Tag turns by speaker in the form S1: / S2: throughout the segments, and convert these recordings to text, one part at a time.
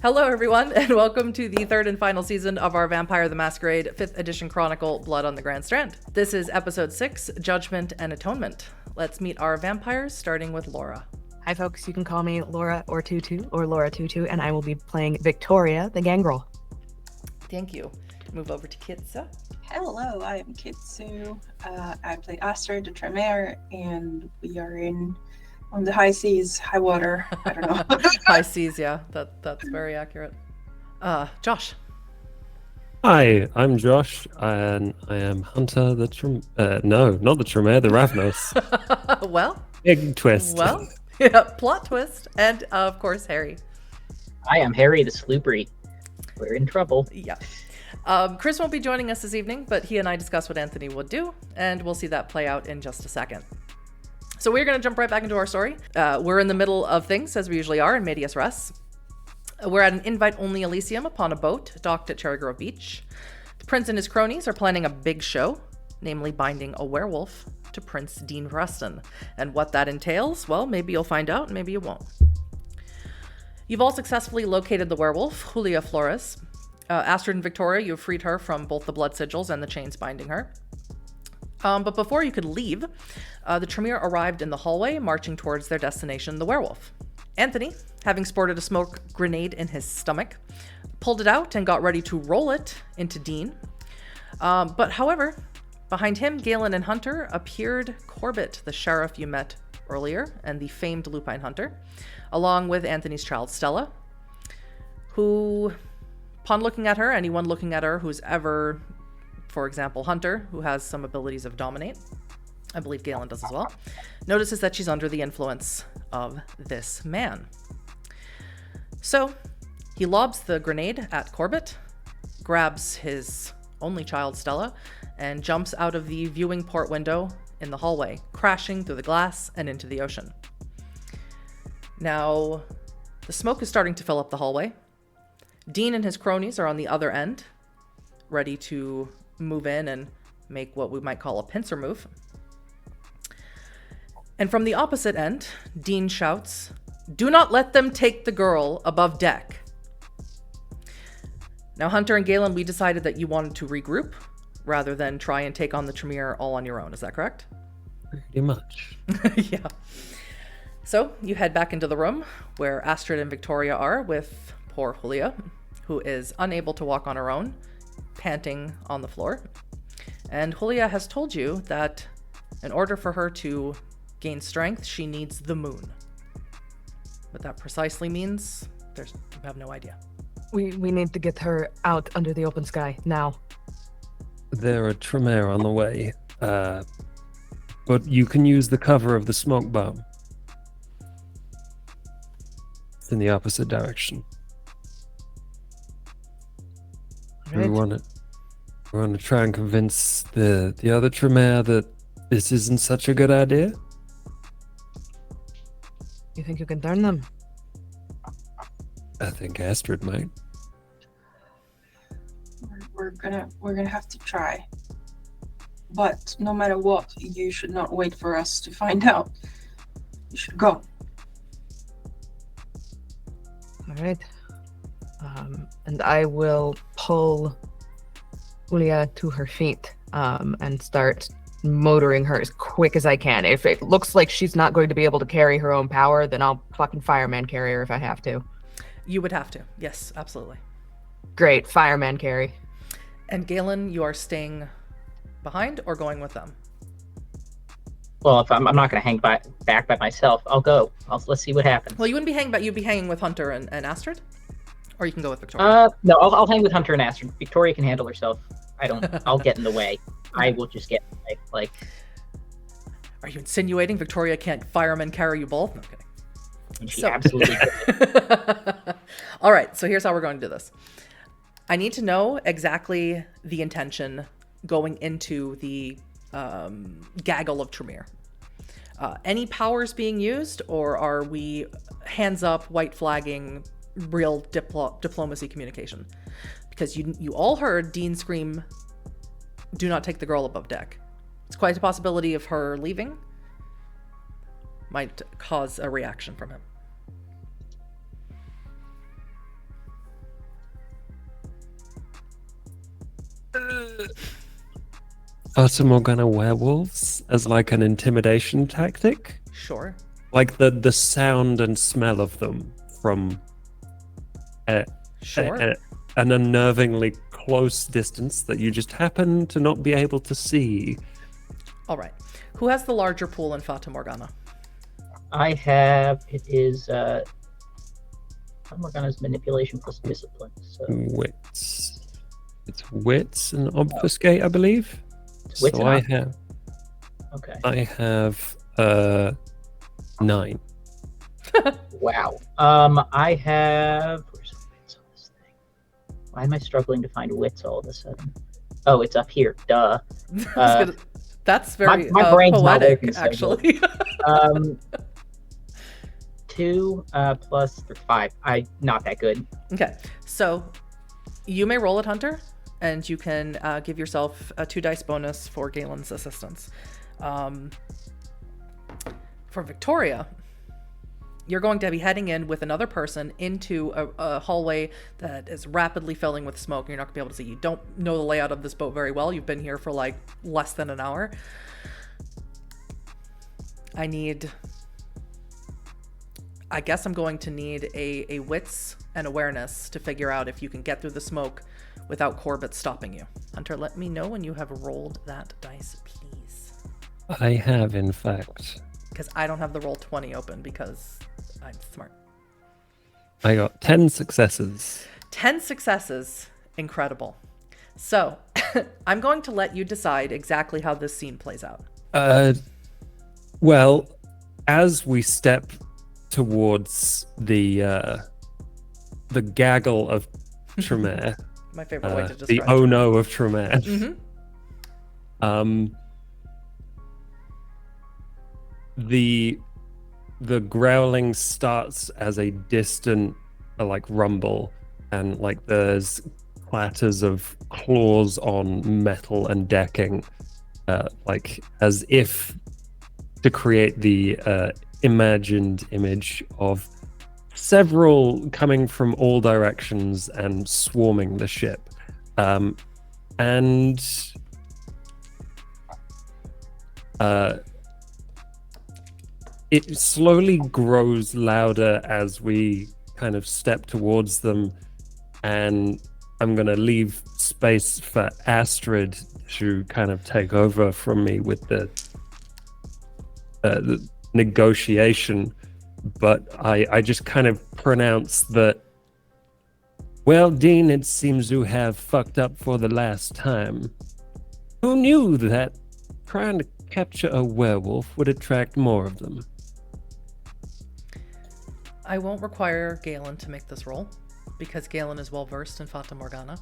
S1: Hello, everyone, and welcome to the third and final season of our Vampire the Masquerade 5th edition Chronicle, Blood on the Grand Strand. This is episode 6, Judgment and Atonement. Let's meet our vampires, starting with Laura.
S2: Hi, folks. You can call me LauraTutu or LauraTutu, and I will be playing Victoria, the gangrel.
S1: Thank you. Move over to Kitsa.
S3: Hello, I am Kitsu. I play Astrid, the Tremere, and we are on the high seas, high water. I don't know.
S1: High seas, yeah, that's very accurate. Josh.
S4: Hi, I'm Josh, and I am Hunter the no, not the Tremere, the Ravnos.
S1: Well.
S4: Big twist.
S1: Well, yeah, plot twist. And, of course, Harry.
S5: I am Harry the Sloopery. We're in trouble.
S1: Yeah. Chris won't be joining us this evening, but he and I discussed what Anthony would do, and we'll see that play out in just a second. So we're going to jump right back into our story. We're in the middle of things, as we usually are, in Medias Res. We're at an invite-only Elysium upon a boat docked at Cherry Grove Beach. The prince and his cronies are planning a big show, namely binding a werewolf to Prince Dean Preston. And what that entails, well, maybe you'll find out, maybe you won't. You've all successfully located the werewolf, Julia Flores. Astrid and Victoria, you've freed her from both the blood sigils and the chains binding her. But before you could leave, the Tremere arrived in the hallway, marching towards their destination, the werewolf. Anthony, having sported a smoke grenade in his stomach, pulled it out and got ready to roll it into Dean. But however, behind him, Galen and Hunter appeared Corbett, the sheriff you met earlier, and the famed lupine hunter, along with Anthony's child, Stella, who, upon looking at her, anyone looking at her who's ever, for example, Hunter, who has some abilities of dominate, I believe Galen does as well, notices that she's under the influence of this man. So he lobs the grenade at Corbett, grabs his only child, Stella, and jumps out of the viewing port window in the hallway, crashing through the glass and into the ocean. Now, the smoke is starting to fill up the hallway. Dean and his cronies are on the other end, ready to move in and make what we might call a pincer move. And from the opposite end, Dean shouts, "Do not let them take the girl above deck." Now, Hunter and Galen, we decided that you wanted to regroup rather than try and take on the Tremere all on your own. Is that correct?
S4: Pretty much.
S1: Yeah. So you head back into the room where Astrid and Victoria are with poor Julia, who is unable to walk on her own, panting on the floor. And Julia has told you that in order for her to gain strength, she needs the moon. What that precisely means, we have no idea.
S2: We need to get her out under the open sky now.
S4: There are Tremere on the way, but you can use the cover of the smoke bomb. It's in the opposite direction.
S2: Right.
S4: We want to try and convince the other Tremere that this isn't such a good idea.
S2: You think you can turn them?
S4: I think Astrid might.
S3: We're gonna have to try. But no matter what, you should not wait for us to find out. You should go.
S2: All right. And I will pull Julia to her feet and start motoring her as quick as I can. If it looks like she's not going to be able to carry her own power, then I'll fucking fireman carry her if I have to.
S1: You would have to. Yes, absolutely.
S2: Great, fireman carry.
S1: And Galen, you are staying behind or going with them?
S5: Well, if I'm not going to hang back by myself, I'll go. Let's see what happens.
S1: Well, you wouldn't be hanging back. You'd be hanging with Hunter and Astrid? Or you can go with Victoria?
S5: No, I'll hang with Hunter and Astrid. Victoria can handle herself. I'll get in the way. I will just get in the way. Like,
S1: are you insinuating Victoria can't fireman carry you both? No, kidding.
S5: she absolutely could.
S1: All right, so here's how we're going to do this. I need to know exactly the intention going into the gaggle of Tremere. Any powers being used, or are we hands up, white flagging, real diplomacy communication? Because you all heard Dean scream, "Do not take the girl above deck." It's quite a possibility of her leaving might cause a reaction from him.
S4: Fata Morgana werewolves as like an intimidation tactic?
S1: Sure.
S4: Like the sound and smell of them from
S1: Sure.
S4: an unnervingly close distance that you just happen to not be able to see.
S1: All right. Who has the larger pool in Fata Morgana?
S5: I have. It is. Fata Morgana's manipulation plus discipline. So
S4: Wits. It's wits and obfuscate, I believe.
S5: Wits
S4: So
S5: and
S4: I
S5: obfuscate.
S4: have.
S5: okay.
S4: I have 9.
S5: Wow. I have. Where's the wits on this thing? Why am I struggling to find wits all of a sudden? Oh, it's up here. Duh.
S1: That's very
S5: my brain's not
S1: poetic,
S5: working so
S1: actually.
S5: 2 plus 5. Not that good.
S1: Okay, so you may roll it, Hunter, and you can give yourself a 2 dice bonus for Galen's assistance. For Victoria, you're going to be heading in with another person into a hallway that is rapidly filling with smoke. You're not going to be able to see. You don't know the layout of this boat very well. You've been here for like less than an hour. I guess I'm going to need a wits and awareness to figure out if you can get through the smoke without Corbett stopping you. Hunter, let me know when you have rolled that dice, please.
S4: I have, in fact.
S1: Because I don't have the roll 20 open because I'm smart.
S4: I got 10 successes.
S1: 10 successes. Incredible. So, I'm going to let you decide exactly how this scene plays out.
S4: Well, as we step towards the gaggle of Tremere,
S1: My favorite way to describe
S4: the oh no of Tremere, the growling starts as a distant like rumble, and like there's clatters of claws on metal and decking, like as if to create the imagined image of several coming from all directions and swarming the ship. It slowly grows louder as we kind of step towards them, and I'm going to leave space for Astrid to kind of take over from me with the negotiation. But I just kind of pronounce that, well, Dean, it seems you have fucked up for the last time. Who knew that trying to capture a werewolf would attract more of them?
S1: I won't require Galen to make this roll, because Galen is well versed in Fata Morgana.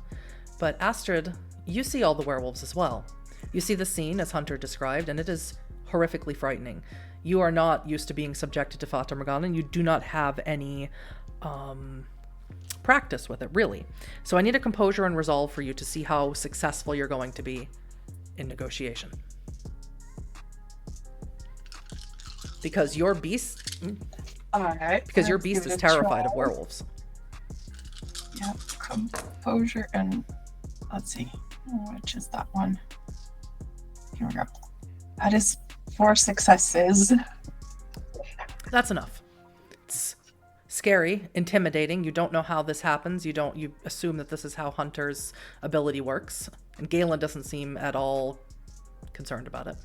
S1: But Astrid, you see all the werewolves as well. You see the scene as Hunter described, and it is horrifically frightening. You are not used to being subjected to Fata Morgana, and you do not have any practice with it, really. So I need a composure and resolve for you to see how successful you're going to be in negotiation. Because your beast...
S3: Alright.
S1: Because your
S3: let's
S1: beast
S3: give
S1: is
S3: it a
S1: terrified of
S3: try.
S1: werewolves.
S3: Yep, composure and let's see, which is that one? Here we go. That is 4 successes.
S1: That's enough. It's scary, intimidating. You don't know how this happens. You assume that this is how Hunter's ability works. And Galen doesn't seem at all concerned about it.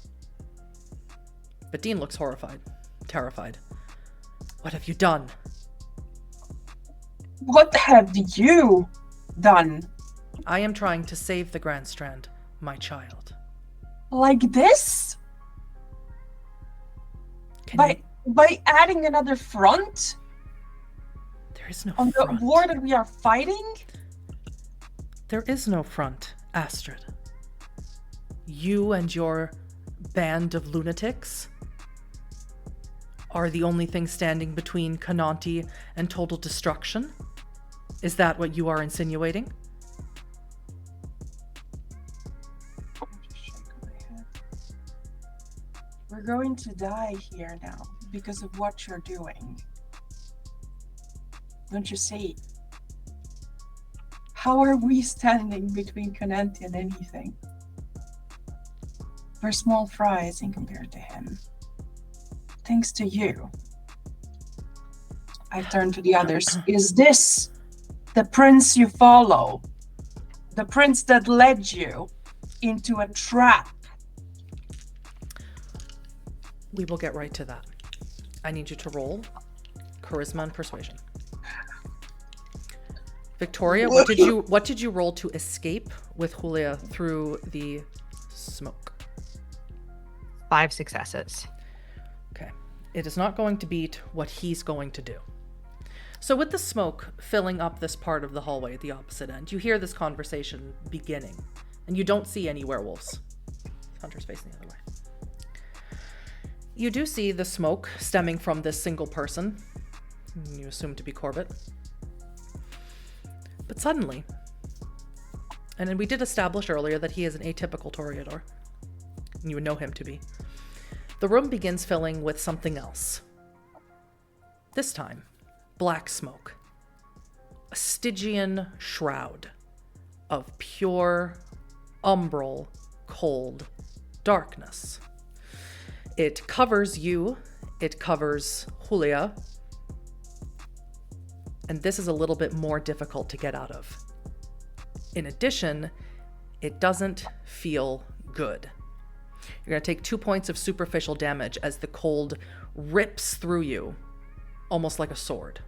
S1: But Dean looks horrified, terrified. What have you done?
S3: What have you done?
S1: I am trying to save the Grand Strand, my child.
S3: Like this? By adding another front
S1: There is no
S3: on
S1: front.
S3: the war that we are fighting?
S1: There is no front, Astrid. You and your band of lunatics are the only thing standing between Cananti and total destruction? Is that what you are insinuating?
S3: I'm just shaking my head. We're going to die here now because of what you're doing. Don't you see? How are we standing between Cananti and anything? We're small fries in compared to him. Thanks to you. I turn to the others. Is this the prince you follow? The prince that led you into a trap?
S1: We will get right to that. I need you to roll charisma and persuasion. Victoria, what did you roll to escape with Julia through the smoke?
S2: 5 successes.
S1: Okay. It is not going to beat what he's going to do. So with the smoke filling up this part of the hallway at the opposite end, you hear this conversation beginning, and you don't see any werewolves. Hunter's facing the other way. You do see the smoke stemming from this single person, you assume to be Corbett. But suddenly, and then we did establish earlier that he is an atypical Toreador, and you would know him to be, the room begins filling with something else. This time, black smoke. A Stygian shroud of pure, umbral, cold darkness. It covers you, it covers Julia, and this is a little bit more difficult to get out of. In addition, it doesn't feel good. You're going to take 2 points of superficial damage as the cold rips through you, almost like a sword.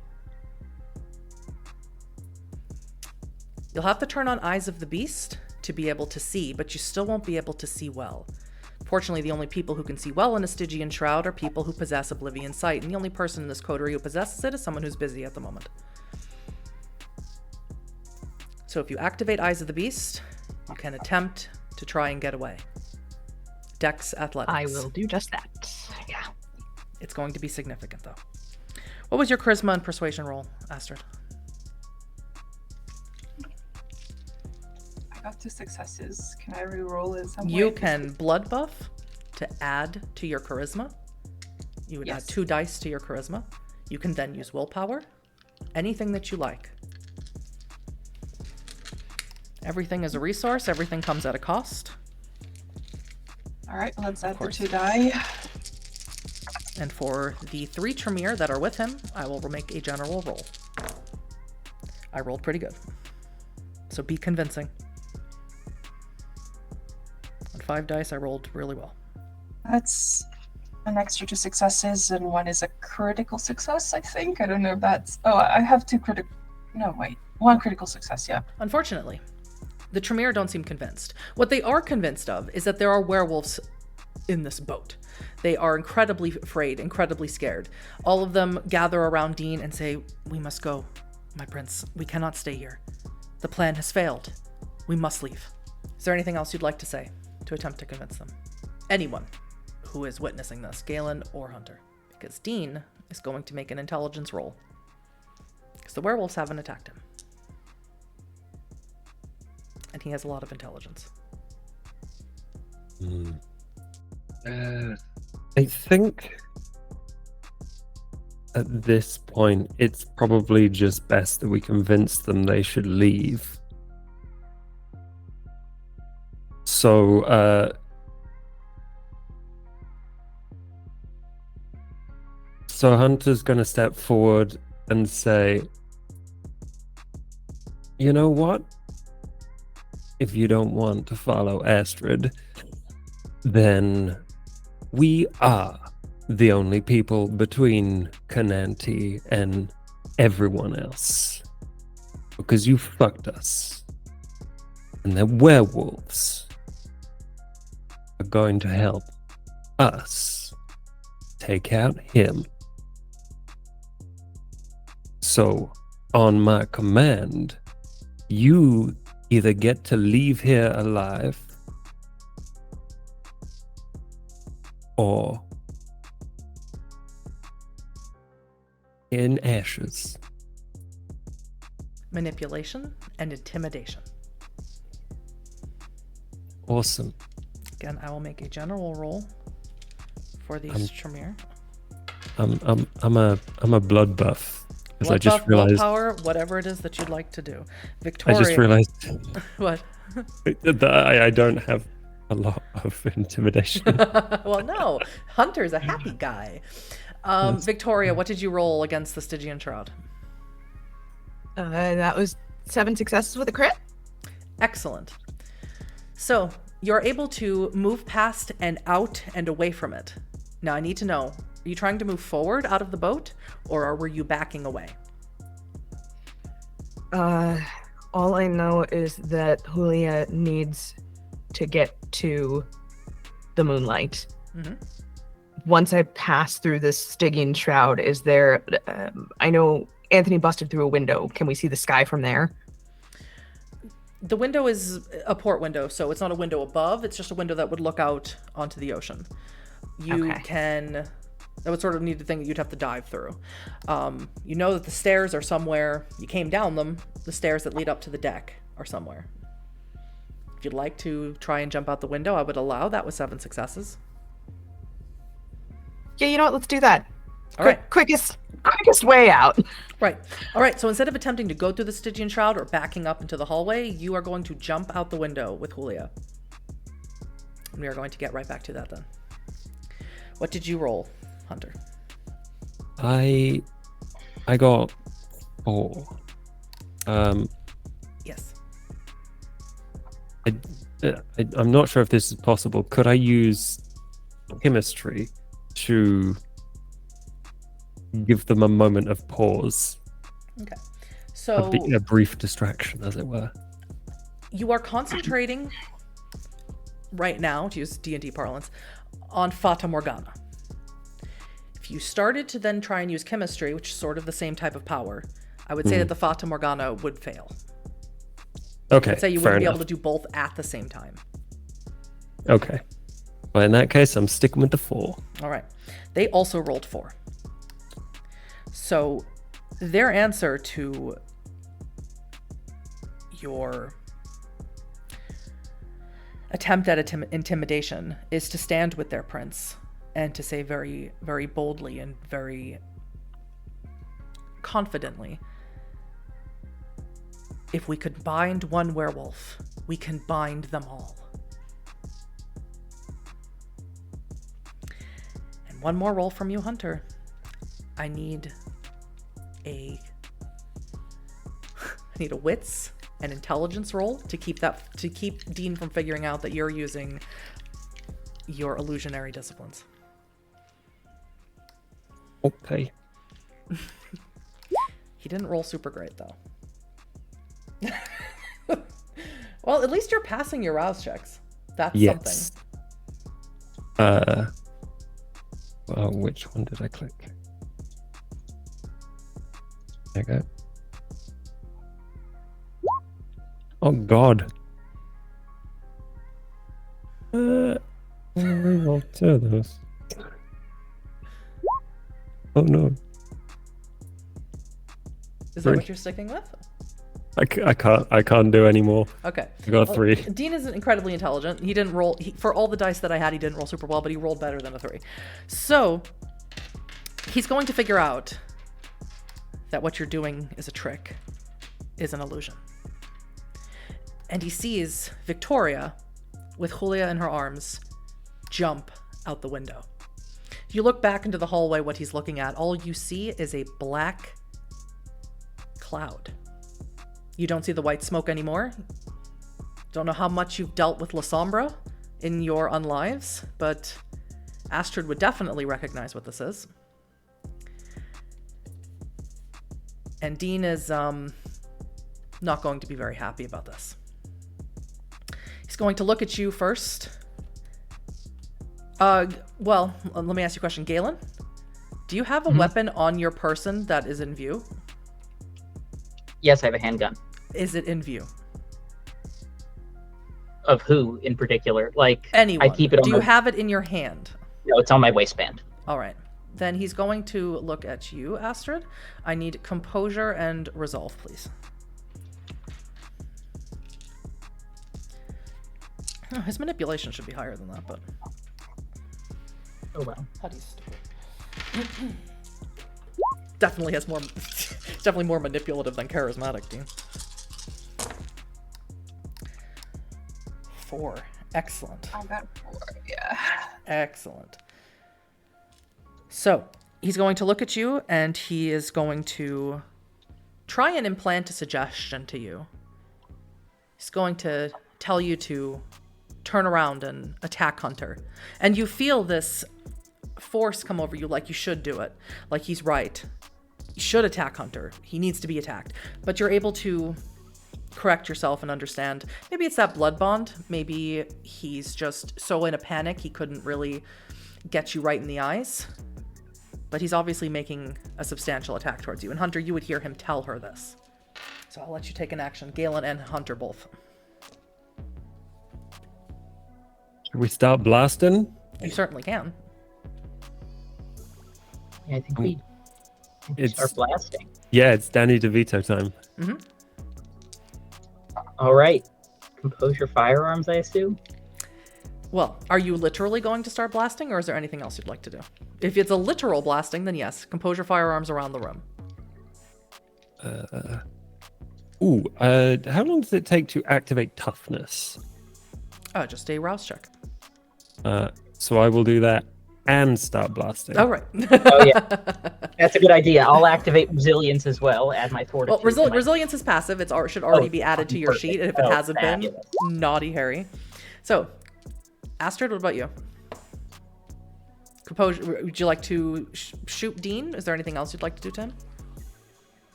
S1: You'll have to turn on Eyes of the Beast to be able to see, but you still won't be able to see well. Fortunately, the only people who can see well in a Stygian shroud are people who possess Oblivion Sight, and the only person in this coterie who possesses it is someone who's busy at the moment. So if you activate Eyes of the Beast, you can attempt to try and get away. Dex Athletics.
S2: I will do just that. Yeah.
S1: It's going to be significant, though. What was your charisma and persuasion roll, Astrid?
S3: I got 2 successes. Can I re-roll in some way?
S1: You can blood buff to add to your charisma. You would add 2 dice to your charisma. You can then use willpower. Anything that you like. Everything is a resource. Everything comes at a cost.
S3: All right, let's add the 2 die.
S1: And for the 3 Tremere that are with him, I will make a general roll. I rolled pretty good. So be convincing. On 5 dice, I rolled really well.
S3: That's an extra 2 successes, and 1 is a critical success, I think. I don't know if that's... Oh, I have 2 critical... No, wait. 1 critical success, yeah.
S1: Unfortunately, the Tremere don't seem convinced. What they are convinced of is that there are werewolves in this boat. They are incredibly afraid, incredibly scared. All of them gather around Dean and say, "We must go, my prince. We cannot stay here. The plan has failed. We must leave." Is there anything else you'd like to say to attempt to convince them? Anyone who is witnessing this, Galen or Hunter. Because Dean is going to make an intelligence roll. Because the werewolves haven't attacked him. And he has a lot of intelligence.
S4: I think at this point, it's probably just best that we convince them they should leave. So, so Hunter's going to step forward and say, "You know what? If you don't want to follow Astrid, then we are the only people between Cananti and everyone else. Because you fucked us. And the werewolves are going to help us take out him. So, on my command, you either get to leave here alive or in ashes."
S1: Manipulation and intimidation.
S4: Awesome.
S1: Again, I will make a general roll for these Tremere.
S4: I'm a blood buff Because I just
S1: buff,
S4: realized.
S1: willpower, whatever it is that you'd like to do. Victoria.
S4: I just realized
S1: What?
S4: that I don't have a lot of intimidation.
S1: Well, no. Hunter's a happy guy. Victoria, what did you roll against the Stygian Shroud?
S2: That was 7 successes with a crit.
S1: Excellent. So you're able to move past and out and away from it. Now I need to know, are you trying to move forward out of the boat, or were you backing away?
S2: All I know is that Julia needs to get to the moonlight.
S1: Mm-hmm.
S2: Once I pass through this Stygian Shroud, is there... I know Anthony busted through a window. Can we see the sky from there?
S1: The window is a port window, so it's not a window above. It's just a window that would look out onto the ocean. You can... That would sort of need the thing that you'd have to dive through. You know that the stairs are somewhere. You came down them. The stairs that lead up to the deck are somewhere. If you'd like to try and jump out the window, I would allow that with 7 successes.
S2: Yeah, you know what? Let's do that.
S1: All right.
S2: Quickest way out.
S1: Right. All right. So instead of attempting to go through the Stygian Shroud or backing up into the hallway, you are going to jump out the window with Julia. And we are going to get right back to that then. What did you roll, Hunter?
S4: I got 4.
S1: Yes.
S4: I'm not sure if this is possible. Could I use chemistry to give them a moment of pause?
S1: Okay. So
S4: A brief distraction, as it were.
S1: you are concentrating right now, to use D&D parlance, on Fata Morgana. If you started to then try and use chemistry, which is sort of the same type of power, I would say that the Fata Morgana would fail.
S4: Okay,
S1: I'd say you
S4: fair
S1: wouldn't be
S4: enough.
S1: able to do both at the same time.
S4: Okay. Well, in that case, I'm sticking with the 4.
S1: All right. They also rolled 4. So their answer to your attempt at intimidation is to stand with their prince and to say very, very boldly and very confidently, if we could bind one werewolf, we can bind them all. And one more roll from you, Hunter. I need a wits and intelligence roll to keep Dean from figuring out that you're using your illusionary disciplines.
S4: Okay.
S1: He didn't roll super great though. Well, at least you're passing your rouse checks. That's
S4: Yes.
S1: something.
S4: Well, which one did I click? There you go. Oh God. I rolled 2 of those. Oh no.
S1: Is that
S4: 3.
S1: what you're sticking with?
S4: I can't do any more.
S1: Okay.
S4: I got 3.
S1: Dean isn't incredibly intelligent. He didn't roll, for all the dice that I had, he didn't roll super well, but he rolled better than a 3. So, he's going to figure out that what you're doing is a trick, is an illusion. And he sees Victoria, with Julia in her arms, jump out the window. If you look back into the hallway, what he's looking at, all you see is a black cloud. You don't see the white smoke anymore. Don't know how much you've dealt with La Sombra in your unlives, but Astrid would definitely recognize what this is. And Dean is not going to be very happy about this. He's going to look at you first. Well, let me ask you a question. Galen, do you have a weapon on your person that is in view?
S5: Yes, I have a handgun.
S1: Is it in view?
S5: Of who in particular? Like,
S1: Anyone.
S5: I keep it on
S1: Do you
S5: my...
S1: have it in your hand?
S5: No, it's on my waistband.
S1: All right. Then he's going to look at you, Astrid. I need composure and resolve, please. Oh, his manipulation should be higher than that, but...
S5: Oh well.
S1: Huddy's stupid. Definitely has more... It's definitely more manipulative than charismatic, Dean. 4. Excellent.
S3: I got 4, yeah.
S1: Excellent. So, he's going to look at you and he is going to try and implant a suggestion to you. He's going to tell you to turn around and attack Hunter. And you feel this force come over you like you should do it. Like he's right. You should attack Hunter. He needs to be attacked. But you're able to correct yourself and understand. Maybe it's that blood bond. Maybe he's just so in a panic he couldn't really get you right in the eyes. But he's obviously making a substantial attack towards you. And Hunter, you would hear him tell her this. So I'll let you take an action. Galen and Hunter both.
S4: Should we start blasting?
S1: You certainly can.
S5: Yeah, I think we start blasting.
S4: Yeah, it's Danny DeVito time.
S1: Mm-hmm.
S5: All right. Compose your firearms, I assume?
S1: Well, are you literally going to start blasting, or is there anything else you'd like to do? If it's a literal blasting, then yes. Compose your firearms around the room.
S4: How long does it take to activate toughness?
S1: Just a rouse check.
S4: So I will do that and start blasting.
S1: Oh, right.
S5: Oh, yeah. That's a good idea. I'll activate resilience as well, add my fortitude.
S1: Well, resilience is passive. It should already be added to your
S5: perfect.
S1: sheet. And if it hasn't
S5: fabulous.
S1: been, naughty Harry. So, Astrid, what about you? Compose. Would you like to shoot Dean? Is there anything else you'd like to do to him?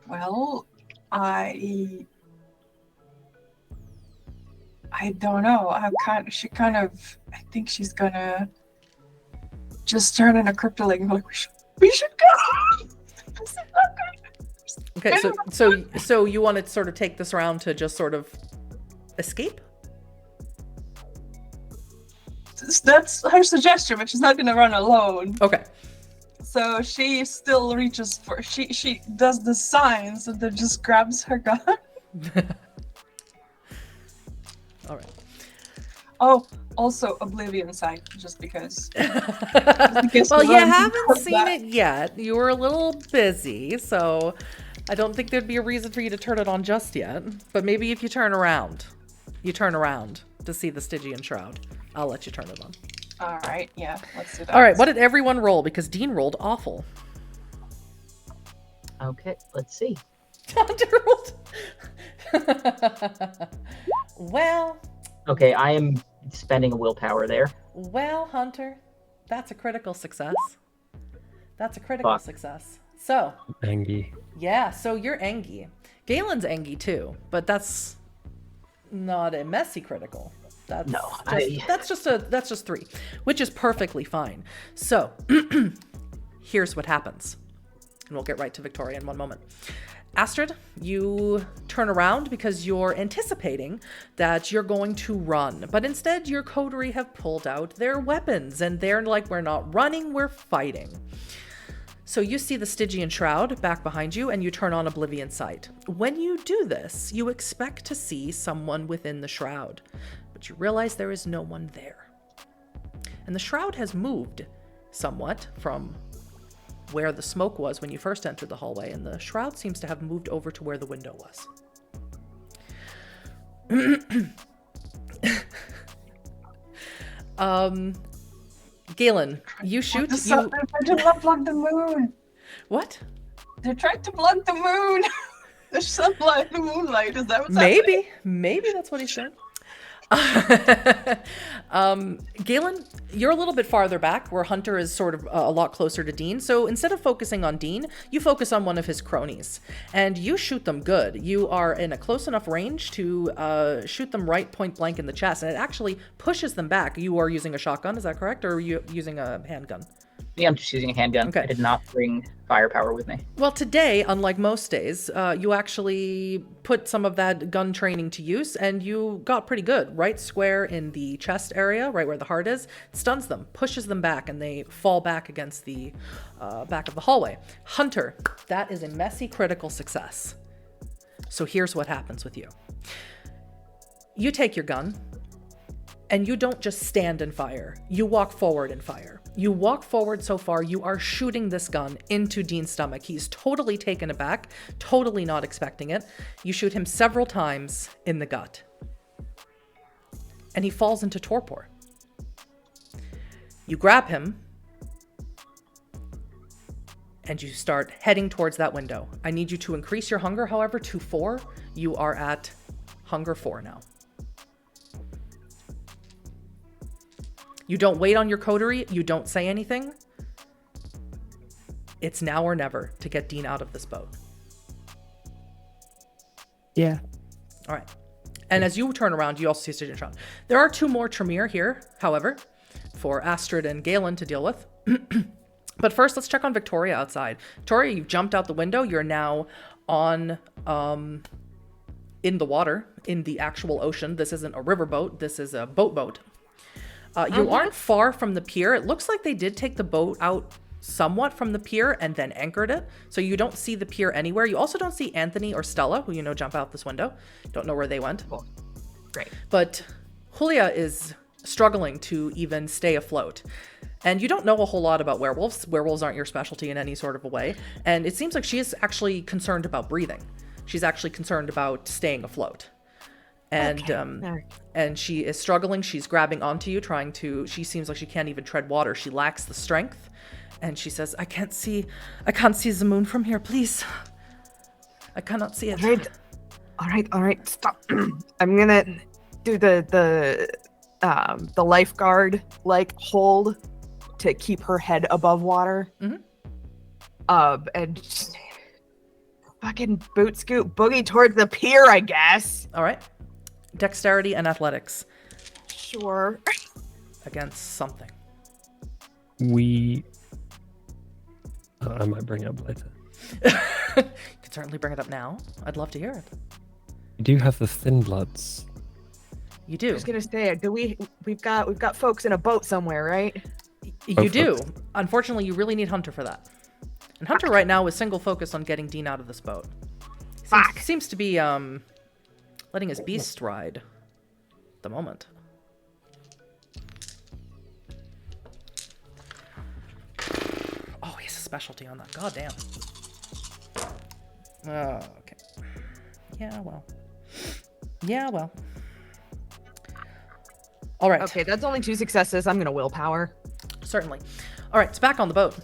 S3: Well, I don't know. I think she's gonna just turn in a cryptoling like we should go. This is not good.
S1: Okay, so you want to sort of take this round to just sort of escape?
S3: That's her suggestion, but she's not gonna run alone.
S1: Okay.
S3: So she still reaches for she does the signs and then just grabs her gun.
S1: All right.
S3: Oh, also Oblivion sight, just because.
S1: Well, you haven't seen it yet. You were a little busy, so I don't think there'd be a reason for you to turn it on just yet. But maybe if you turn around to see the Stygian Shroud, I'll let you turn it on.
S3: All right, yeah, let's do that.
S1: All right, what did everyone roll? Because Dean rolled awful.
S5: Okay, let's see.
S1: Hunter rolled. Well.
S5: Okay, I am spending a willpower there.
S1: Well, Hunter, that's a critical success. That's a critical success. So.
S4: Angie.
S1: Yeah, so you're Angie. Galen's Angie too, but that's not a messy critical. That's that's just 3, which is perfectly fine. So here's what happens. And we'll get right to Victoria in one moment. Astrid, you turn around because you're anticipating that you're going to run, but instead your coterie have pulled out their weapons and they're like, we're not running, we're fighting. So you see the Stygian Shroud back behind you and you turn on Oblivion Sight. When you do this, you expect to see someone within the Shroud, but you realize there is no one there. And the Shroud has moved somewhat from where the smoke was when you first entered the hallway, and the Shroud seems to have moved over to where the window was. Galen, you shoot.
S3: They're trying to block the moon.
S1: What?
S3: They're trying to block the moon. The sunlight, the moonlight. Is that what's happening?
S1: Maybe that's what he's saying. Galen, you're a little bit farther back where Hunter is sort of a lot closer to Dean. So instead of focusing on Dean, you focus on one of his cronies and you shoot them good. You are in a close enough range to shoot them right point blank in the chest, and it actually pushes them back. You are using a shotgun, is that correct? Or are you using a handgun?
S5: Yeah, I'm just using a handgun.
S1: Okay.
S5: I did not bring firepower with me.
S1: Well, today, unlike most days, you actually put some of that gun training to use, and you got pretty good. Right square in the chest area, right where the heart is, stuns them, pushes them back, and they fall back against the back of the hallway. Hunter, that is a messy critical success. So here's what happens with you. You take your gun, And you don't just stand and fire. You walk forward and fire. You walk forward so far, you are shooting this gun into Dean's stomach. He's totally taken aback, totally not expecting it. You shoot him several times in the gut. And he falls into torpor. You grab him, and you start heading towards that window. I need you to increase your hunger, however, to 4. You are at hunger 4 now. You don't wait on your coterie. You don't say anything. It's now or never to get Dean out of this boat.
S4: Yeah.
S1: All right. And as you turn around, you also see Stygian Shroud. There are 2 more Tremere here, however, for Astrid and Galen to deal with. But first, let's check on Victoria outside. Victoria, you've jumped out the window. You're now on, in the water, in the actual ocean. This isn't a riverboat. This is a boat. You aren't far from the pier. It looks like they did take the boat out somewhat from the pier and then anchored it. So you don't see the pier anywhere. You also don't see Anthony or Stella, who you know jump out this window. Don't know where they went.
S2: Cool. Great.
S1: But Julia is struggling to even stay afloat. And you don't know a whole lot about werewolves. Werewolves aren't your specialty in any sort of a way. And it seems like she is actually concerned about breathing. She's actually concerned about staying afloat. And
S2: Okay.
S1: and she is struggling. She's grabbing onto you, she seems like she can't even tread water. She lacks the strength. And she says, I can't see the moon from here, please. I cannot see it.
S2: All right, stop. I'm gonna do the lifeguard hold to keep her head above water.
S1: Mm-hmm.
S2: And just fucking boot scoot boogie towards the pier, I guess.
S1: All right. Dexterity and athletics.
S2: Sure.
S1: Against something.
S4: I might bring it up later.
S1: You can certainly bring it up now. I'd love to hear it.
S4: You do have the Thin Bloods.
S1: You
S2: I
S1: do.
S2: was gonna say, we've got folks in a boat somewhere, right?
S1: You do. Unfortunately, you really need Hunter for that. And Hunter right now is single focused on getting Dean out of this boat. Seems to be letting his beast ride at the moment. Oh, he has a specialty on that. God damn. Okay. Yeah, well. All right.
S2: Okay, that's only 2 successes. I'm gonna willpower.
S1: Certainly. All right, it's back on the boat.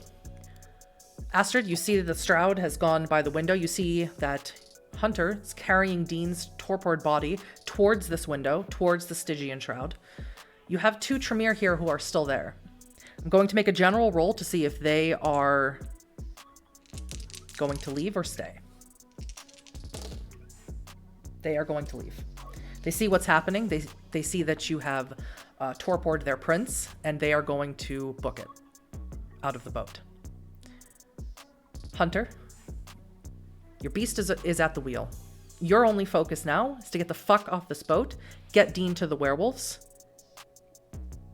S1: Astrid, you see that the Stroud has gone by the window. You see that Hunter is carrying Dean's torpored body towards this window, towards the Stygian Shroud. You have 2 Tremere here who are still there. I'm going to make a general roll to see if they are going to leave or stay. They are going to leave. They see what's happening. They see that you have torpored their prince, and they are going to book it out of the boat. Hunter, your beast is at the wheel. Your only focus now is to get the fuck off this boat, get Dean to the werewolves,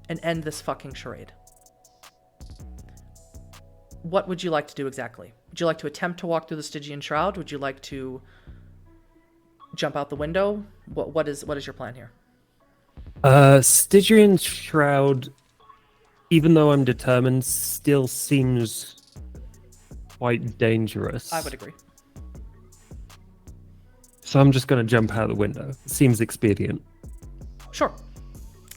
S1: and end this fucking charade. What would you like to do exactly? Would you like to attempt to walk through the Stygian Shroud? Would you like to jump out the window? What is your plan here?
S4: Stygian Shroud, even though I'm determined, still seems quite dangerous.
S1: I would agree.
S4: So I'm just going to jump out the window. Seems expedient.
S1: Sure.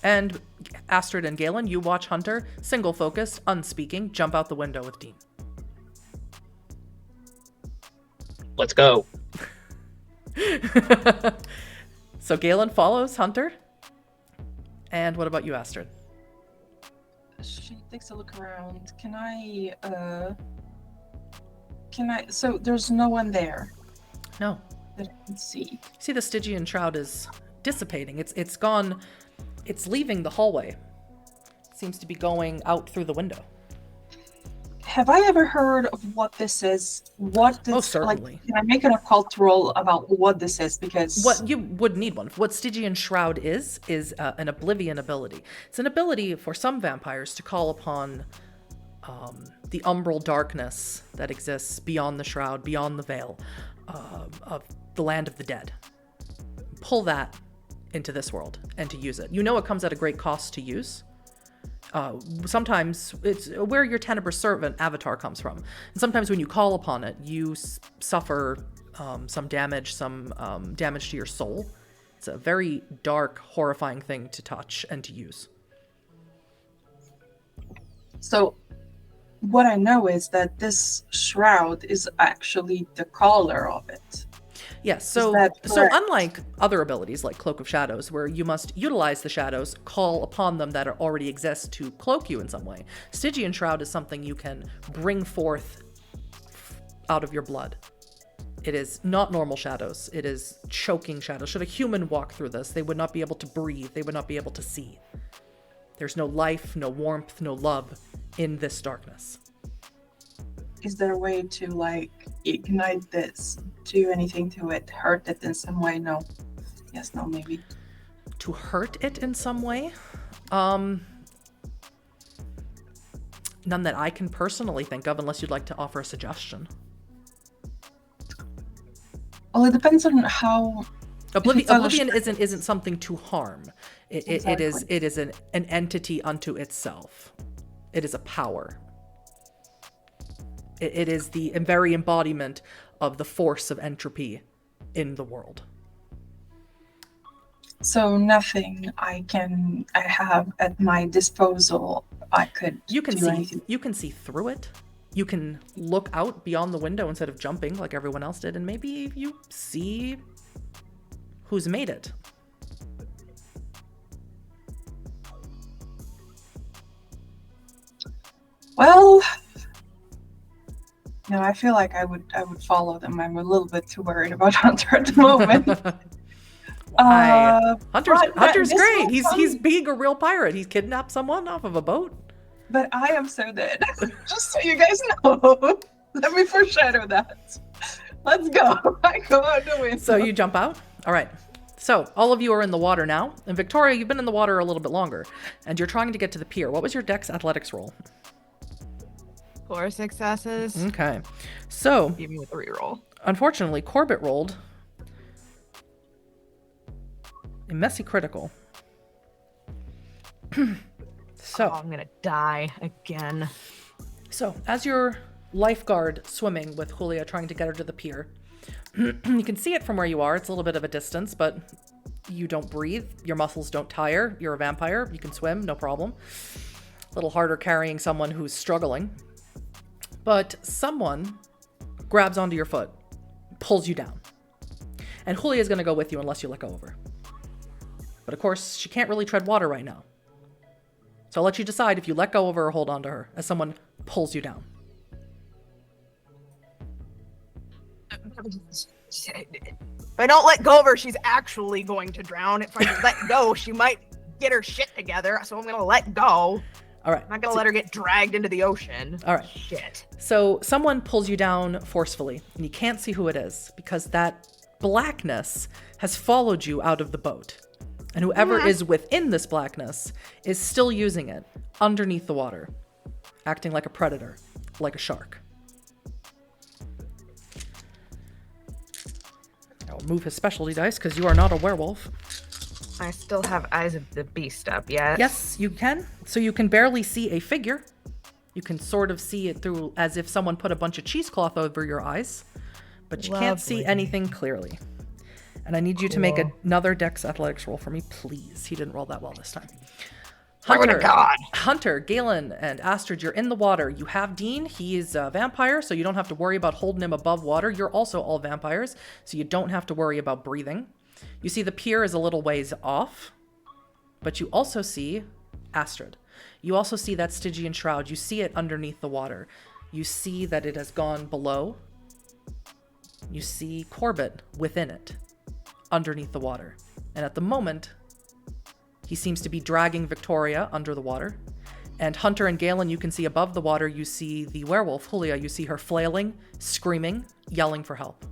S1: And Astrid and Galen, you watch Hunter, single focused, unspeaking, jump out the window with Dean.
S5: Let's go.
S1: So Galen follows Hunter. And what about you, Astrid?
S3: She takes a look around. So there's no one there
S1: No.
S3: that I can see.
S1: See, the Stygian Shroud is dissipating. It's gone. It's leaving the hallway. It seems to be going out through the window.
S3: Have I ever heard of what this is? What this,
S1: certainly.
S3: Can I make an occult roll about what this is? Because
S1: What you would need one. What Stygian Shroud is an oblivion ability. It's an ability for some vampires to call upon the umbral darkness that exists beyond the shroud, beyond the veil of the land of the dead. Pull that into this world and to use it. You know it comes at a great cost to use. Sometimes it's where your Tenebrous servant avatar comes from. And sometimes when you call upon it, you suffer some damage to your soul. It's a very dark, horrifying thing to touch and to use.
S3: So what I know is that this shroud is actually the color of it.
S1: Yes, so unlike other abilities like Cloak of Shadows, where you must utilize the shadows, call upon them that already exist to cloak you in some way, Stygian Shroud is something you can bring forth out of your blood. It is not normal shadows. It is choking shadows. Should a human walk through this, they would not be able to breathe. They would not be able to see. There's no life, no warmth, no love in this darkness.
S3: Is there a way to, like, ignite this? Do anything to it? Hurt it in some way? No. Yes, no, maybe.
S1: To hurt it in some way? None that I can personally think of, unless you'd like to offer a suggestion.
S3: Well, it depends on how...
S1: Oblivion isn't something to harm.
S3: Exactly.
S1: It is an entity unto itself. It is a power. It is the very embodiment of the force of entropy in the world.
S3: So nothing I have at my disposal. I could anything.
S1: You can see through it. You can look out beyond the window instead of jumping like everyone else did, and maybe you see who's made it.
S3: Well, no, I feel like I would follow them. I'm a little bit too worried about Hunter at the moment.
S1: Hunter's great. He's being a real pirate. He's kidnapped someone off of a boat.
S3: But I am so dead. Just so you guys know. Let me foreshadow that. Let's go. I go out the window.
S1: So you jump out? All right. So all of you are in the water now. And Victoria, you've been in the water a little bit longer. And you're trying to get to the pier. What was your Dex Athletics roll?
S2: 4 successes.
S1: Okay. So
S2: Give me a 3 roll.
S1: unfortunately, Corbett rolled a messy critical. So
S2: I'm gonna die again.
S1: So, as your lifeguard swimming with Julia trying to get her to the pier, you can see it from where you are. It's a little bit of a distance, but you don't breathe. Your muscles don't tire. You're a vampire. You can swim, no problem. A little harder carrying someone who's struggling. But someone grabs onto your foot, pulls you down. And Julia's going to go with you unless you let go of her. But of course, she can't really tread water right now. So I'll let you decide if you let go of her or hold on to her as someone pulls you down.
S2: If I don't let go of her, she's actually going to drown. If I let go, she might get her shit together. So I'm gonna let go.
S1: All right.
S2: I'm not gonna let her get dragged into the ocean.
S1: All right.
S2: Shit.
S1: So someone pulls you down forcefully, and you can't see who it is because that blackness has followed you out of the boat. And whoever is within this blackness is still using it underneath the water, acting like a predator, like a shark. I'll move his specialty dice because you are not a werewolf.
S2: I still have Eyes of the Beast up, yes?
S1: Yes, you can. So you can barely see a figure. You can sort of see it through as if someone put a bunch of cheesecloth over your eyes, but you can't see anything clearly. And I need you to make another Dex Athletics roll for me, please. He didn't roll that well this time. Hunter, Galen, and Astrid, you're in the water. You have Dean. He is a vampire, so you don't have to worry about holding him above water. You're also all vampires, so you don't have to worry about breathing. You see the pier is a little ways off, but you also see Astrid. You also see that Stygian shroud. You see it underneath the water. You see that it has gone below. You see Corbett within it, underneath the water. And at the moment, he seems to be dragging Victoria under the water. And Hunter and Galen, you can see above the water, you see the werewolf, Julia. You see her flailing, screaming, yelling for help.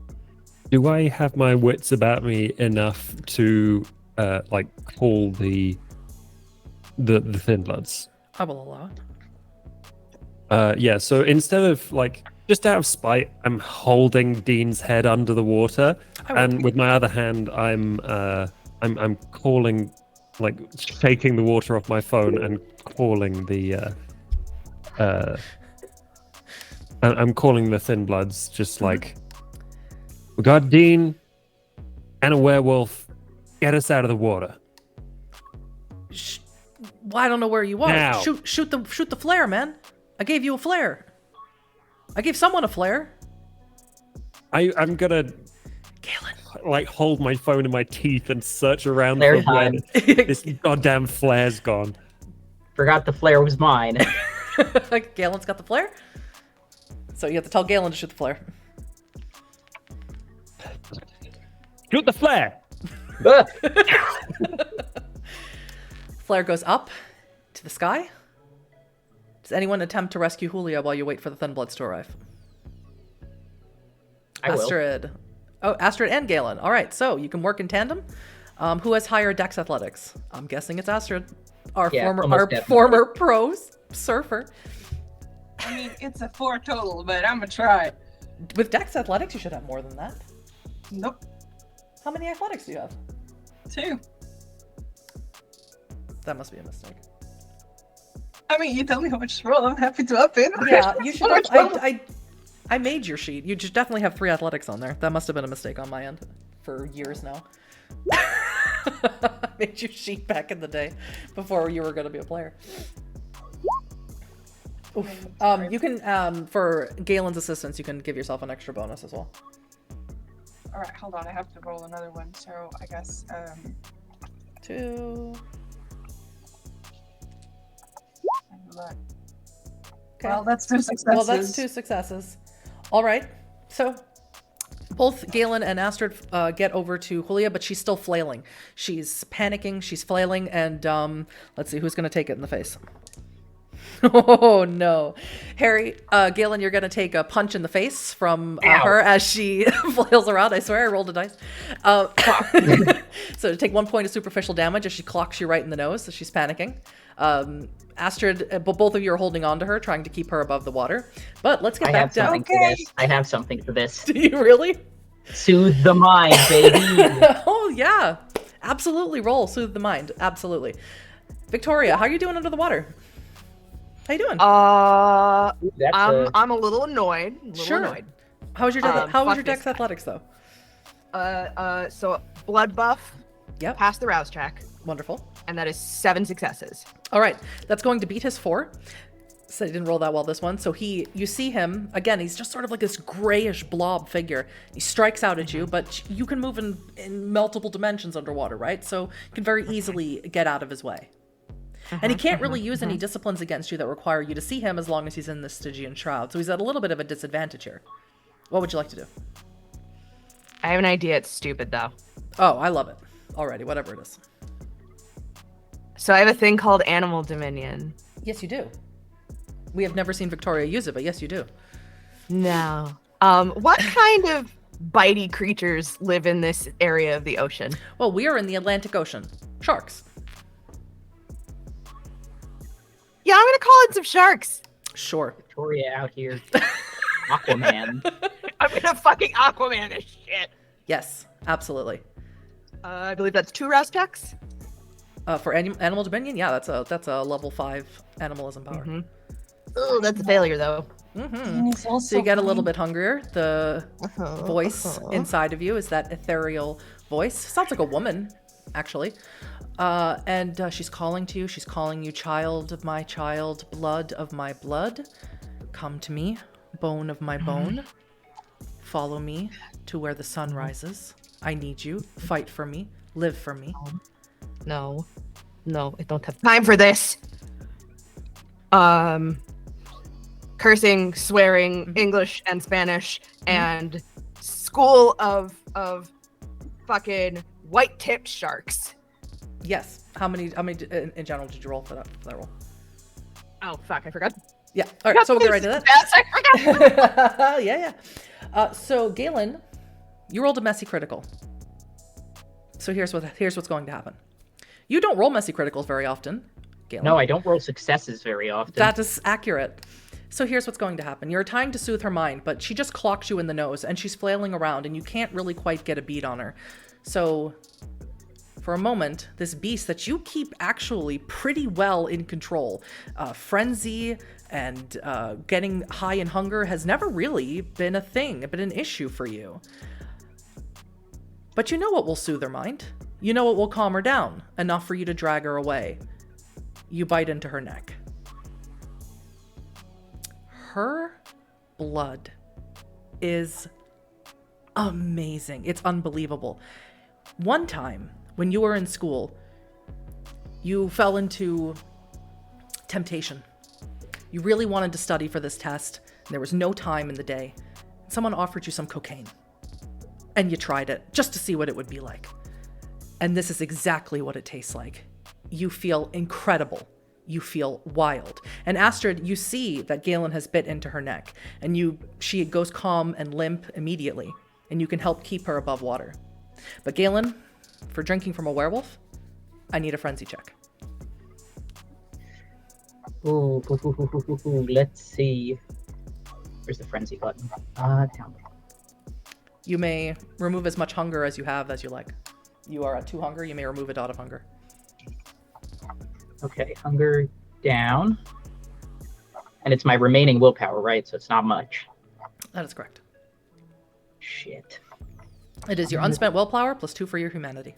S4: Do I have my wits about me enough to call the Thin Bloods?
S1: I will allow it.
S4: Yeah, so instead of just out of spite, I'm holding Dean's head under the water, and with my other hand, I'm I'm calling, like shaking the water off my phone and calling the I'm calling the Thin Bloods, just like, we got Dean and a werewolf. Get us out of the water.
S1: Well, I don't know where you are.
S4: Now.
S1: Shoot the flare, man. I gave you a flare. I gave someone a flare.
S4: I'm gonna
S1: Galen.
S4: like hold my phone in my teeth and search around
S5: Flare
S4: for where
S5: time.
S4: this goddamn flare's gone.
S5: Forgot the flare was mine.
S1: Galen's got the flare. So you have to tell Galen to shoot the flare.
S4: Shoot the flare!
S1: Flare goes up to the sky. Does anyone attempt to rescue Julia while you wait for the Thin Bloods to arrive?
S5: I will.
S1: Astrid. Oh, Astrid and Galen. All right, so you can work in tandem. Who has higher dex athletics? I'm guessing it's Astrid, our
S5: Yeah,
S1: former
S5: almost definitely.
S1: former pro surfer.
S3: I mean, it's a 4 total, but I'm gonna try.
S1: With dex athletics, you should have more than that.
S3: Nope.
S1: How many athletics do you have?
S3: 2.
S1: That must be a mistake.
S3: I mean, you tell me how much to roll. I'm happy to up it.
S1: Yeah, you should. I made your sheet. You just definitely have 3 athletics on there. That must have been a mistake on my end for years now. I made your sheet back in the day before you were going to be a player. Oof. You can, for Galen's assistance, you can give yourself an extra bonus as well.
S3: All right, hold on. I have to roll another one. So I guess
S1: 2.
S3: look.
S1: Okay.
S3: Well, that's 2 successes.
S1: Well, that's 2 successes. All right. So both Galen and Astrid get over to Julia, but she's still flailing. She's panicking. She's flailing. And let's see who's going to take it in the face. Oh, no. Harry, Galen, you're going to take a punch in the face from her as she flails around. I swear I rolled a dice. So take 1 point of superficial damage as she clocks you right in the nose as she's panicking. Astrid, but both of you are holding on to her, trying to keep her above the water. But let's get back down.
S5: I have something for this.
S1: Do you really?
S5: Soothe the mind, baby.
S1: Oh, yeah. Absolutely. Roll. Soothe the mind. Absolutely. Victoria, how are you doing under the water? How you doing?
S2: I'm a little annoyed. Annoyed.
S1: How's your dex athletics though?
S2: So blood buff.
S1: Yep.
S2: Pass the rouse check.
S1: Wonderful.
S2: And that is 7 successes.
S1: All right, that's going to beat his 4. So he didn't roll that well this one. So you see him again. He's just sort of like this grayish blob figure. He strikes out at you, but you can move in multiple dimensions underwater, right? So you can very easily get out of his way. And he can't really use any disciplines against you that require you to see him as long as he's in the Stygian Shroud. So he's at a little bit of a disadvantage here. What would you like to do?
S2: I have an idea. It's stupid, though.
S1: Oh, I love it. Alrighty, whatever it is.
S2: So I have a thing called Animal Dominion.
S1: Yes, you do. We have never seen Victoria use it, but yes, you do.
S2: No. What kind of bitey creatures live in this area of the ocean?
S1: Well, we are in the Atlantic Ocean. Sharks.
S2: Yeah, I'm gonna call in some sharks.
S1: Sure.
S5: Victoria out here. Aquaman.
S2: I'm gonna fucking Aquaman this shit.
S1: Yes, absolutely.
S2: I believe that's 2 rouse checks.
S1: For Animal Dominion, yeah, that's a level 5 animalism power.
S2: Oh, that's a failure, though.
S3: And he's also
S1: So you get a little bit hungrier. The voice inside of you is that ethereal voice. Sounds like a woman, actually. And she's calling to you. She's calling you, child of my child, blood of my blood. Come to me, bone of my bone. Follow me to where the sun rises. I need you. Fight for me. Live for me.
S2: No, I don't have time for this. Cursing, swearing, English and Spanish, and school of fucking white-tipped sharks.
S1: Yes. How many in general did you roll for that roll?
S2: Oh fuck, I forgot.
S1: Yeah. All right. So we'll get right to that.
S2: Yes, I forgot.
S1: Yeah. So Galen, you rolled a messy critical. So here's what's going to happen. You don't roll messy criticals very often, Galen.
S5: No, I don't roll successes very often.
S1: That is accurate. So here's what's going to happen. You're trying to soothe her mind, but she just clocks you in the nose and she's flailing around and you can't really quite get a beat on her. So for a moment, this beast that you keep actually pretty well in control, frenzy and getting high in hunger has never really been a thing, been an issue for you. But you know what will soothe her mind. You know what will calm her down, enough for you to drag her away. You bite into her neck. Her blood is amazing. It's unbelievable. One time, when you were in school, you fell into temptation. You really wanted to study for this test, and there was no time in the day. Someone offered you some cocaine, and you tried it just to see what it would be like. And this is exactly what it tastes like. You feel incredible. You feel wild. And Astrid, you see that Galen has bit into her neck, and she goes calm and limp immediately, and you can help keep her above water. But Galen, for drinking from a werewolf, I need a frenzy check.
S5: Ooh, let's see. Where's the frenzy button? Down.
S1: You may remove as much hunger as you have as you like. You are at 2 hunger. You may remove a dot of hunger.
S5: Okay, hunger down. And it's my remaining willpower, right? So it's not much.
S1: That is correct.
S5: Shit.
S1: It is your unspent willpower plus 2 for your humanity.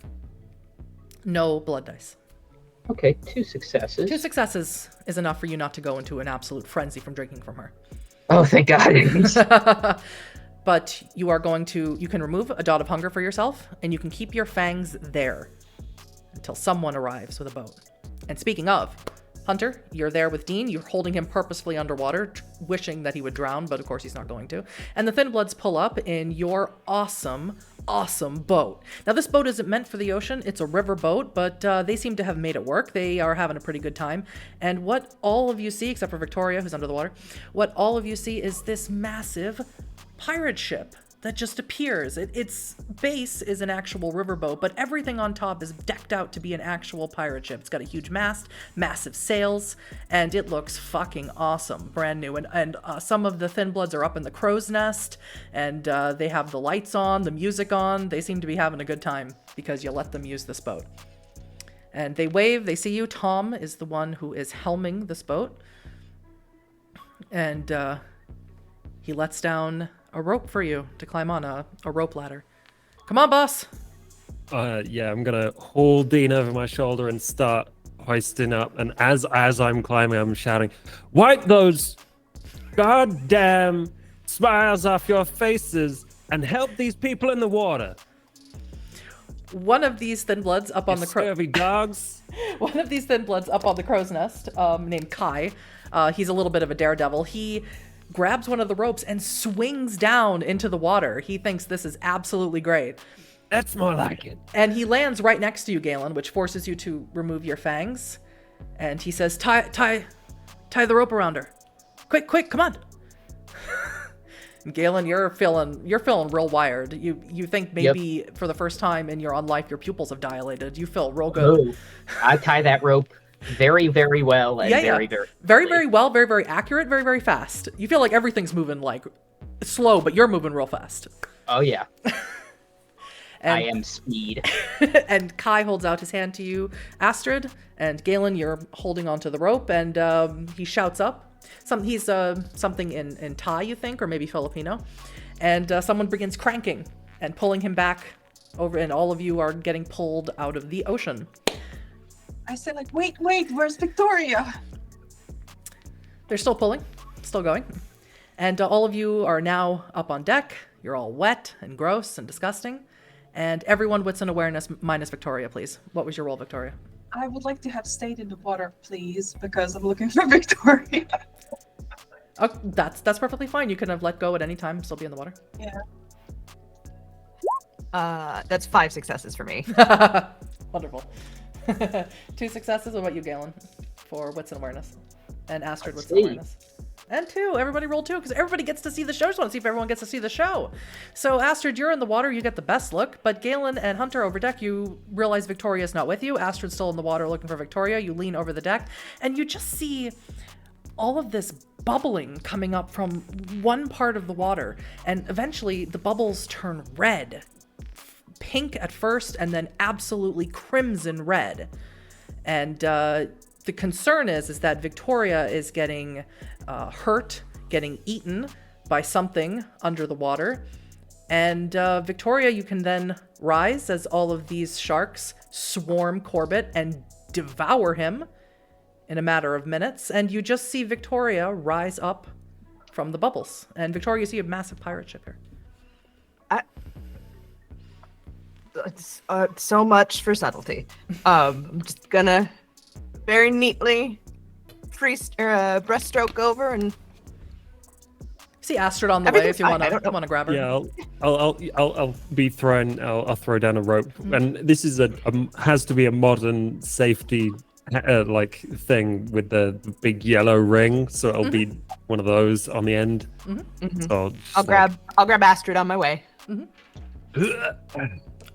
S1: No blood dice.
S5: Okay, 2 successes.
S1: 2 successes is enough for you not to go into an absolute frenzy from drinking from her.
S5: Oh, thank God.
S1: But you can remove a dot of hunger for yourself, and you can keep your fangs there until someone arrives with a boat. And speaking of, Hunter, you're there with Dean. You're holding him purposefully underwater, wishing that he would drown, but of course he's not going to. And the Thin Bloods pull up in your awesome boat. Now, this boat isn't meant for the ocean. It's a river boat, but they seem to have made it work. They are having a pretty good time. And what all of you see, except for Victoria, who's under the water, what all of you see is this massive pirate ship that just appears. Its base is an actual riverboat, but everything on top is decked out to be an actual pirate ship. It's got a huge mast, massive sails, and it looks fucking awesome, brand new. And some of the Thin Bloods are up in the crow's nest, and they have the lights on, the music on. They seem to be having a good time because you let them use this boat. And they wave, they see you. Tom is the one who is helming this boat. And he lets down a rope for you to climb on, a rope ladder. Come on, boss.
S4: Yeah, I'm gonna haul Dean over my shoulder and start hoisting up. And as I'm climbing, I'm shouting, "Wipe those goddamn smiles off your faces and help these people in the water."
S1: One of these Thin Bloods up on the
S4: scurvy dogs.
S1: One of these Thin Bloods up on the crow's nest, named Kai. He's a little bit of a daredevil. He grabs one of the ropes and swings down into the water. He thinks this is absolutely great.
S4: That's more like it.
S1: And he lands right next to you, Galen, which forces you to remove your fangs. And he says, tie the rope around her. Quick, come on. And Galen, you're feeling real wired. You think maybe for the first time in your own life, your pupils have dilated. You feel real good.
S5: Oh, I tie that rope very, very well and very
S1: well, very, very accurate, very, very fast. You feel like everything's moving like slow, but you're moving real fast.
S5: Oh yeah. I am speed.
S1: And Kai holds out his hand to you, Astrid, and Galen, you're holding onto the rope, and he shouts up. He's something in Thai, you think, or maybe Filipino, and someone begins cranking and pulling him back over, and all of you are getting pulled out of the ocean.
S3: I said, like, wait, where's Victoria?
S1: They're still pulling, still going. And all of you are now up on deck. You're all wet and gross and disgusting. And everyone wits an awareness minus Victoria, please. What was your roll, Victoria?
S3: I would like to have stayed in the water, please, because I'm looking for Victoria.
S1: Oh, that's perfectly fine. You can have let go at any time, still be in the water.
S3: Yeah.
S2: That's 5 successes for me.
S1: Wonderful. 2 successes. What about you, Galen? For wits and awareness. And Astrid, wits and awareness. And 2. Everybody roll 2 because everybody gets to see the show. Just want to see if everyone gets to see the show. So Astrid, you're in the water. You get the best look. But Galen and Hunter over deck, you realize Victoria's not with you. Astrid's still in the water looking for Victoria. You lean over the deck and you just see all of this bubbling coming up from one part of the water. And eventually the bubbles turn red. pink at first and then absolutely crimson red. And the concern is that Victoria is getting hurt, getting eaten by something under the water. And Victoria, you can then rise as all of these sharks swarm Corbett and devour him in a matter of minutes. And you just see Victoria rise up from the bubbles. And Victoria, you see a massive pirate ship here.
S2: So much for subtlety. I'm just gonna very neatly breaststroke over and
S1: See Astrid on the way if you want to grab her.
S4: Yeah, I'll be thrown. I'll throw down a rope, and this is has to be a modern safety like thing with the big yellow ring, so it'll be one of those on the end. So
S2: I'll grab Astrid on my way.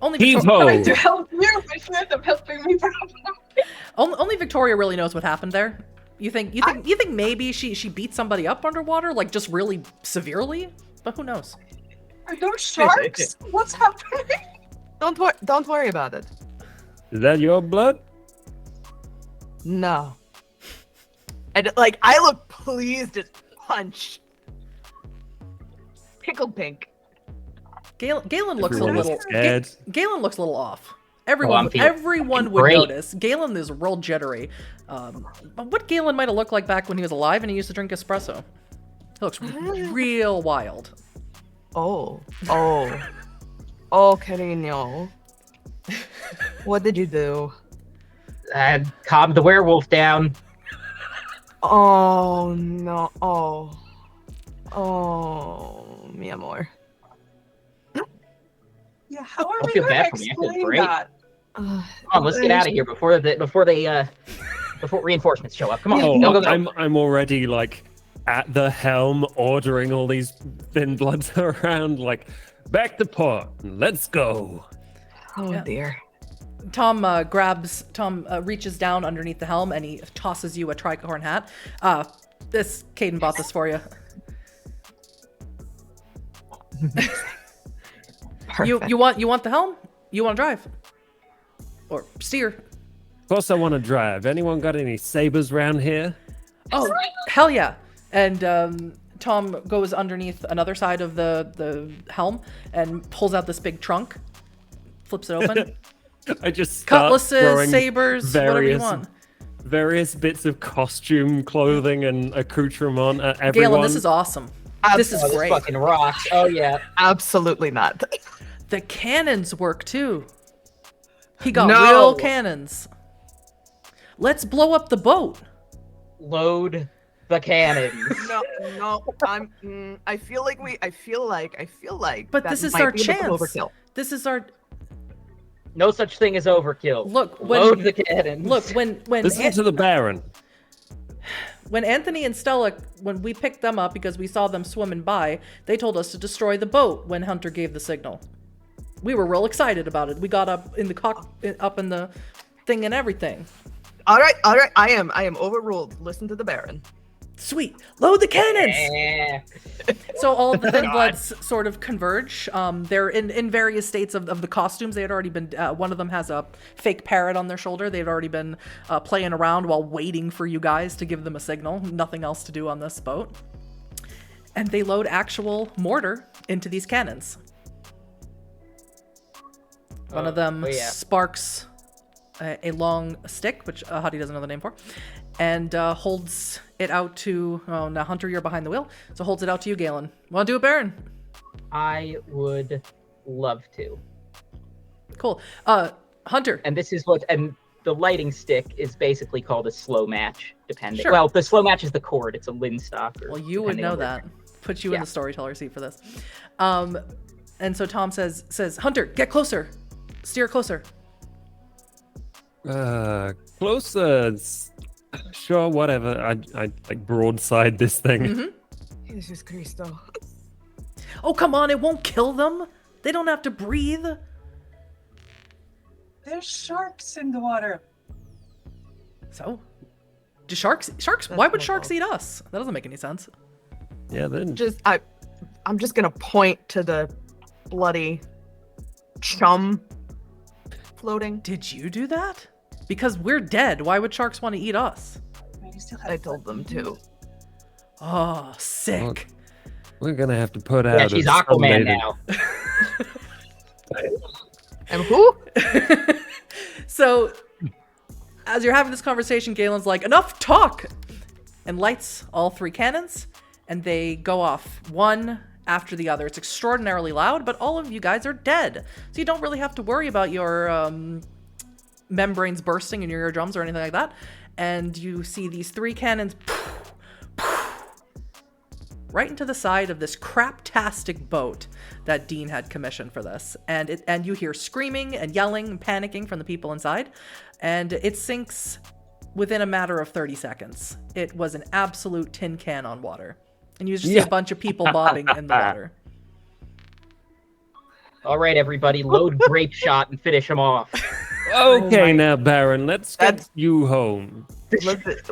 S1: Only
S4: Heave
S1: Victoria,
S4: ho!
S3: To help you instead of helping me, probably.
S1: only Victoria really knows what happened there. You think maybe she beat somebody up underwater, like just really severely? But who knows?
S3: Are those sharks? What's happening?
S2: Don't worry about it.
S4: Is that your blood?
S2: No. I look pleased as punch. Pickled pink.
S1: Galen looks
S4: Everyone
S1: a
S4: is
S1: little
S4: scared.
S1: Galen looks a little off.
S5: I'm
S1: Everyone would
S5: great.
S1: notice. Galen is real jittery. What Galen might have looked like back when he was alive and he used to drink espresso. He looks real wild.
S2: Oh, Carino. What did you do?
S5: Calm the werewolf down.
S2: Oh no. Oh, mi amor.
S3: Yeah, how are
S5: Don't
S3: we
S5: feel
S3: going to
S5: bad for me. I feel
S3: explain
S5: great.
S3: that?
S5: Come on, let's get out of here before reinforcements show up. Come on, go.
S4: I'm already like at the helm, ordering all these thin bloods around. Like, back to port. Let's go.
S2: Oh
S1: Yeah.
S2: dear.
S1: Tom reaches down underneath the helm and he tosses you a tricorn hat. This Caden bought this for you.
S2: Perfect.
S1: You want the helm? You want to drive? Or steer?
S4: Of course I want to drive. Anyone got any sabers around here?
S1: Oh, hell yeah. And Tom goes underneath another side of the helm and pulls out this big trunk, flips it open.
S4: I just start
S1: Cutlasses,
S4: throwing
S1: sabers, whatever you want.
S4: various bits of costume, clothing, and accoutrement at everyone.
S1: Galen, this is awesome. This is
S5: This
S1: great.
S5: fucking rocks. Oh yeah.
S2: Absolutely not.
S1: The cannons work too. He got
S2: No.
S1: real cannons. Let's blow up the boat.
S5: Load the cannons.
S2: No. I feel like.
S1: But
S2: that
S1: this is
S2: might
S1: our
S2: be a bit
S1: chance.
S2: overkill.
S1: This is our
S5: No such thing as overkill.
S1: look.
S5: Load the cannons.
S1: Look when
S4: Listen to the Baron.
S1: When Anthony and Stella, when we picked them up because we saw them swimming by, they told us to destroy the boat when Hunter gave the signal. We were real excited about it. We got up in the thing and everything.
S2: All right. I am overruled. Listen to the Baron.
S1: Sweet. Load the cannons!
S5: Yeah.
S1: So all of the thin bloods sort of converge. They're in various states of the costumes. They had already been, one of them has a fake parrot on their shoulder. They'd already been playing around while waiting for you guys to give them a signal. Nothing else to do on this boat. And they load actual mortar into these cannons. One of them sparks a long stick, which Huddy doesn't know the name for, and holds it out to, now Hunter, you're behind the wheel, so holds it out to you, Galen. Want to do it, Baron?
S5: I would love to.
S1: Cool. Hunter.
S5: And the lighting stick is basically called a slow match, depending.
S1: Sure.
S5: Well, the slow match is the cord. It's a Linstock.
S1: Well, you would know that. Put you in the storyteller seat for this. And so Tom says, Hunter, get closer. Steer closer.
S4: Closer. Sure, whatever. I like broadside this thing.
S2: Jesus Cristo.
S1: Oh, come on. It won't kill them. They don't have to breathe.
S3: There's sharks in the water.
S1: So? Do sharks, why would sharks eat us? That doesn't make any sense.
S4: Yeah, then
S2: I'm just gonna point to the bloody chum floating.
S1: Did you do that? Because we're dead. Why would sharks want to eat us?
S3: I mean, you still have
S2: I told them to.
S1: Oh, sick.
S4: We're gonna have to put out.
S5: Yeah, she's
S4: a
S5: Aquaman
S4: sunbathing-
S5: now.
S2: And who?
S1: So, as you're having this conversation, Galen's like, enough talk! And lights all 3 cannons, and they go off one after the other. It's extraordinarily loud, but all of you guys are dead. So you don't really have to worry about your membranes bursting in your eardrums or anything like that. And you see these 3 cannons right into the side of this craptastic boat that Dean had commissioned for this. And you hear screaming and yelling and panicking from the people inside. And it sinks within a matter of 30 seconds. It was an absolute tin can on water. And you just see a bunch of people bobbing in the water.
S5: All right, everybody, load grape shot and finish him off.
S4: Okay, now Baron, let's get you home.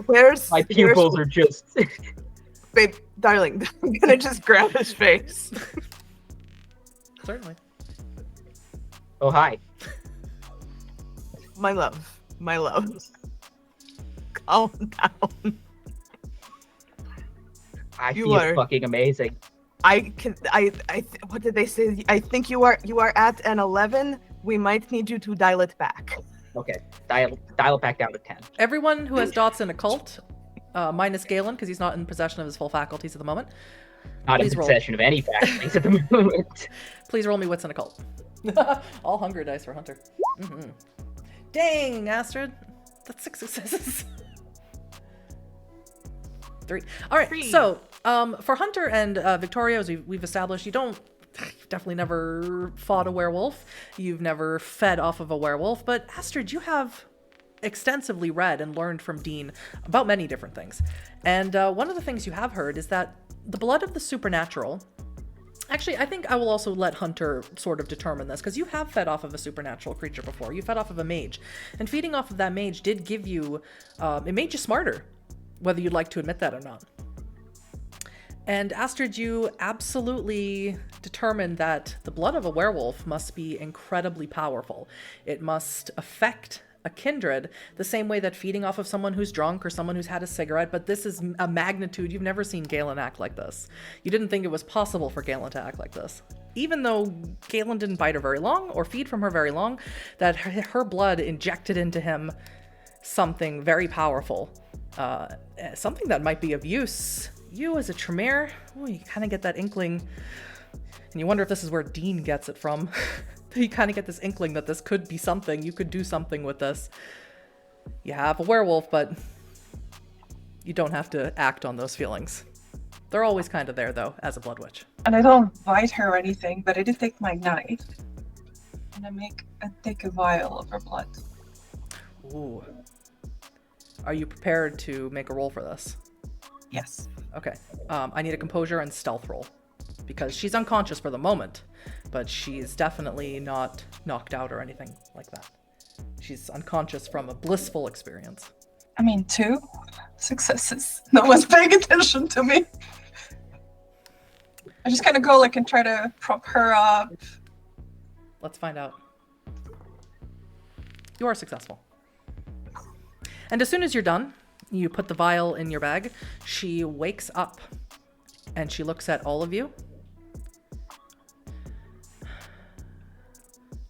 S2: Where's
S5: My pupils are just.
S2: babe, darling? I'm gonna just grab his face.
S1: Certainly.
S5: Oh, hi.
S2: My love. Calm down.
S5: I
S2: You
S5: feel
S2: are-
S5: fucking amazing.
S2: What did they say? I think you are at an 11. We might need you to dial it back.
S5: Okay, dial it back down to 10.
S1: Everyone who has dots in occult, minus Galen, because he's not in possession of his full faculties at the moment,
S5: Not
S1: Please
S5: in
S1: roll.
S5: possession of any faculties at the moment.
S1: please roll me wits in occult. All hunger dice for Hunter. Dang, Astrid. That's 6 successes. 3. All right,
S2: 3.
S1: so for Hunter and Victoria, as we've established, you've definitely never fought a werewolf. You've never fed off of a werewolf. But Astrid, you have extensively read and learned from Dean about many different things. And one of the things you have heard is that the blood of the supernatural... Actually, I think I will also let Hunter sort of determine this, because you have fed off of a supernatural creature before. You fed off of a mage. And feeding off of that mage did give you... it made you smarter, whether you'd like to admit that or not. And Astrid, you absolutely determined that the blood of a werewolf must be incredibly powerful. It must affect a kindred the same way that feeding off of someone who's drunk or someone who's had a cigarette, but this is a magnitude. You've never seen Galen act like this. You didn't think it was possible for Galen to act like this. Even though Galen didn't bite her very long or feed from her very long, that her blood injected into him something very powerful. Something that might be of use. You as a Tremere, you kind of get that inkling, and you wonder if this is where Dean gets it from. You kind of get this inkling that this could be something. You could do something with this. You have a werewolf, but you don't have to act on those feelings. They're always kind of there, though, as a blood witch.
S3: And I don't bite her or anything, but I did take my knife. And I take a vial of her blood.
S1: Ooh. Are you prepared to make a roll for this?
S3: Yes.
S1: Okay. I need a composure and stealth roll. Because she's unconscious for the moment, but she's definitely not knocked out or anything like that. She's unconscious from a blissful experience.
S3: I mean, 2 successes. No one's paying attention to me. I just kind of go and try to prop her up.
S1: Let's find out. You are successful. And as soon as you're done, you put the vial in your bag. She wakes up and she looks at all of you.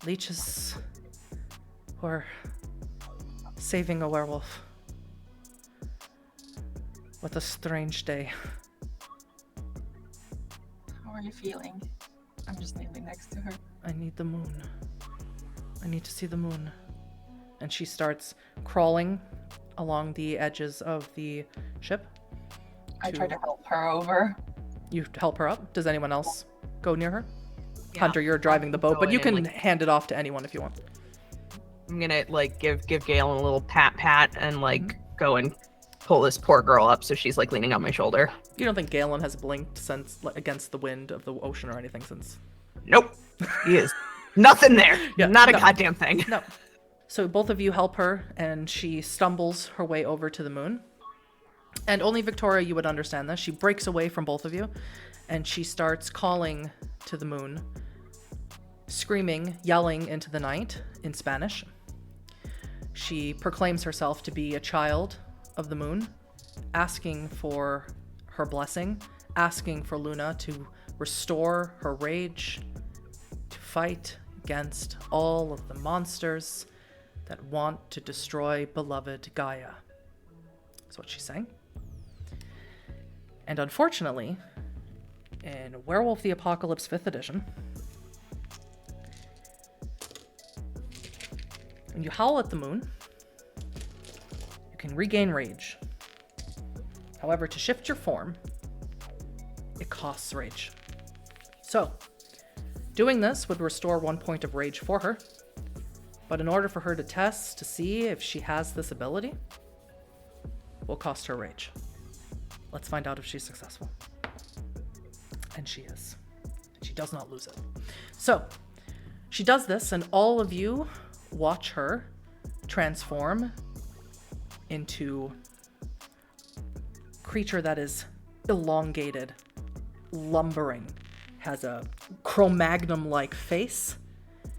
S1: Leeches were saving a werewolf. What a strange day.
S3: How are you feeling? I'm just kneeling next to her.
S1: I need the moon. I need to see the moon. And she starts crawling along the edges of the ship.
S3: I try to help her over.
S1: You help her up. Does anyone else go near her?
S2: Yeah.
S1: Hunter, you're driving the boat, but you
S2: Going
S1: can
S2: in,
S1: hand it off to anyone if you want.
S2: I'm gonna give Galen a little pat and go and pull this poor girl up so she's leaning on my shoulder.
S1: You don't think Galen has blinked since against the wind of the ocean or anything since?
S2: Nope. He is nothing there.
S1: Yeah,
S2: Not a
S1: no.
S2: goddamn thing.
S1: No. So both of you help her, and she stumbles her way over to the moon. And only Victoria, you would understand this. She breaks away from both of you, and she starts calling to the moon. screaming, yelling into the night in Spanish. She proclaims herself to be a child of the moon, asking for her blessing, asking for Luna to restore her rage, to fight against all of the monsters that want to destroy beloved Gaia. That's what she's saying. And unfortunately, in Werewolf the Apocalypse 5th edition, when you howl at the moon, you can regain rage. However, to shift your form, it costs rage. So, doing this would restore 1 point of rage for her, but in order for her to test to see if she has this ability, will cost her rage. Let's find out if she's successful. And she is. She does not lose it. So, she does this, and all of you watch her transform into a creature that is elongated, lumbering, has a Cro-Magnon-like face,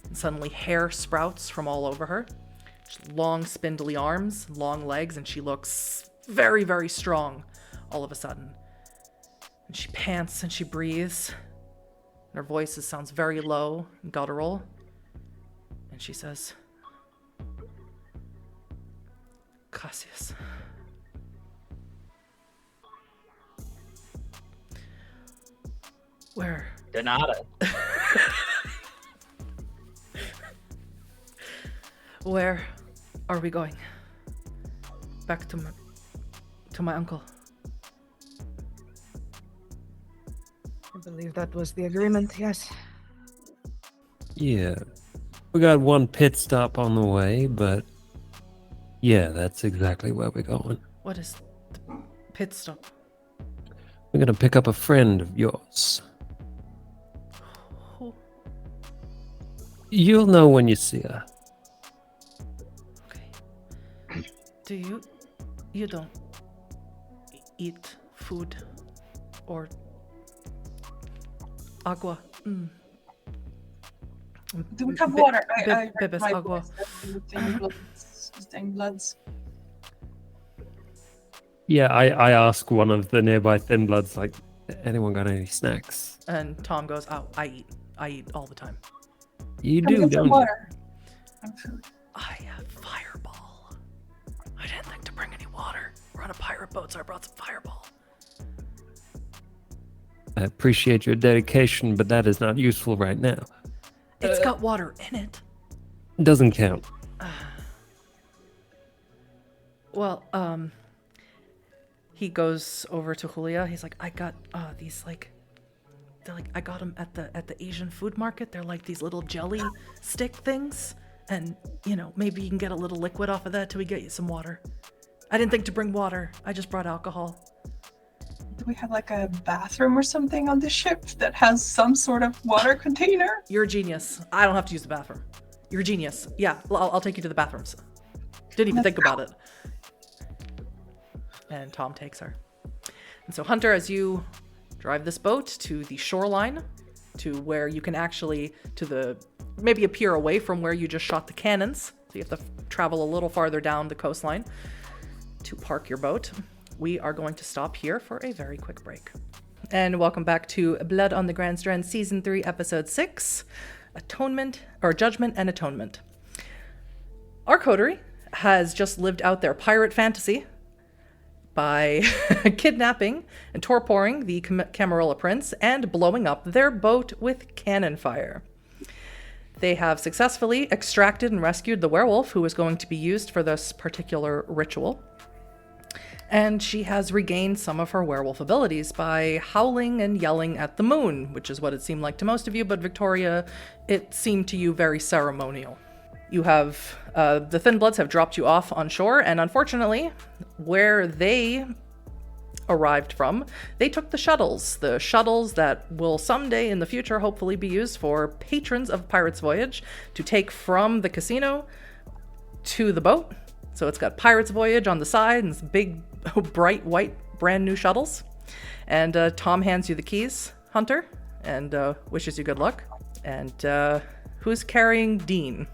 S1: and suddenly hair sprouts from all over her. Long, spindly arms, long legs, and she looks very, very strong all of a sudden. And she pants and she breathes. And her voice sounds very low and guttural. And she says, Gracias. Where?
S5: De nada.
S1: Where are we going? Back to my uncle.
S2: I believe that was the agreement, yes.
S4: Yeah. We got one pit stop on the way, but yeah, that's exactly where we're going.
S1: What is the pit stop?
S4: We're gonna pick up a friend of yours.
S1: Who?
S4: You'll know when you see her.
S1: Okay. Do you don't eat food or agua?
S3: Do we have water?
S1: Bebes
S3: my
S1: agua.
S3: voice, stained bloods.
S4: Yeah, I ask one of the nearby thin bloods, like, anyone got any snacks?
S1: And Tom goes, oh, I eat all the time.
S4: You
S3: Come
S4: do,
S3: get some
S4: don't you?
S3: water. And food.
S1: I have Fireball. I didn't think to bring any water. We're on a pirate boat, so I brought some Fireball.
S4: I appreciate your dedication, but that is not useful right now.
S1: It's got water in it.
S4: Doesn't count.
S1: Well, he goes over to Julia. He's like, I got these I got them at the Asian food market. They're like these little jelly stick things, and maybe you can get a little liquid off of that till we get you some water. I didn't think to bring water. I just brought alcohol.
S3: Do we have like a bathroom or something on the ship that has some sort of water container?
S1: You're a genius. I don't have to use the bathroom. You're a genius. Yeah, I'll take you to the bathrooms. Didn't even think about it. And Tom takes her. And so Hunter, as you drive this boat to the shoreline, to where you can actually, maybe a pier away from where you just shot the cannons. So you have to travel a little farther down the coastline to park your boat. We are going to stop here for a very quick break. And welcome back to Blood on the Grand Strand, Season 3, Episode 6, Judgment and Atonement. Our coterie has just lived out their pirate fantasy by kidnapping and torporing the Camarilla Prince and blowing up their boat with cannon fire. They have successfully extracted and rescued the werewolf who was going to be used for this particular ritual. And she has regained some of her werewolf abilities by howling and yelling at the moon, which is what it seemed like to most of you, but Victoria, it seemed to you very ceremonial. You have, the Thin Bloods have dropped you off on shore, and unfortunately, where they arrived from, they took the shuttles that will someday in the future hopefully be used for patrons of Pirate's Voyage to take from the casino to the boat. So it's got Pirate's Voyage on the side and some big, bright, white, brand new shuttles. And Tom hands you the keys, Hunter, and wishes you good luck. And Who's carrying Dean?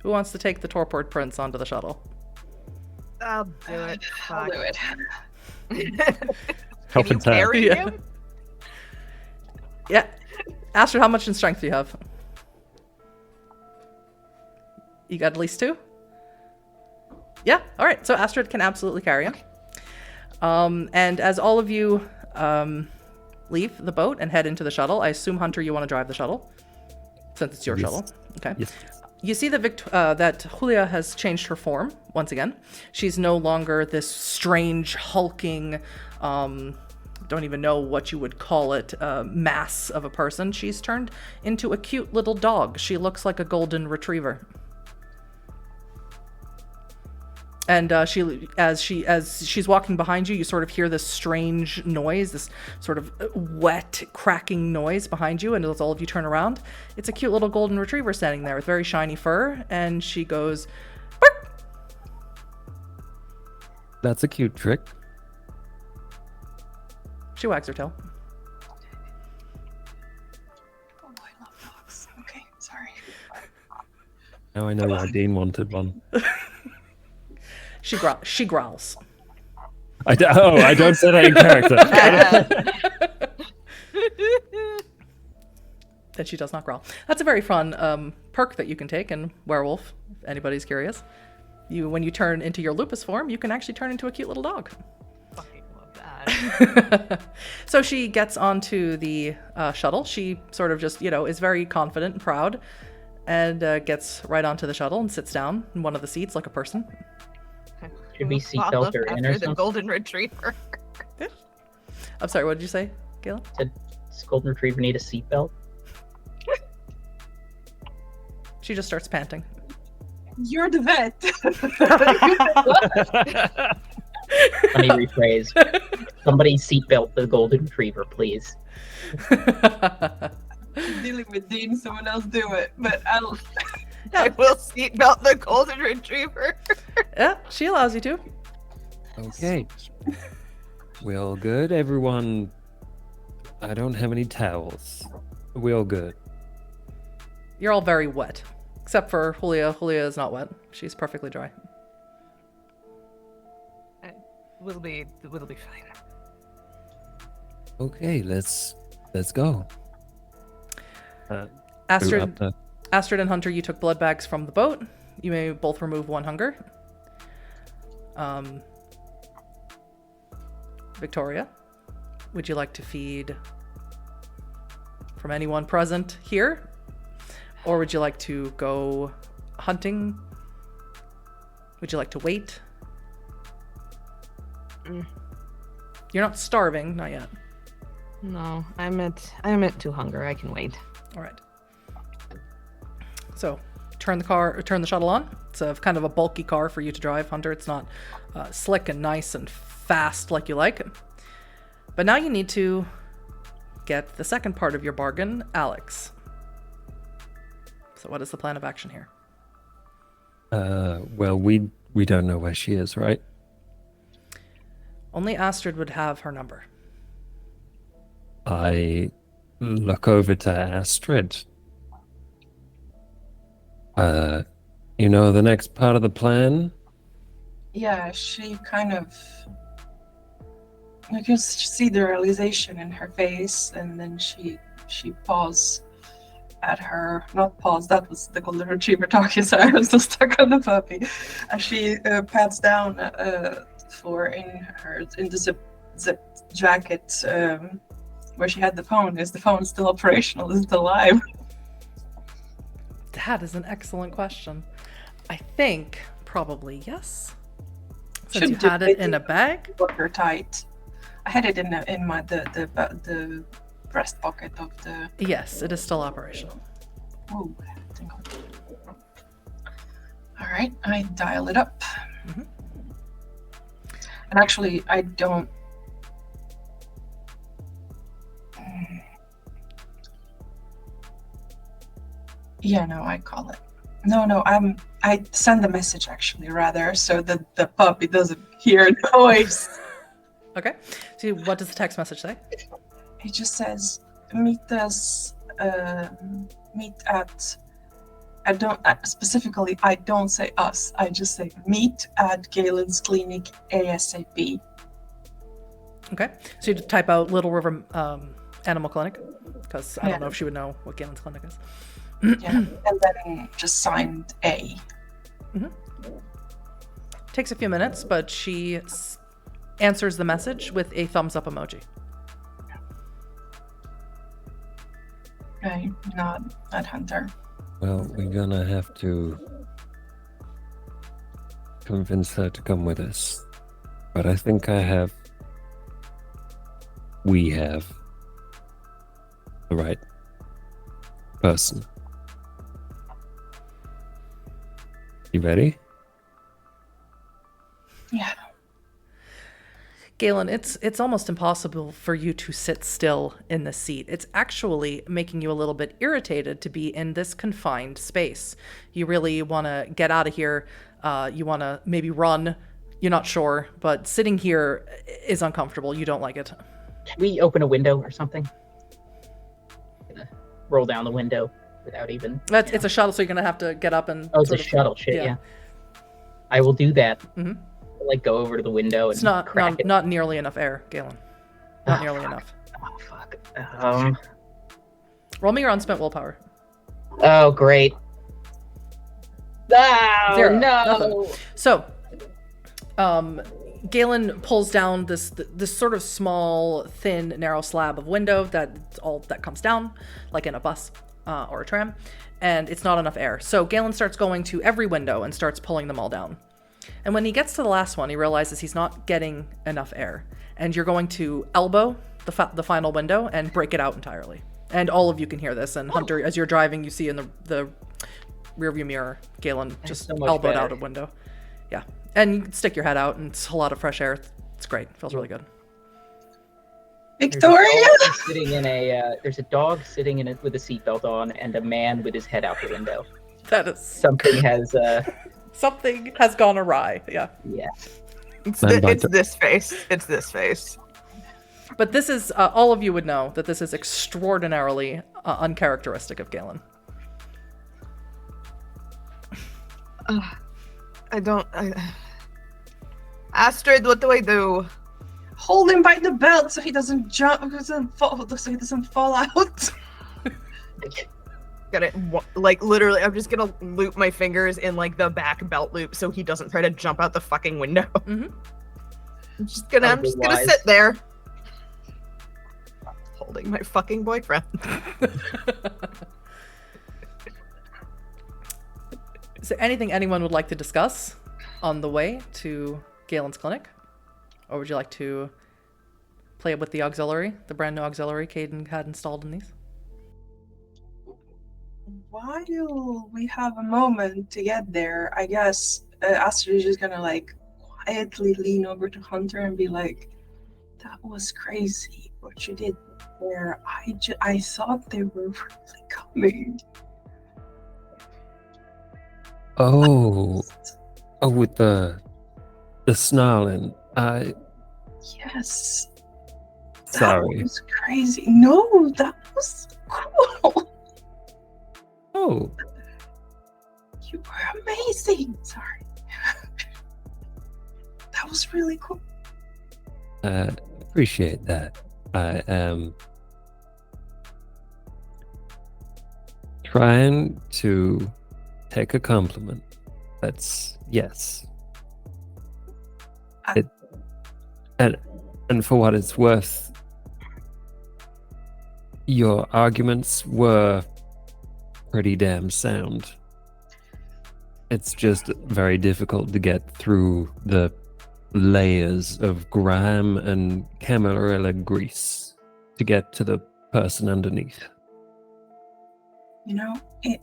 S1: Who wants to take the torpor prince onto the shuttle?
S2: I'll do it.
S3: I'll do it.
S2: Can
S4: Help
S2: you
S4: and tag.
S2: carry
S1: Yeah.
S2: him?
S1: Yeah. Astrid, how much in strength do you have? You got at least 2? Yeah, all right. So Astrid can absolutely carry him. And as all of you leave the boat and head into the shuttle, I assume, Hunter, you want to drive the shuttle, since it's your
S4: Yes.
S1: shuttle. Okay.
S4: Yes.
S1: You see that Julia has changed her form once again. She's no longer this strange, hulking, don't even know what you would call it, mass of a person. She's turned into a cute little dog. She looks like a golden retriever. And as she's walking behind you, you sort of hear this strange noise, this sort of wet, cracking noise behind you. And as all of you turn around, it's a cute little golden retriever standing there with very shiny fur. And she goes, "Bark!"
S4: That's a cute trick.
S1: She wags her tail.
S3: Oh, I love dogs. Okay, sorry.
S4: Now I know why Dean wanted one.
S1: She growls.
S4: I don't say that in character.
S1: Then she does not growl. That's a very fun perk that you can take in Werewolf, if anybody's curious. When you turn into your lupus form, you can actually turn into a cute little dog.
S2: Fucking love that.
S1: So she gets onto the shuttle. She sort of just, is very confident and proud and gets right onto the shuttle and sits down in one of the seats like a person.
S5: Should we seatbelt her in or
S2: after the
S5: something?
S2: golden retriever.
S1: I'm sorry, what did you say, Galen?
S5: Does golden retriever need a seatbelt?
S1: She just starts panting.
S3: You're the vet.
S5: Let me rephrase. Somebody seatbelt the golden retriever, please.
S3: I'm dealing with Dean, someone else do it. But I'll.
S2: I will seatbelt the golden retriever.
S1: Yeah, she allows you to.
S4: Okay. We all good? Everyone. I don't have any towels. We all good?
S1: You're all very wet. Except for Julia. Julia is not wet. She's perfectly dry.
S2: We'll be fine.
S4: Okay, let's go.
S1: Astrid and Hunter, you took blood bags from the boat. You may both remove 1 hunger. Victoria, would you like to feed from anyone present here? Or would you like to go hunting? Would you like to wait? You're not starving, not yet.
S2: No, I'm at 2 hunger. I can wait.
S1: All right. So, turn the shuttle on. It's a kind of a bulky car for you to drive, Hunter. It's not slick and nice and fast like you like. But now you need to get the second part of your bargain, Alex. So what is the plan of action here?
S4: Well, we don't know where she is, right?
S1: Only Astrid would have her number.
S4: I look over to Astrid. The next part of the plan?
S3: Yeah, she kind of. You can see the realization in her face, and then she paws at her. Not paws. That was the golden retriever talking. So I was still stuck on the puppy. And she pats down in the zip jacket where she had the phone. Is the phone still operational? Is it alive?
S1: That is an excellent question. I think probably yes. Since
S3: Should
S1: you had it in a bag.
S3: Her tight. I had it in the breast pocket of the.
S1: Yes, it is still operational.
S3: Oh, thank God. All right, I dial it up.
S1: Mhm.
S3: And actually, I don't. Yeah, no, I call it. No, I send a message actually, rather, so that the puppy doesn't hear noise.
S1: Okay. So what does the text message say?
S3: It just says, meet at I don't specifically. I don't say us. I just say meet at Galen's clinic ASAP.
S1: Okay. So you type out Little River Animal Clinic, because I don't know if she would know what Galen's clinic is.
S3: Yeah, and then just signed A.
S1: Takes a few minutes, but she answers the message with a thumbs up emoji.
S3: Okay, not Hunter.
S4: Well, we're gonna have to convince her to come with us. But I think we have the right person. You ready?
S3: Yeah.
S1: Galen, it's almost impossible for you to sit still in the seat. It's actually making you a little bit irritated to be in this confined space. You really want to get out of here. You want to maybe run. You're not sure, but sitting here is uncomfortable. You don't like it.
S5: Can we open a window or something? Gonna roll down the window without even.
S1: It's a shuttle, so you're gonna have to get up and.
S5: Oh, it's a shuttle. Shit, yeah. I will do that.
S1: Mm-hmm.
S5: Like go over to the window and
S1: it's not
S5: crack it.
S1: Not nearly enough air, Galen. Not nearly enough.
S5: Oh fuck.
S1: Roll me your unspent willpower.
S5: Oh great. Oh,
S1: 0.
S5: no.
S1: Nothing. So, Galen pulls down this sort of small, thin, narrow slab of window that's all that comes down, like in a bus or a tram, and it's not enough air. So Galen starts going to every window and starts pulling them all down. And when he gets to the last one, he realizes he's not getting enough air. And you're going to elbow the final window and break it out entirely. And all of you can hear this. And Hunter, as you're driving, you see in the rearview mirror, Galen just
S5: so much
S1: elbowed
S5: better.
S1: out a window. Yeah. And you can stick your head out, and it's a lot of fresh air. It's great. It feels really good.
S3: Victoria!
S5: There's a dog sitting in it with a seatbelt on, and a man with his head out the window.
S1: That is...
S5: Something has
S1: gone awry. Yeah.
S5: Yeah.
S2: It's this face. It's this face.
S1: But this is, all of you would know that this is extraordinarily uncharacteristic of Galen.
S2: Astrid, what do I do?
S3: Hold him by the belt so he doesn't jump, so he doesn't fall out.
S2: Got it. Like, literally, I'm just gonna loop my fingers in, like, the back belt loop so he doesn't try to jump out the fucking window.
S1: Mm-hmm.
S2: I'm just gonna sit there. Holding my fucking boyfriend.
S1: Is there anything anyone would like to discuss on the way to Galen's clinic? Or would you like to play with the auxiliary, the brand new auxiliary Caden had installed in these?
S3: While we have a moment to get there, I guess Astrid is just gonna like quietly lean over to Hunter and be like, "That was crazy what you did there. I thought they were really coming."
S4: Oh, with the snarling.
S3: Yes.
S4: Sorry.
S3: That was crazy. No, that was cool.
S4: Oh.
S3: You were amazing. Sorry. That was really cool.
S4: Appreciate that. I am trying to take a compliment. That's yes. And for what it's worth, your arguments were pretty damn sound. It's just very difficult to get through the layers of grime and camarilla grease to get to the person underneath.
S3: You know, it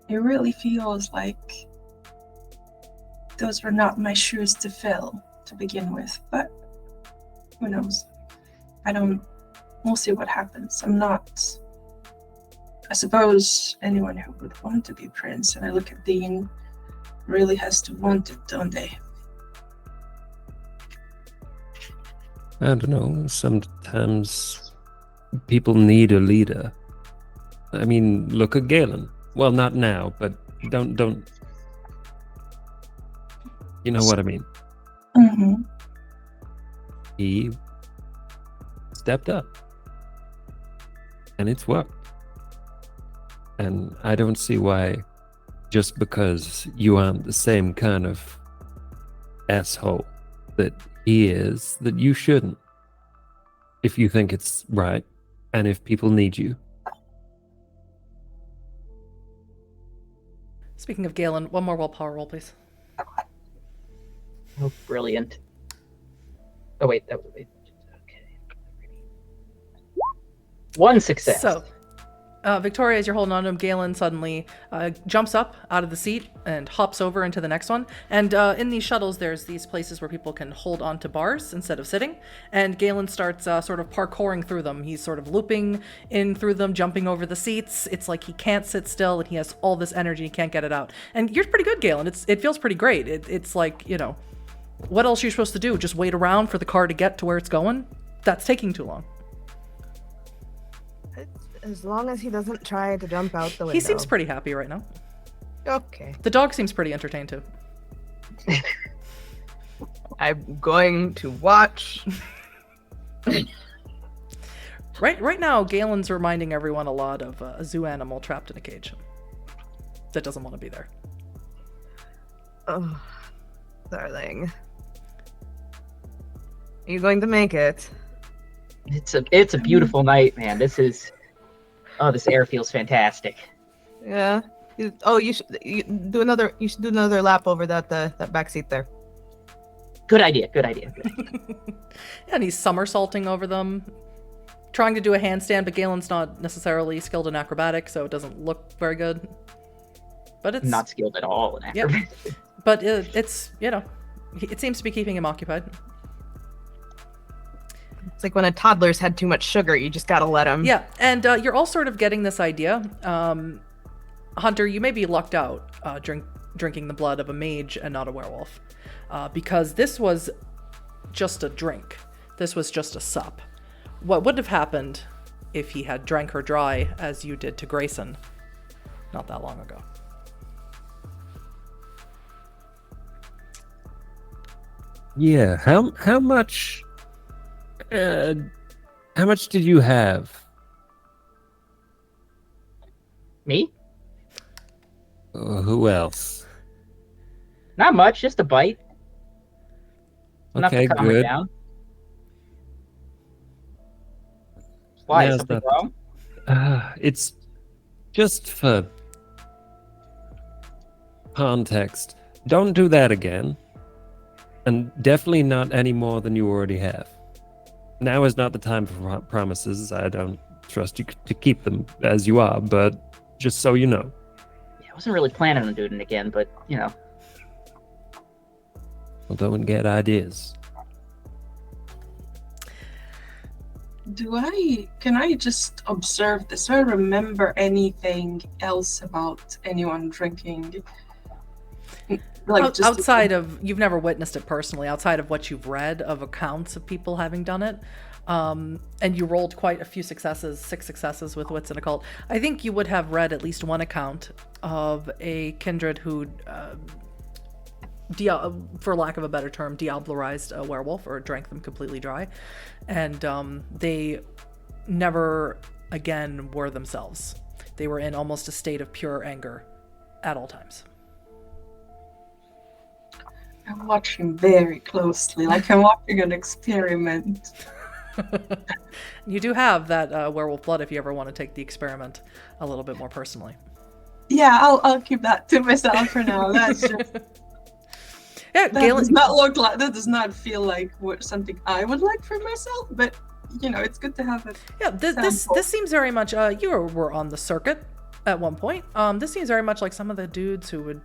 S3: really feels like those were not my shoes to fill to begin with, but who knows? We'll see what happens. I suppose anyone who would want to be prince, and I look at Dean, really has to want it, don't they?
S4: I don't know, sometimes people need a leader. I mean, look at Galen. Well, not now, but don't. You know what I mean.
S3: Mm-hmm.
S4: He stepped up, and it's worked. And I don't see why, just because you aren't the same kind of asshole that he is, that you shouldn't. If you think it's right, and if people need you.
S1: Speaking of Galen, one more willpower roll, please.
S5: Oh, brilliant. Oh, wait. Okay. One success.
S1: So, Victoria, as you're holding on to him, Galen suddenly jumps up out of the seat and hops over into the next one. And in these shuttles, there's these places where people can hold on to bars instead of sitting. And Galen starts sort of parkouring through them. He's sort of looping in through them, jumping over the seats. It's like he can't sit still, and he has all this energy. He can't get it out. And you're pretty good, Galen. It feels pretty great. It's like, you know, what else are you supposed to do? Just wait around for the car to get to where it's going? That's taking too long.
S2: As long as he doesn't try to jump out the window.
S1: He seems pretty happy right now.
S2: Okay.
S1: The dog seems pretty entertained too.
S2: I'm going to watch.
S1: Right now, Galen's reminding everyone a lot of a zoo animal trapped in a cage that doesn't want to be there.
S2: Oh, darling. Are you going to make it?
S5: It's a beautiful night, man. This air feels fantastic.
S2: Yeah. You should do another lap over that back seat there.
S5: Good idea.
S1: And he's somersaulting over them, trying to do a handstand, but Galen's not necessarily skilled in acrobatics, so it doesn't look very good. But it's
S5: Not skilled at all in acrobatics.
S1: Yeah. But it's, you know, it seems to be keeping him occupied.
S2: It's like when a toddler's had too much sugar, you just gotta let him.
S1: Yeah, and you're all sort of getting this idea. Hunter, you may be lucked out drinking the blood of a mage and not a werewolf, because this was just a drink. This was just a sup. What would have happened if he had drank her dry, as you did to Grayson not that long ago?
S4: Yeah. How much? How much did you have?
S5: Me?
S4: Who else?
S5: Not much, just a bite. Enough
S4: Okay,
S5: to calm her
S4: good.
S5: down. Why?
S4: Now's
S5: Is something
S4: not-
S5: wrong?
S4: It's just for context. Don't do that again. And definitely not any more than you already have. Now is not the time for promises. I don't trust you to keep them as you are, but just so you know.
S5: Yeah, I wasn't really planning on doing it again, but, you know.
S4: Well, don't get ideas.
S3: Can I just observe this? Do I remember anything else about anyone drinking? Like
S1: Outside of, you've never witnessed it personally, outside of what you've read of accounts of people having done it, and you rolled quite a few successes, 6 successes with Wits and Occult. I think you would have read at least one account of a kindred who, for lack of a better term, diablerized a werewolf or drank them completely dry, and they never again were themselves. They were in almost a state of pure anger at all times.
S3: I'm watching very closely, like I'm watching an experiment.
S1: You do have that werewolf blood if you ever want to take the experiment a little bit more personally.
S3: Yeah, I'll keep that to myself for now. That's just
S1: Yeah,
S3: that
S1: Galen.
S3: does not feel like something I would like for myself, but you know, it's good to have it.
S1: Yeah, this seems very much. You were on the circuit at one point. This seems very much like some of the dudes who would,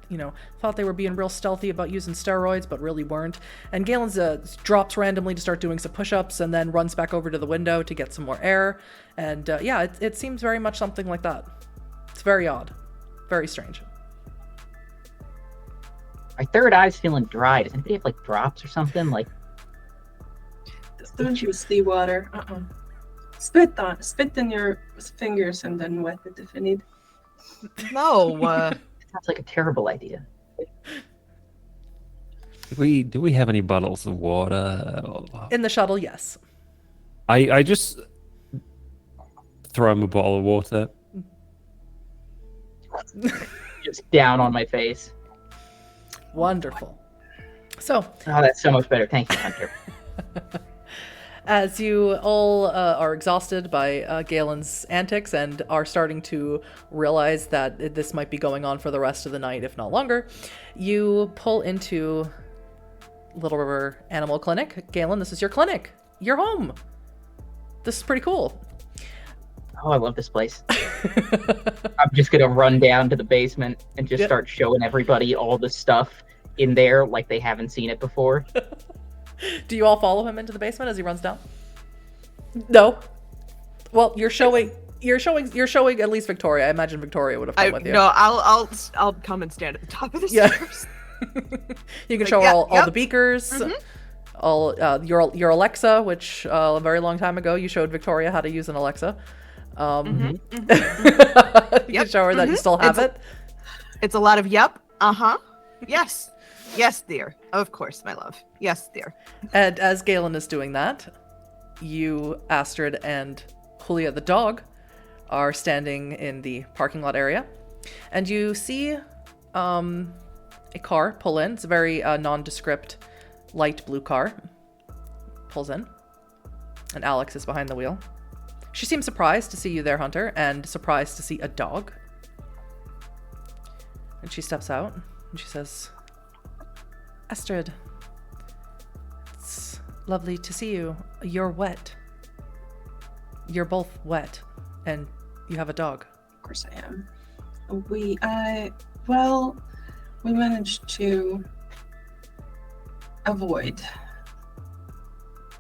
S1: thought they were being real stealthy about using steroids, but really weren't. And Galen's drops randomly to start doing some push-ups and then runs back over to the window to get some more air. And yeah, it seems very much something like that. It's very odd. Very strange.
S5: My third eye's feeling dry. Does anybody have like drops or something? Like,
S3: Don't use seawater. Spit in your fingers and then wet it if you need.
S2: No.
S5: Sounds like a terrible idea.
S4: Do we have any bottles of water?
S1: In the shuttle, yes.
S4: I just throw him a bottle of water.
S5: Just down on my face.
S1: Wonderful. So,
S5: Oh, that's so much better. Thank you, Hunter.
S1: as you all are exhausted by Galen's antics and are starting to realize that this might be going on for the rest of the night, if not longer, you pull into Little River Animal Clinic. Galen, this is your clinic. You're home. This is pretty cool.
S5: Oh, I love this place. I'm just going to run down to the basement and just start showing everybody all the stuff in there like they haven't seen it before.
S1: Do you all follow him into the basement as he runs down? No. Well, you're showing at least Victoria. I imagine Victoria would have come with you.
S2: No, I'll come and stand at the top of the stairs.
S1: You can show her all the beakers, all your Alexa, which a very long time ago you showed Victoria how to use an Alexa. You can show her that you still have it.
S2: It's a lot of yes. Yes, dear. Of course, my love. Yes, dear.
S1: And as Galen is doing that, you, Astrid, and Julia the dog are standing in the parking lot area, and you see a car pull in. It's a very nondescript light blue car. Pulls in, and Alex is behind the wheel. She seems surprised to see you there, Hunter, and surprised to see a dog. And she steps out, and she says, Astrid, it's lovely to see you. You're wet. You're both wet, and you have a dog.
S3: Of course I am. We managed to avoid.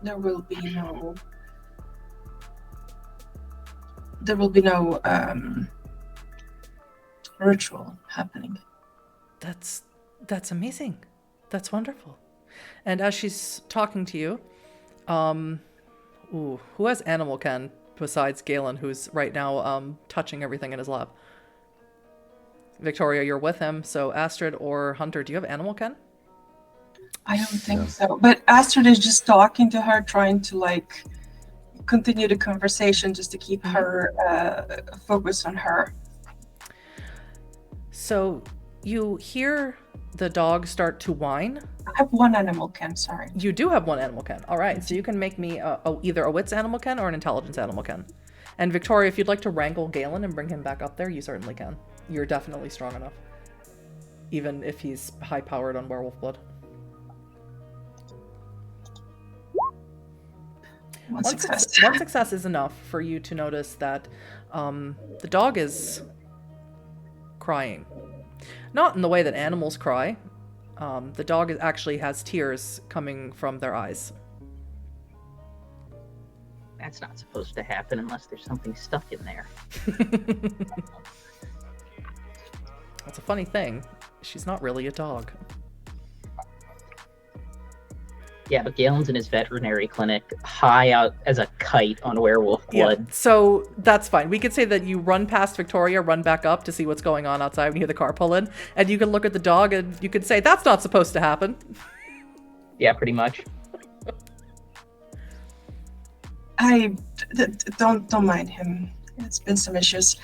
S3: There will be no ritual happening.
S1: That's amazing. That's wonderful. And as she's talking to you, who has Animal Ken besides Galen, who's right now touching everything in his lab? Victoria, you're with him, so Astrid or Hunter, do you have Animal Ken?
S3: I don't think so. But Astrid is just talking to her, trying to continue the conversation just to keep her focused on her.
S1: So you hear the dog start to whine.
S3: I have one Animal Ken, sorry.
S1: You do have one Animal Ken. All right, so you can make me either a wits Animal Ken or an intelligence Animal Ken. And Victoria, if you'd like to wrangle Galen and bring him back up there, you certainly can. You're definitely strong enough, even if he's high-powered on werewolf blood.
S3: One success.
S1: One success is enough for you to notice that the dog is crying. Not in the way that animals cry. The dog actually has tears coming from their eyes.
S5: That's not supposed to happen unless there's something stuck in there.
S1: That's a funny thing. She's not really a dog.
S5: Yeah, but Galen's in his veterinary clinic, high out as a kite on werewolf blood.
S1: Yeah, so that's fine. We could say that you run past Victoria, run back up to see what's going on outside when you hear the car pull in, and you can look at the dog and you could say, that's not supposed to happen.
S5: Yeah, pretty much.
S3: Don't mind him. It's been some issues.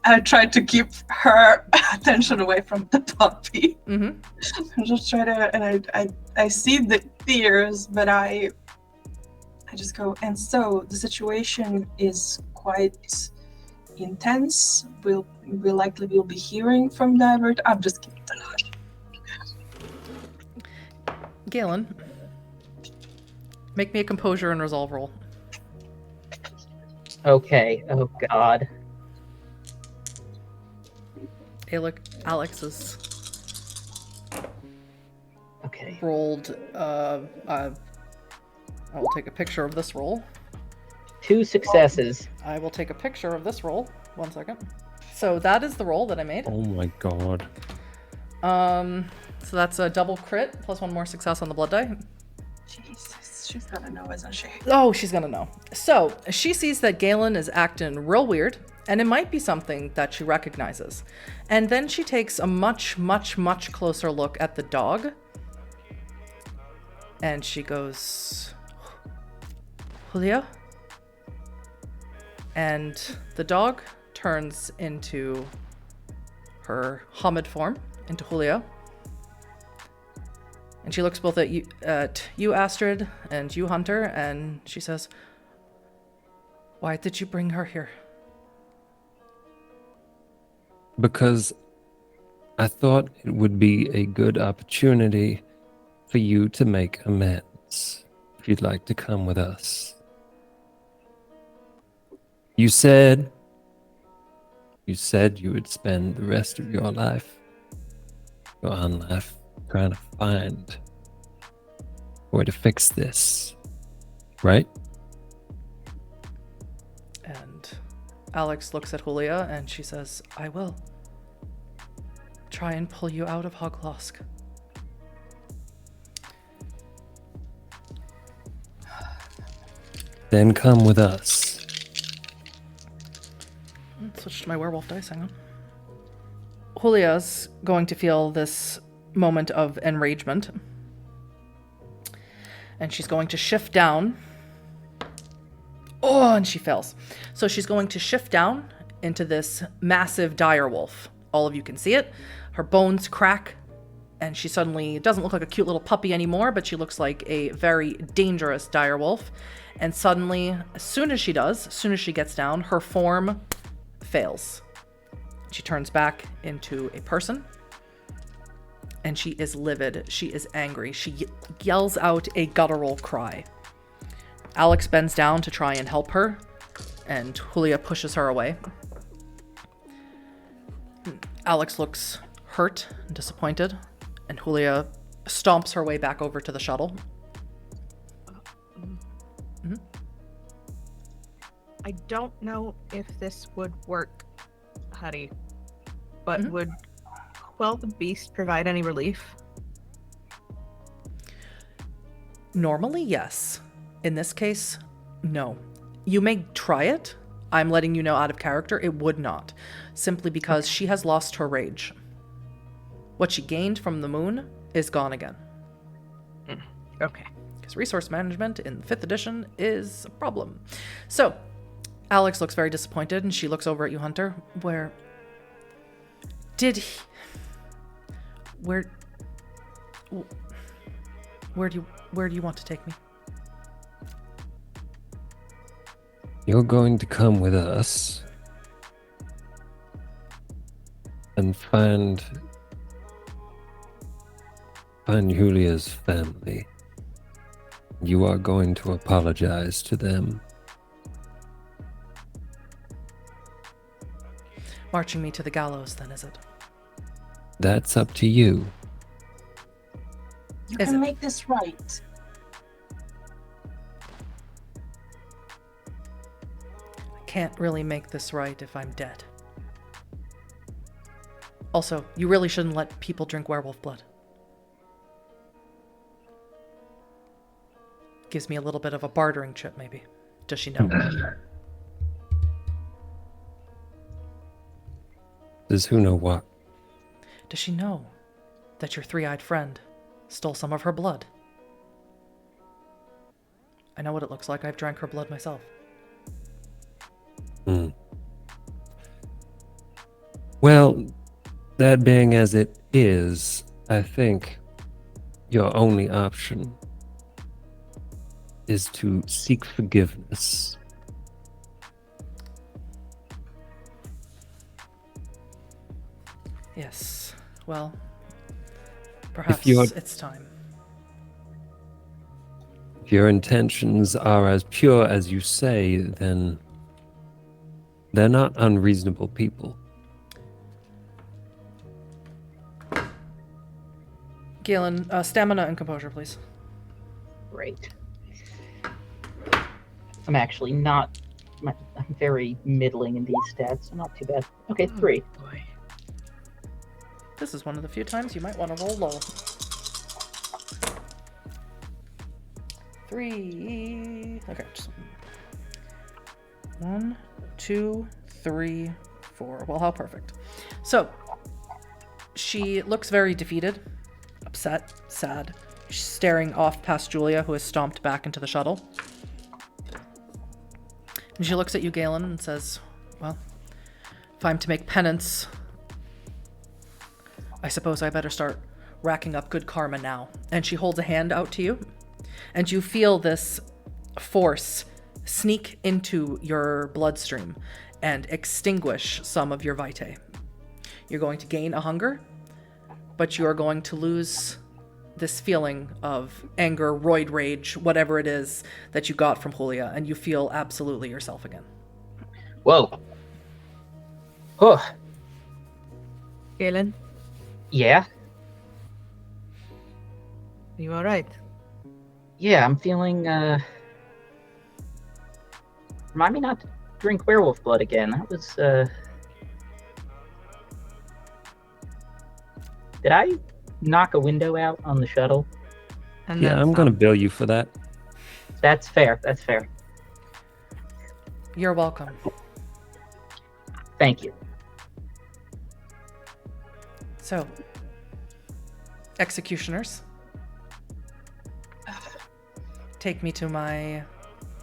S3: I tried to keep her attention away from the puppy.
S1: Mm-hmm.
S3: I'm just trying to, and I see the tears, but I just go, and so the situation is quite intense. We likely will be hearing from Divert. I'm just kidding.
S1: Galen, make me a composure and resolve roll.
S5: Okay, oh god.
S1: Alex is
S5: Okay.
S1: rolled. I will take a picture of this roll.
S5: 2 successes.
S1: I will take a picture of this roll. 1 second. So that is the roll that I made.
S4: Oh my god.
S1: So that's a double crit plus 1 more success on the blood die.
S3: Jesus, she's gonna know, isn't she?
S1: Oh, she's gonna know. So she sees that Galen is acting real weird, And it might be something that she recognizes. And then she takes a much, much, much closer look at the dog. And she goes, Julia? And the dog turns into her Hamid form, into Julia. And she looks both at you, Astrid, and you, Hunter, and she says, why did you bring her here?
S4: Because I thought it would be a good opportunity for you to make amends, if you'd like to come with us. You said you would spend the rest of your life, your own life, trying to find a way to fix this, right?
S1: And Alex looks at Julia and she says, I will try and pull you out of Hoglosk.
S4: Then come with us.
S1: Switch to my werewolf dice, hang on. Julia's going to feel this moment of enragement. And she's going to shift down. Oh, and she fails. So she's going to shift down into this massive dire wolf. All of you can see it. Her bones crack. And she suddenly doesn't look like a cute little puppy anymore, but she looks like a very dangerous dire wolf. And suddenly, as soon as she gets down, her form fails. She turns back into a person. And she is livid. She is angry. She yells out a guttural cry. Alex bends down to try and help her, and Julia pushes her away. Alex looks hurt and disappointed, and Julia stomps her way back over to the shuttle. Mm-hmm.
S2: I don't know if this would work, Huddy, but would Quell the Beast provide any relief?
S1: Normally, yes. In this case, no. You may try it. I'm letting you know out of character, it would not. Simply because she has lost her rage. What she gained from the moon is gone again.
S2: Okay.
S1: Because resource management in 5th edition is a problem. So, Alex looks very disappointed, and she looks over at you, Hunter. Where do you want to take me?
S4: You're going to come with us and find Julia's family. You are going to apologize to them.
S1: Marching me to the gallows, then, is it?
S4: That's up to you.
S3: You
S1: Is
S3: can
S1: it?
S3: make this right.
S1: I can't really make this right if I'm dead. Also, you really shouldn't let people drink werewolf blood. Gives me a little bit of a bartering chip, maybe. Does she know?
S4: Does who know what?
S1: Does she know that your three-eyed friend stole some of her blood? I know what it looks like. I've drank her blood myself.
S4: Well, that being as it is, I think your only option is to seek forgiveness.
S1: Yes. Well, perhaps it's time.
S4: If your intentions are as pure as you say, then they're not unreasonable people.
S1: Galen, stamina and composure, please.
S5: Great. I'm actually not. I'm very middling in these stats, so not too bad. Okay, 3.
S2: Boy.
S1: This is one of the few times you might want to roll low. 3. Okay, just 1, 2, 3, 4. Well, how perfect. So, she looks very defeated, upset, sad. She's staring off past Julia, who has stomped back into the shuttle. And she looks at you, Galen, and says, well, if I'm to make penance, I suppose I better start racking up good karma now. And she holds a hand out to you, and you feel this force sneak into your bloodstream and extinguish some of your vitae. You're going to gain a hunger, but you are going to lose this feeling of anger, roid rage, whatever it is that you got from Julia, and you feel absolutely yourself again.
S5: Whoa. Oh,
S2: Galen,
S5: yeah.
S2: are you alright?
S5: Yeah, I'm feeling, Remind me not to drink werewolf blood again. That was, Did I knock a window out on the shuttle?
S2: And
S4: Yeah,
S2: then
S4: I'm gonna bill you for that.
S5: That's fair. That's fair.
S1: You're welcome.
S5: Thank you.
S1: So, executioners, take me to my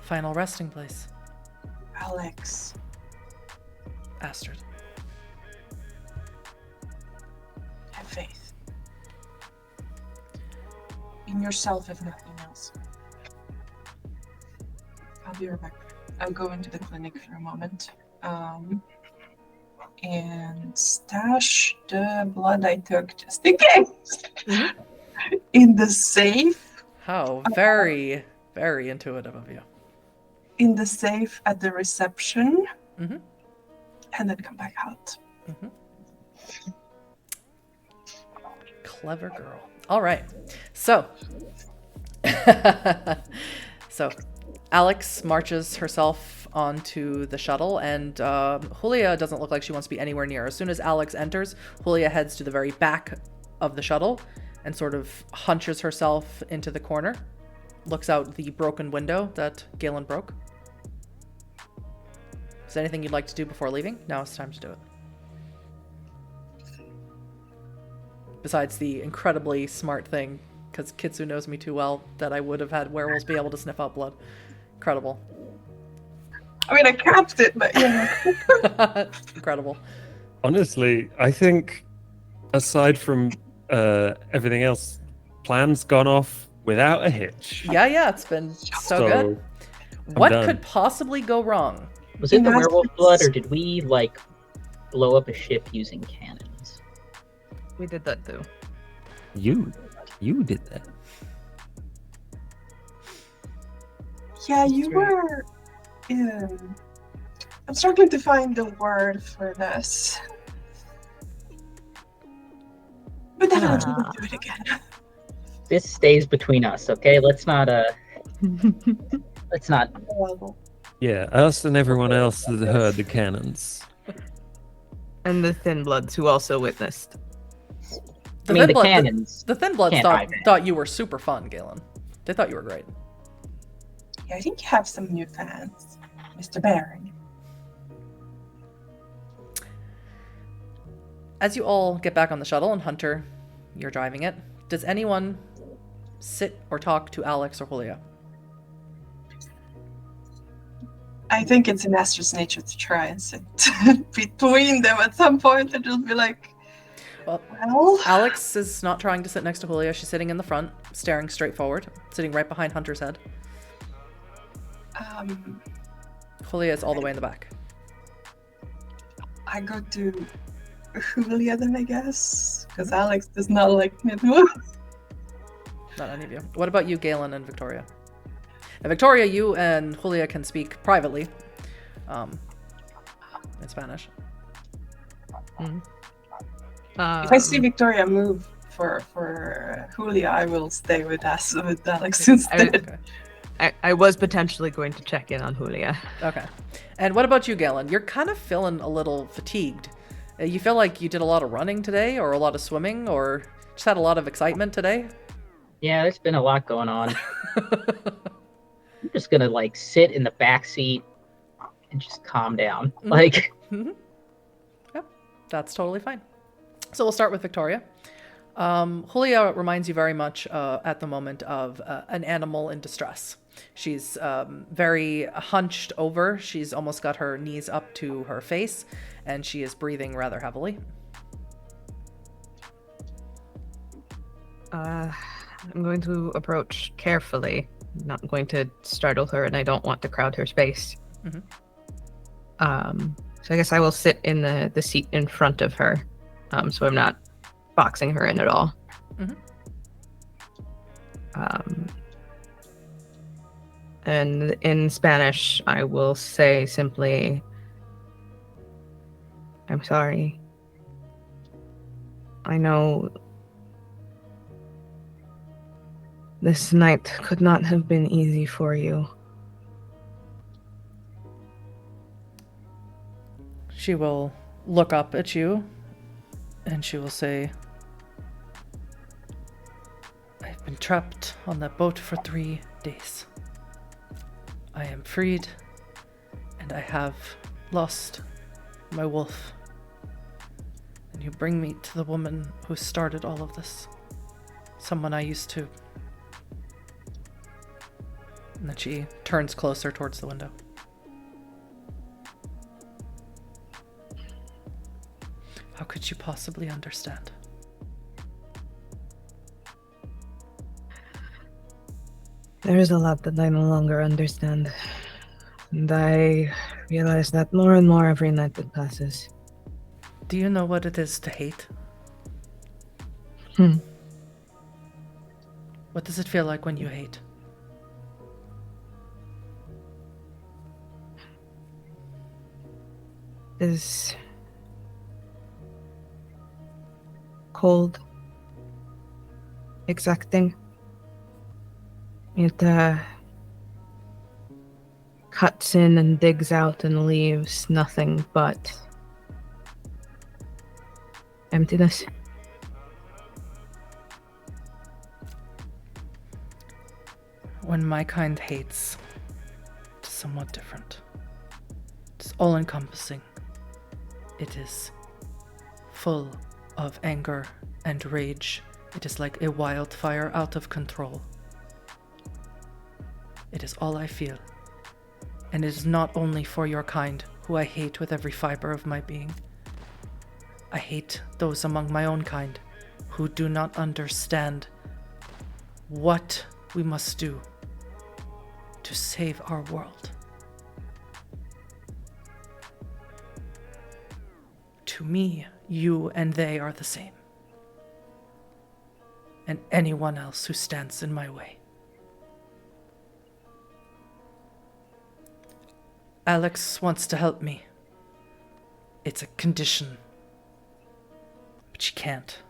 S1: final resting place.
S3: Alex.
S1: Astrid.
S3: Have faith. In yourself, if nothing else. I'll be right back. I'll go into the clinic for a moment. And stash the blood I took just in case in the safe.
S1: How very, very intuitive of you.
S3: In the safe at the reception.
S1: Mm-hmm.
S3: And then come back out.
S1: Mm-hmm. Clever girl. All right. So, Alex marches herself onto the shuttle, and Julia doesn't look like she wants to be anywhere near. As soon as Alex enters, Julia heads to the very back of the shuttle and sort of hunches herself into the corner, looks out the broken window that Galen broke. Is there anything you'd like to do before leaving? Now it's time to do it. Besides the incredibly smart thing, because Kitsu knows me too well, that I would have had werewolves be able to sniff out blood. Incredible.
S3: I mean, I capped it, but yeah.
S1: Incredible.
S4: Honestly, I think aside from everything else, plan's gone off without a hitch.
S1: Yeah, it's been so good. What could possibly go wrong?
S5: Was it the werewolf blood, or did we, like, blow up a ship using cannons?
S2: We did that too.
S4: You did that.
S3: Yeah, you were. I'm struggling to find the word for this. But definitely we'll do it again.
S5: This stays between us, okay? Let's not, let's not.
S4: Yeah, us and everyone else that heard the cannons.
S2: And the Thin Bloods, who also witnessed.
S5: I mean, the cannons.
S1: The Thin Bloods thought you were super fun, Galen. They thought you were great.
S3: Yeah, I think you have some new fans, Mr. Baron.
S1: As you all get back on the shuttle, and Hunter, you're driving it, does anyone sit or talk to Alex or Julia?
S3: I think it's in Astrid's nature to try and sit between them at some point and just be like, well...
S1: Alex is not trying to sit next to Julia. She's sitting in the front, staring straight forward, sitting right behind Hunter's head. Julia is all the way in the back.
S3: I go to Julia then, I guess, because Alex does not like me to move.
S1: Not any of you. What about you, Galen and Victoria? Now, Victoria, you and Julia can speak privately in Spanish.
S2: Mm-hmm.
S3: If I see Victoria move for Julia, I will stay with Alex instead.
S2: I was potentially going to check in on Julia.
S1: Okay. And what about you, Galen? You're kind of feeling a little fatigued. You feel like you did a lot of running today, or a lot of swimming, or just had a lot of excitement today?
S5: Yeah, there's been a lot going on. I'm just gonna, like, sit in the back seat and just calm down.
S1: Mhm.
S5: Like,
S1: Yep, that's totally fine. So we'll start with Victoria. Julia reminds you very much at the moment of an animal in distress. She's very hunched over. She's almost got her knees up to her face, and she is breathing rather heavily.
S2: I'm going to approach carefully. I'm not going to startle her, and I don't want to crowd her space.
S1: Mhm.
S2: So I guess I will sit in the seat in front of her, so I'm not boxing her in at all.
S1: Mhm.
S2: And in Spanish, I will say simply, I'm sorry. I know this night could not have been easy for you.
S1: She will look up at you and she will say, I've been trapped on that boat for 3 days. I am freed, and I have lost my wolf. And you bring me to the woman who started all of this. Someone I used to. And then she turns closer towards the window. How could you possibly understand?
S2: There is a lot that I no longer understand. And I realize that more and more every night that passes.
S1: Do you know what it is to hate? What does it feel like when you hate?
S2: It is cold, exacting. It cuts in and digs out and leaves nothing but emptiness.
S1: When my kind hates, it's somewhat different. It's all-encompassing. It is full of anger and rage. It is like a wildfire out of control. It is all I feel. And it is not only for your kind, who I hate with every fiber of my being. I hate those among my own kind who do not understand what we must do to save our world. To me, you and they are the same. And anyone else who stands in my way. Alex wants to help me. It's a condition. But she can't.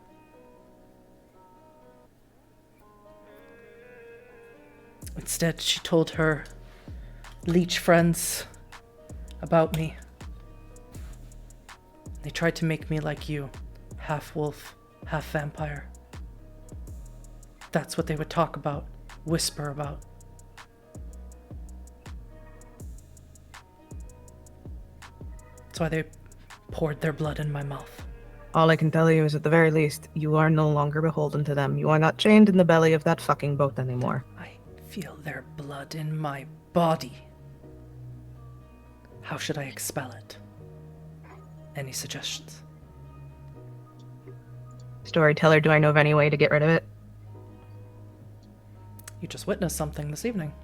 S1: Instead, she told her leech friends about me. They tried to make me like you, half wolf, half vampire. That's what they would talk about, whisper about. That's why they poured their blood in my mouth.
S2: All I can tell you is, at the very least, you are no longer beholden to them. You are not chained in the belly of that fucking boat anymore.
S1: I feel their blood in my body. How should I expel it? Any suggestions?
S2: Storyteller, do I know of any way to get rid of it?
S1: You just witnessed something this evening.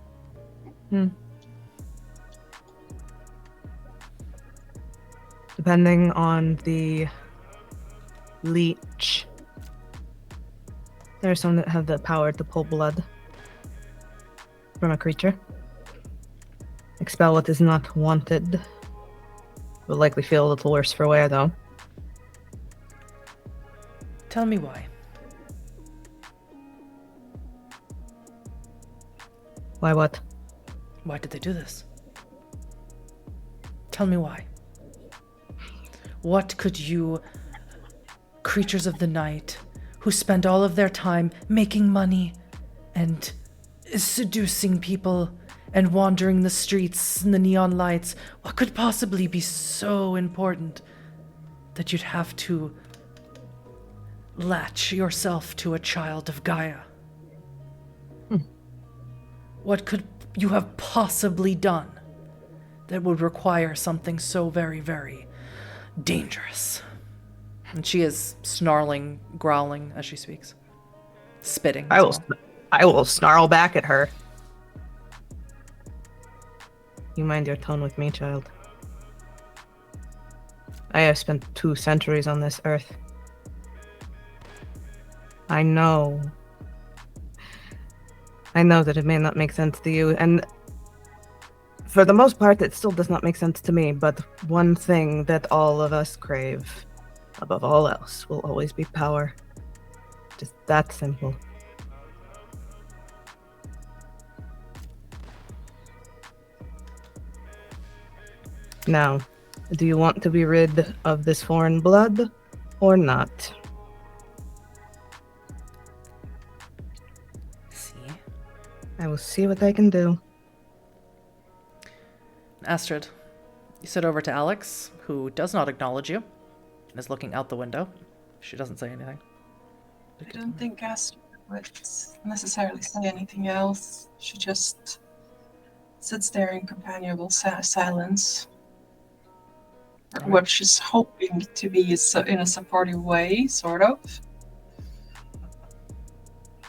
S2: Depending on the leech, there are some that have the power to pull blood from a creature. Expel what is not wanted. Will likely feel a little worse for wear, though.
S1: Tell me why.
S2: Why what?
S1: Why did they do this? Tell me why. What could you, creatures of the night, who spend all of their time making money and seducing people and wandering the streets and the neon lights, what could possibly be so important that you'd have to latch yourself to a child of Gaia? What could you have possibly done that would require something so very, very dangerous? And she is snarling, growling as she speaks. Spitting.
S2: I will snarl back at her. You mind your tone with me, child. I have spent 2 centuries on this earth. I know that it may not make sense to you, and for the most part, it still does not make sense to me, but one thing that all of us crave, above all else, will always be power. Just that simple. Now, do you want to be rid of this foreign blood, or not? I will see what I can do.
S1: Astrid, you sit over to Alex, who does not acknowledge you, and is looking out the window. She doesn't say anything.
S3: I don't think Astrid would necessarily say anything else. She just sits there in companionable silence.
S1: Right.
S3: What she's hoping to be is in a supportive way, sort of.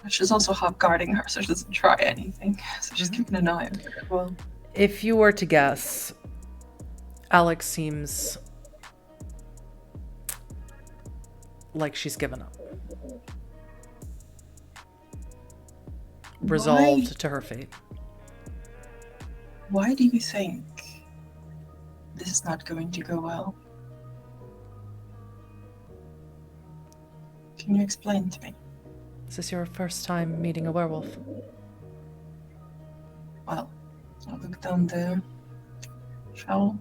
S3: But she's also half guarding her, so she doesn't try anything. So she's keeping an eye on her as well.
S1: If you were to guess, Alex seems like she's given up. Resolved to her fate.
S3: Why do you think this is not going to go well? Can you explain to me?
S1: Is this your first time meeting a werewolf?
S3: Well, I'll look down the shell.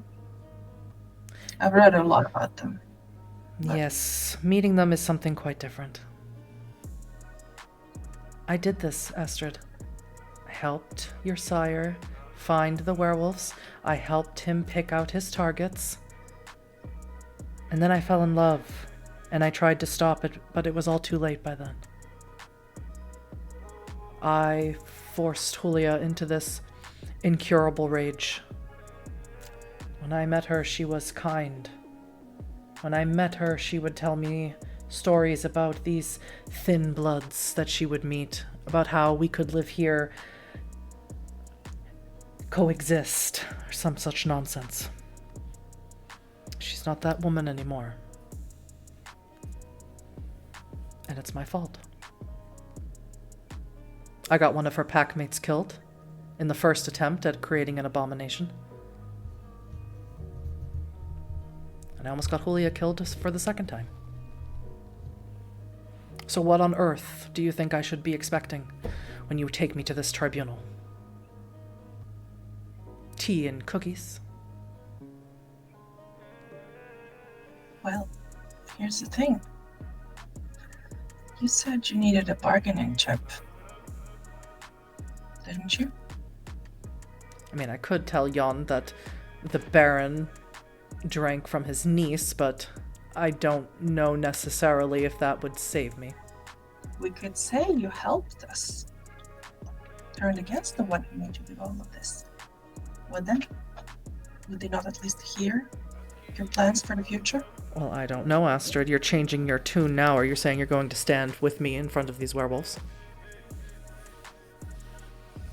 S3: I've read a lot about them.
S1: Yes, meeting them is something quite different. I did this, Astrid. I helped your sire find the werewolves. I helped him pick out his targets. And then I fell in love, and I tried to stop it, but it was all too late by then. I forced Julia into this incurable rage. When I met her, she was kind. When I met her, she would tell me stories about these thin bloods that she would meet, about how we could live here, coexist, or some such nonsense. She's not that woman anymore. And it's my fault. I got one of her packmates killed in the first attempt at creating an abomination. And I almost got Julia killed for the second time. So what on earth do you think I should be expecting when you take me to this tribunal? Tea and cookies?
S3: Well, here's the thing. You said you needed a bargaining chip. Didn't you?
S1: I mean, I could tell Jon that the Baron drank from his niece, but I don't know necessarily if that would save me.
S3: We could say you helped us. Turned against the one who made you do all of this. Would then? Would they not at least hear your plans for the future?
S1: Well, I don't know, Astrid. You're changing your tune now, or you're saying you're going to stand with me in front of these werewolves.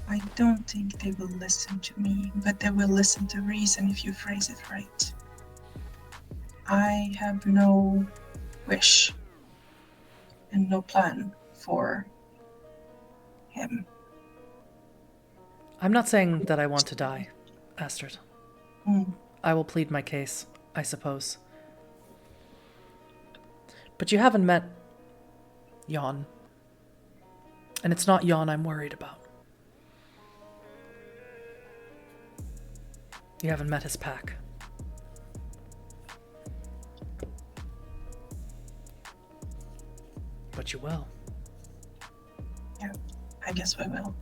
S3: I don't think they will listen to me, but they will listen to reason if you phrase it right. I have no wish and no plan for him.
S1: I'm not saying that I want to die, Astrid.
S3: Mm.
S1: I will plead my case, I suppose. But you haven't met Jon. And it's not Jon I'm worried about. You haven't met his pack. But you will.
S3: Yeah, I guess we will.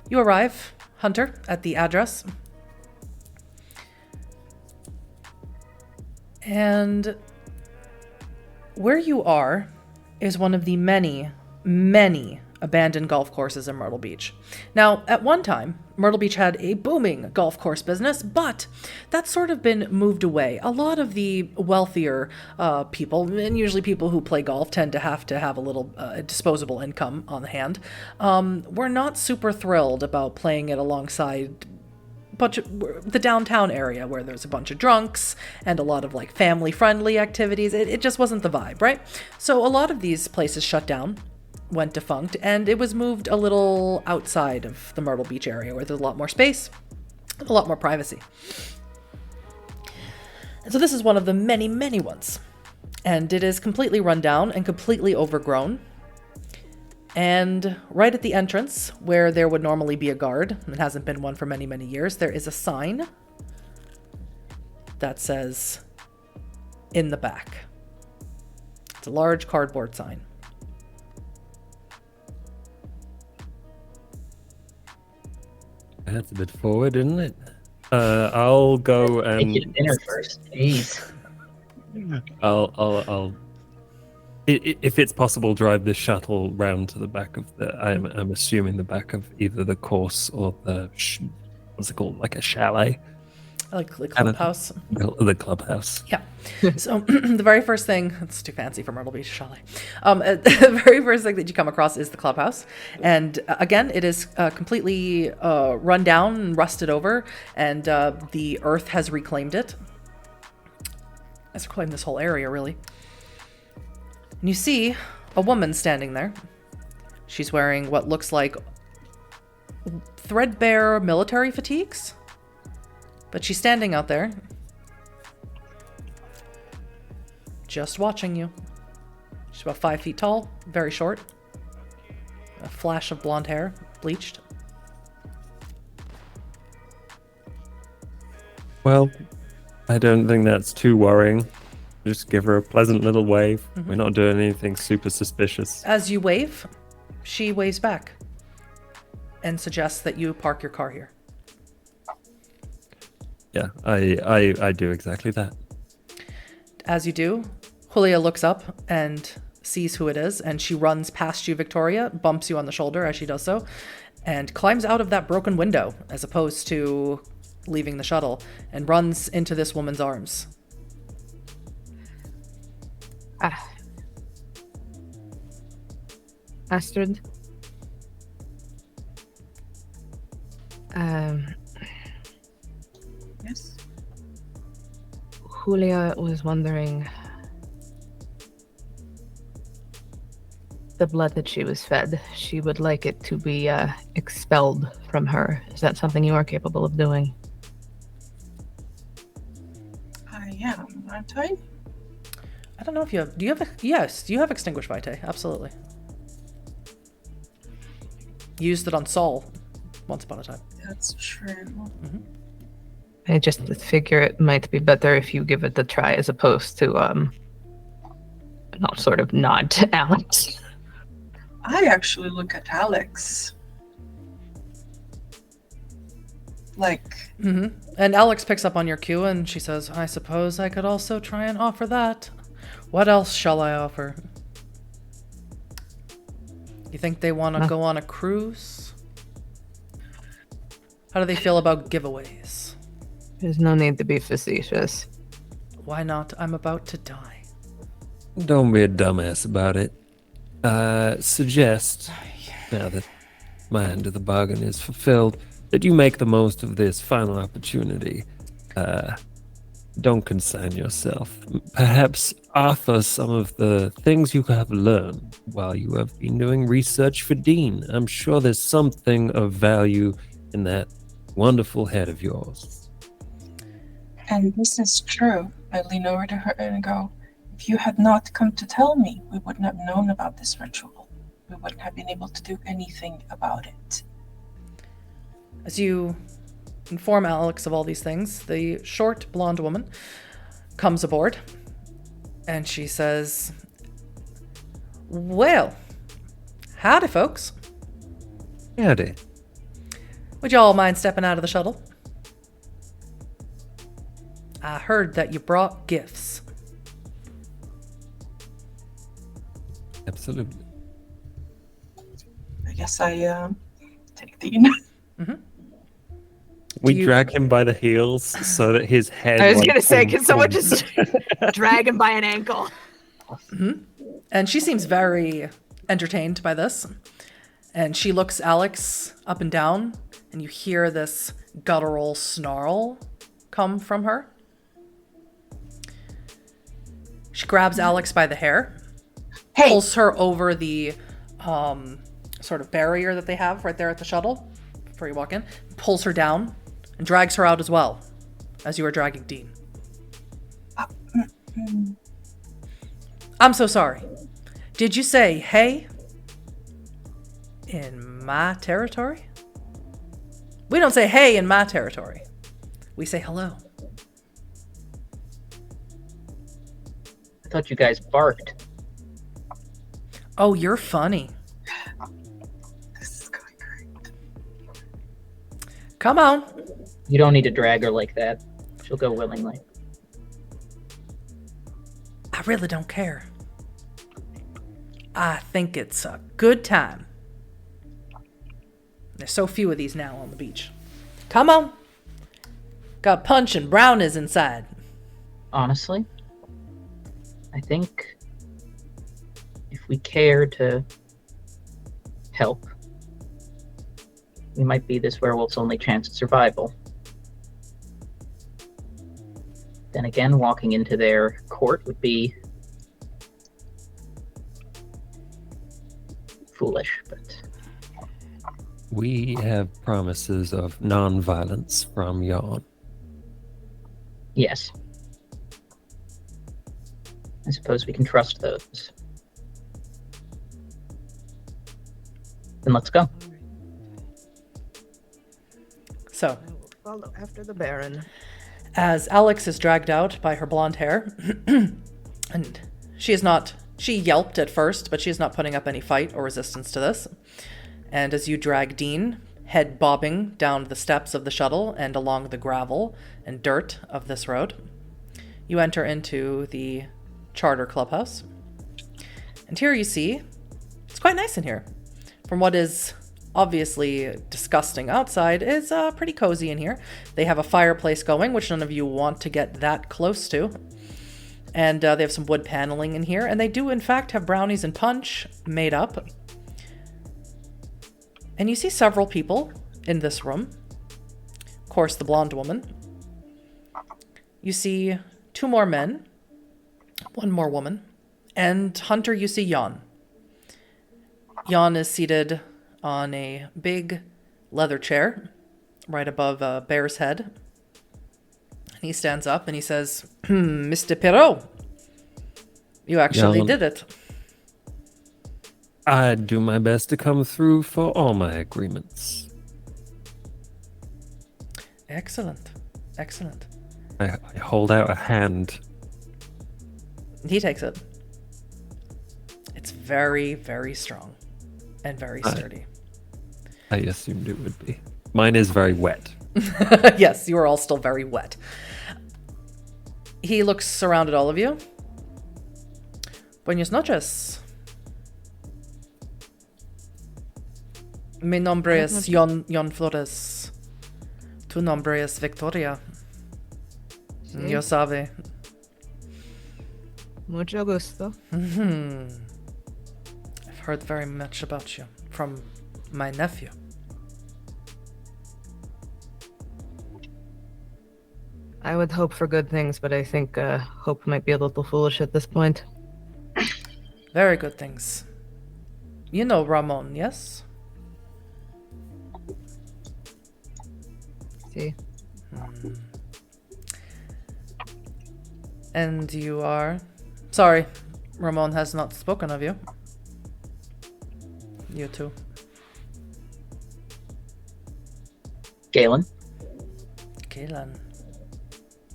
S1: You arrive, Hunter, at the address. And where you are is one of the many, many abandoned golf courses in Myrtle Beach. Now, at one time, Myrtle Beach had a booming golf course business, but that's sort of been moved away. A lot of the wealthier people, and usually people who play golf, tend to have a little disposable income on the hand. We're not super thrilled about playing it alongside the downtown area where there's a bunch of drunks and a lot of like family friendly activities. It just wasn't the vibe, right? So a lot of these places shut down, went defunct, and it was moved a little outside of the Myrtle Beach area where there's a lot more space, a lot more privacy. And so this is one of the many, many ones. And it is completely run down and completely overgrown. And right at the entrance, where there would normally be a guard, and hasn't been one for many, many years, there is a sign that says, "In the back." It's a large cardboard sign.
S4: That's a bit forward, isn't it? I'll go and
S5: Take you to dinner first. Jeez.
S4: I'll if it's possible, drive the shuttle round to the back of the. I'm assuming the back of either the course or the what's it called, like a chalet,
S1: Like the clubhouse.
S4: The clubhouse.
S1: Yeah. So the very first thing, it's too fancy for Myrtle Beach chalet. The very first thing that you come across is the clubhouse. And again, it is completely run down and rusted over, and the earth has reclaimed it. It's reclaimed this whole area, really. And you see a woman standing there. She's wearing what looks like threadbare military fatigues. But she's standing out there, just watching you. She's about 5 feet tall, very short. A flash of blonde hair, bleached.
S4: Well, I don't think that's too worrying. Just give her a pleasant little wave.
S1: Mm-hmm.
S4: We're not doing anything super suspicious.
S1: As you wave, she waves back and suggests that you park your car here.
S4: Yeah, I do exactly that.
S1: As you do, Julia looks up and sees who it is, and she runs past you, Victoria, bumps you on the shoulder as she does so, and climbs out of that broken window as opposed to leaving the shuttle, and runs into this woman's arms.
S2: Astrid?
S3: Yes.
S2: Julia was wondering, the blood that she was fed, she would like it to be expelled from her. Is that something you are capable of doing?
S3: I am, aren't I?
S1: I don't know if you have... Yes, you have Extinguished Vitae. Absolutely. Used it on Saul once upon a time.
S3: That's true.
S1: Mm-hmm.
S2: I just figure it might be better if you give it a try as opposed to, not sort of nod to Alex.
S3: I actually look at Alex. Like,
S1: Mm-hmm. And Alex picks up on your cue and she says, "I suppose I could also try and offer that. What else shall I offer? You think they want to go on a cruise? How do they feel about giveaways?
S2: There's no need to be facetious.
S1: Why not? I'm about to die."
S4: Don't be a dumbass about it. Suggest, now that my end of the bargain is fulfilled, that you make the most of this final opportunity. Don't consign yourself. Perhaps offer some of the things you have learned while you have been doing research for Dean. I'm sure there's something of value in that wonderful head of yours.
S3: and this is true. I lean over to her and go, if you had not come to tell me, we wouldn't have known about this ritual. We wouldn't have been able to do anything about it.
S1: As you inform Alex of all these things, the short blonde woman comes aboard and she says, "Well, howdy, folks."
S4: Howdy.
S1: Would you all mind stepping out of the shuttle? I heard that you brought gifts.
S4: Absolutely.
S3: I guess I take the.
S4: We
S1: Do you-
S4: drag him by the heels so that his head.
S2: I was
S4: like,
S2: gonna say, can someone
S4: comes-
S2: just drag him by an ankle?
S1: And she seems very entertained by this. And she looks Alex up and down, and you hear this guttural snarl come from her. She grabs Alex by the hair,
S3: Hey,
S1: pulls her over the sort of barrier that they have right there at the shuttle before you walk in, pulls her down, and drags her out as well, as you are dragging Dean. I'm so sorry. Did you say hey in my territory? We don't say hey in my territory. We say hello.
S5: I thought you guys barked.
S1: Oh, you're funny.
S3: this is going great.
S1: Come on.
S5: You don't need to drag her like that. She'll go willingly.
S1: I really don't care. I think it's a good time. There's so few of these now on the beach. Come on. Got punch and brownies inside.
S5: Honestly, I think if we care to help, we might be this werewolf's only chance at survival. Then again, walking into their court would be foolish, but
S4: We have promises of non-violence from Yon.
S5: yes. I suppose we can trust those. Then let's go.
S1: So,
S2: I will follow after the Baron.
S1: as Alex is dragged out by her blonde hair, and she yelped at first, but she is not putting up any fight or resistance to this. And as you drag Dean, head bobbing down the steps of the shuttle and along the gravel and dirt of this road, you enter into the charter clubhouse. And here you see, it's quite nice in here. From what is obviously disgusting outside, is pretty cozy in here. They have a fireplace going, which none of you want to get that close to. And they have some wood paneling in here, and they do in fact have brownies and punch made up. And you see several people in this room. Of course, the blonde woman. You see 2 more men, 1 more woman, and Hunter, you see Jan. Jan is seated on a big leather chair right above a bear's head. And he stands up and he says, Mr. Perrault, you actually
S4: Jan.
S1: did it.
S4: I do my best to come through for all my agreements.
S1: Excellent. Excellent.
S4: I hold out a hand.
S1: He takes it. It's very, very strong and very sturdy.
S4: I assumed it would be. Mine is very wet.
S1: Yes, you are all still very wet. He looks around at all of you. Buenas noches. Mi nombre es Jon Flores. Tu nombre es Victoria.
S2: Sí.
S1: Yo sabe.
S2: Mucho gusto.
S1: I've heard very much about you from my nephew.
S2: I would hope for good things, but I think hope might be a little foolish at this point.
S1: Very good things. You know Ramon, yes?
S2: See,
S1: And you are... Sorry, Ramon has not spoken of you. You too.
S5: Galen.
S1: Galen.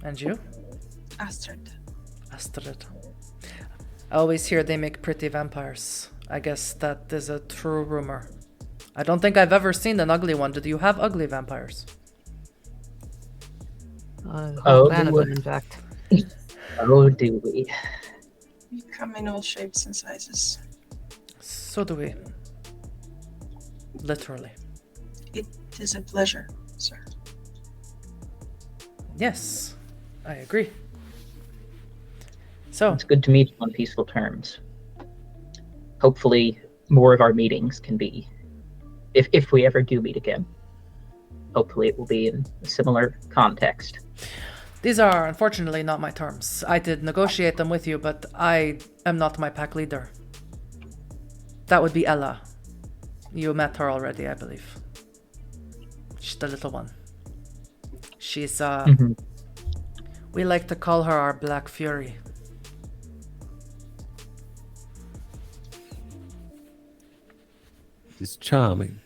S1: And you?
S3: Astrid.
S1: Astrid. I always hear they make pretty vampires. I guess that is a true rumor. I don't think I've ever seen an ugly one. Do you have ugly vampires?
S2: The
S5: Oh,
S2: whole plan of
S5: do
S2: them, in fact.
S5: Oh, do we?
S3: You come in all shapes and sizes.
S1: So do we. Literally.
S3: It is a pleasure, sir.
S1: Yes, I agree. So,
S5: It's good to meet you on peaceful terms. Hopefully, more of our meetings can be, if we ever do meet again, hopefully it will be in a similar context.
S1: these are unfortunately not my terms. I did negotiate them with you, but I am not my pack leader. That would be Ella. You met her already, I believe. She's the little one. She's, we like to call her our Black Fury.
S4: It's charming.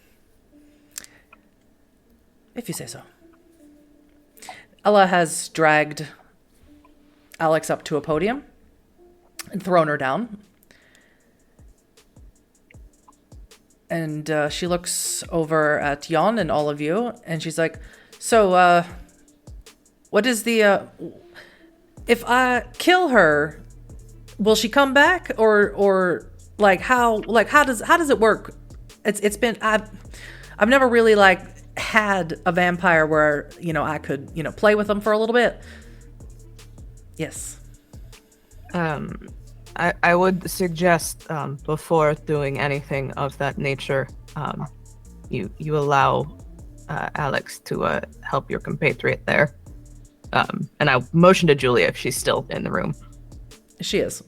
S1: If you say so. Ella has dragged Alex up to a podium and thrown her down. And she looks over at Jan and all of you, and she's like, so, what is the, if I kill her, will she come back? Or like, how does it work? It's been, I've never really, like, had a vampire where, I could, play with them for a little bit. Yes.
S2: I would suggest before doing anything of that nature, you allow Alex to help your compatriot there. And I'll motion to Julia if she's still in the room.
S1: She is.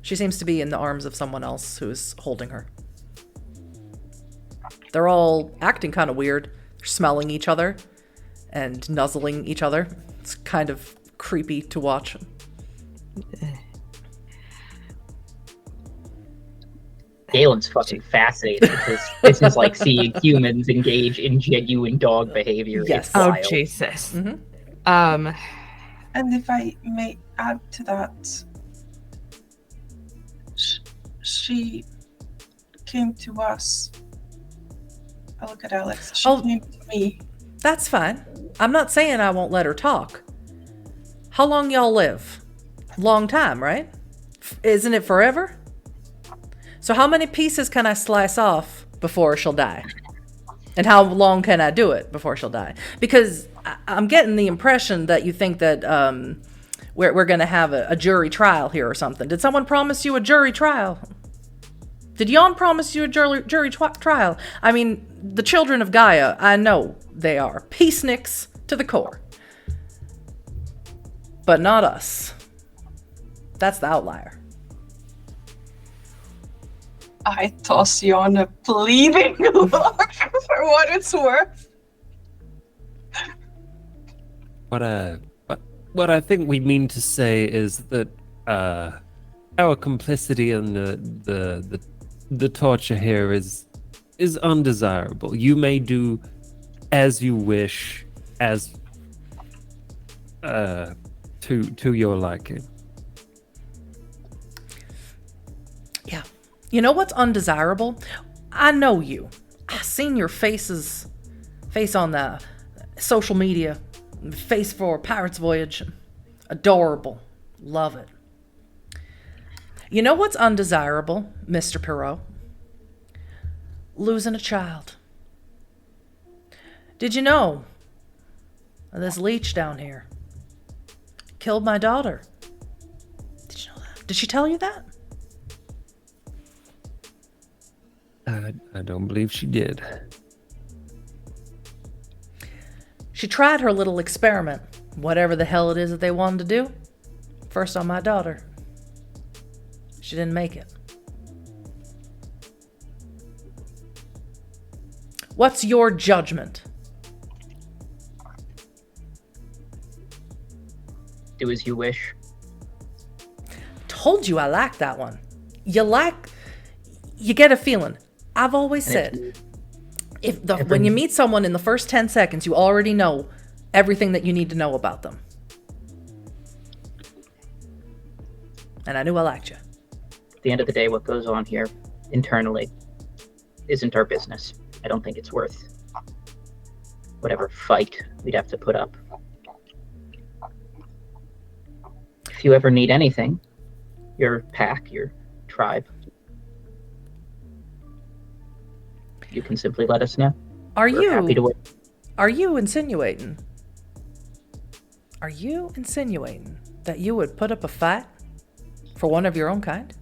S1: She seems to be in the arms of someone else who's holding her. They're all acting kind of weird. They're smelling each other and nuzzling each other. It's kind of creepy to watch.
S5: Galen's fucking fascinated because this is like seeing humans engage in genuine dog behavior.
S1: Yes.
S5: It's
S2: Oh,
S5: wild.
S2: Jesus.
S1: Mm-hmm.
S3: And if I may add to that, she came to us. I look at Alex. She came to me.
S1: That's fine. I'm not saying I won't let her talk. How long y'all live? Long time, right? Isn't it forever? So how many pieces can I slice off before she'll die? And how long can I do it before she'll die? Because I'm getting the impression that you think that we're going to have a jury trial here or something. Did someone promise you a jury trial? Did Jan promise you a jury trial? I mean, the children of Gaia, I know they are peaceniks to the core. But not us. That's the outlier.
S3: I toss you on a pleading look for what it's worth.
S4: What I think we mean to say is that our complicity in the torture here is undesirable. You may do as you wish, as to your liking.
S1: Yeah. You know what's undesirable? I know you. I've seen your face on the social media. Face for Pirate's Voyage. Adorable. Love it. You know what's undesirable, Mr. Perot? Losing a child. Did you know this leech down here killed my daughter? Did you know that? Did she tell you that?
S4: I don't believe she did.
S1: She tried her little experiment, whatever the hell it is that they wanted to do, first on my daughter. She didn't make it. What's your judgment?
S5: Do as you wish.
S1: Told you I like that one. You get a feeling. I've always said, when you meet someone in the first 10 seconds, you already know everything that you need to know about them. And I knew I liked you.
S5: At the end of the day, what goes on here internally isn't our business. I don't think it's worth whatever fight we'd have to put up. If you ever need anything, your pack, your tribe, you can simply let us know. We're happy to work.
S1: Are you insinuating that you would put up a fight for one of your own kind?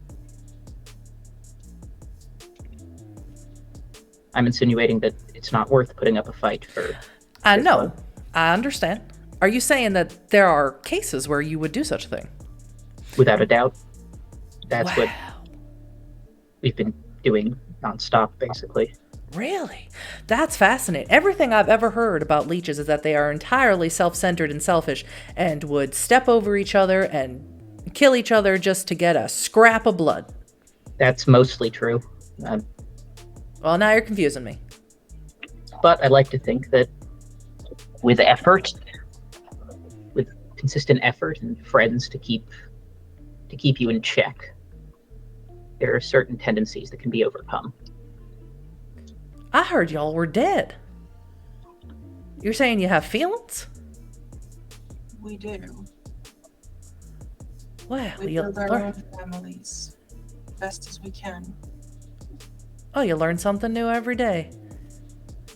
S5: I'm insinuating that it's not worth putting up a fight for.
S1: I
S5: this
S1: know.
S5: one.
S1: I understand. Are you saying that there are cases where you would do such a thing?
S5: Without a doubt. That's what
S1: Wow.
S5: we've been doing nonstop, basically.
S1: Really? That's fascinating. Everything I've ever heard about leeches is that they are entirely self-centered and selfish and would step over each other and kill each other just to get a scrap of blood.
S5: That's mostly true.
S1: Well, now you're confusing me.
S5: But I like to think that with effort, with consistent effort and friends to keep you in check, there are certain tendencies that can be overcome.
S1: I heard y'all were dead. You're saying you have feelings?
S3: We do.
S1: Well,
S3: We
S1: you
S3: build our
S1: learn.
S3: own families best as we can.
S1: Oh, you learn something new every day.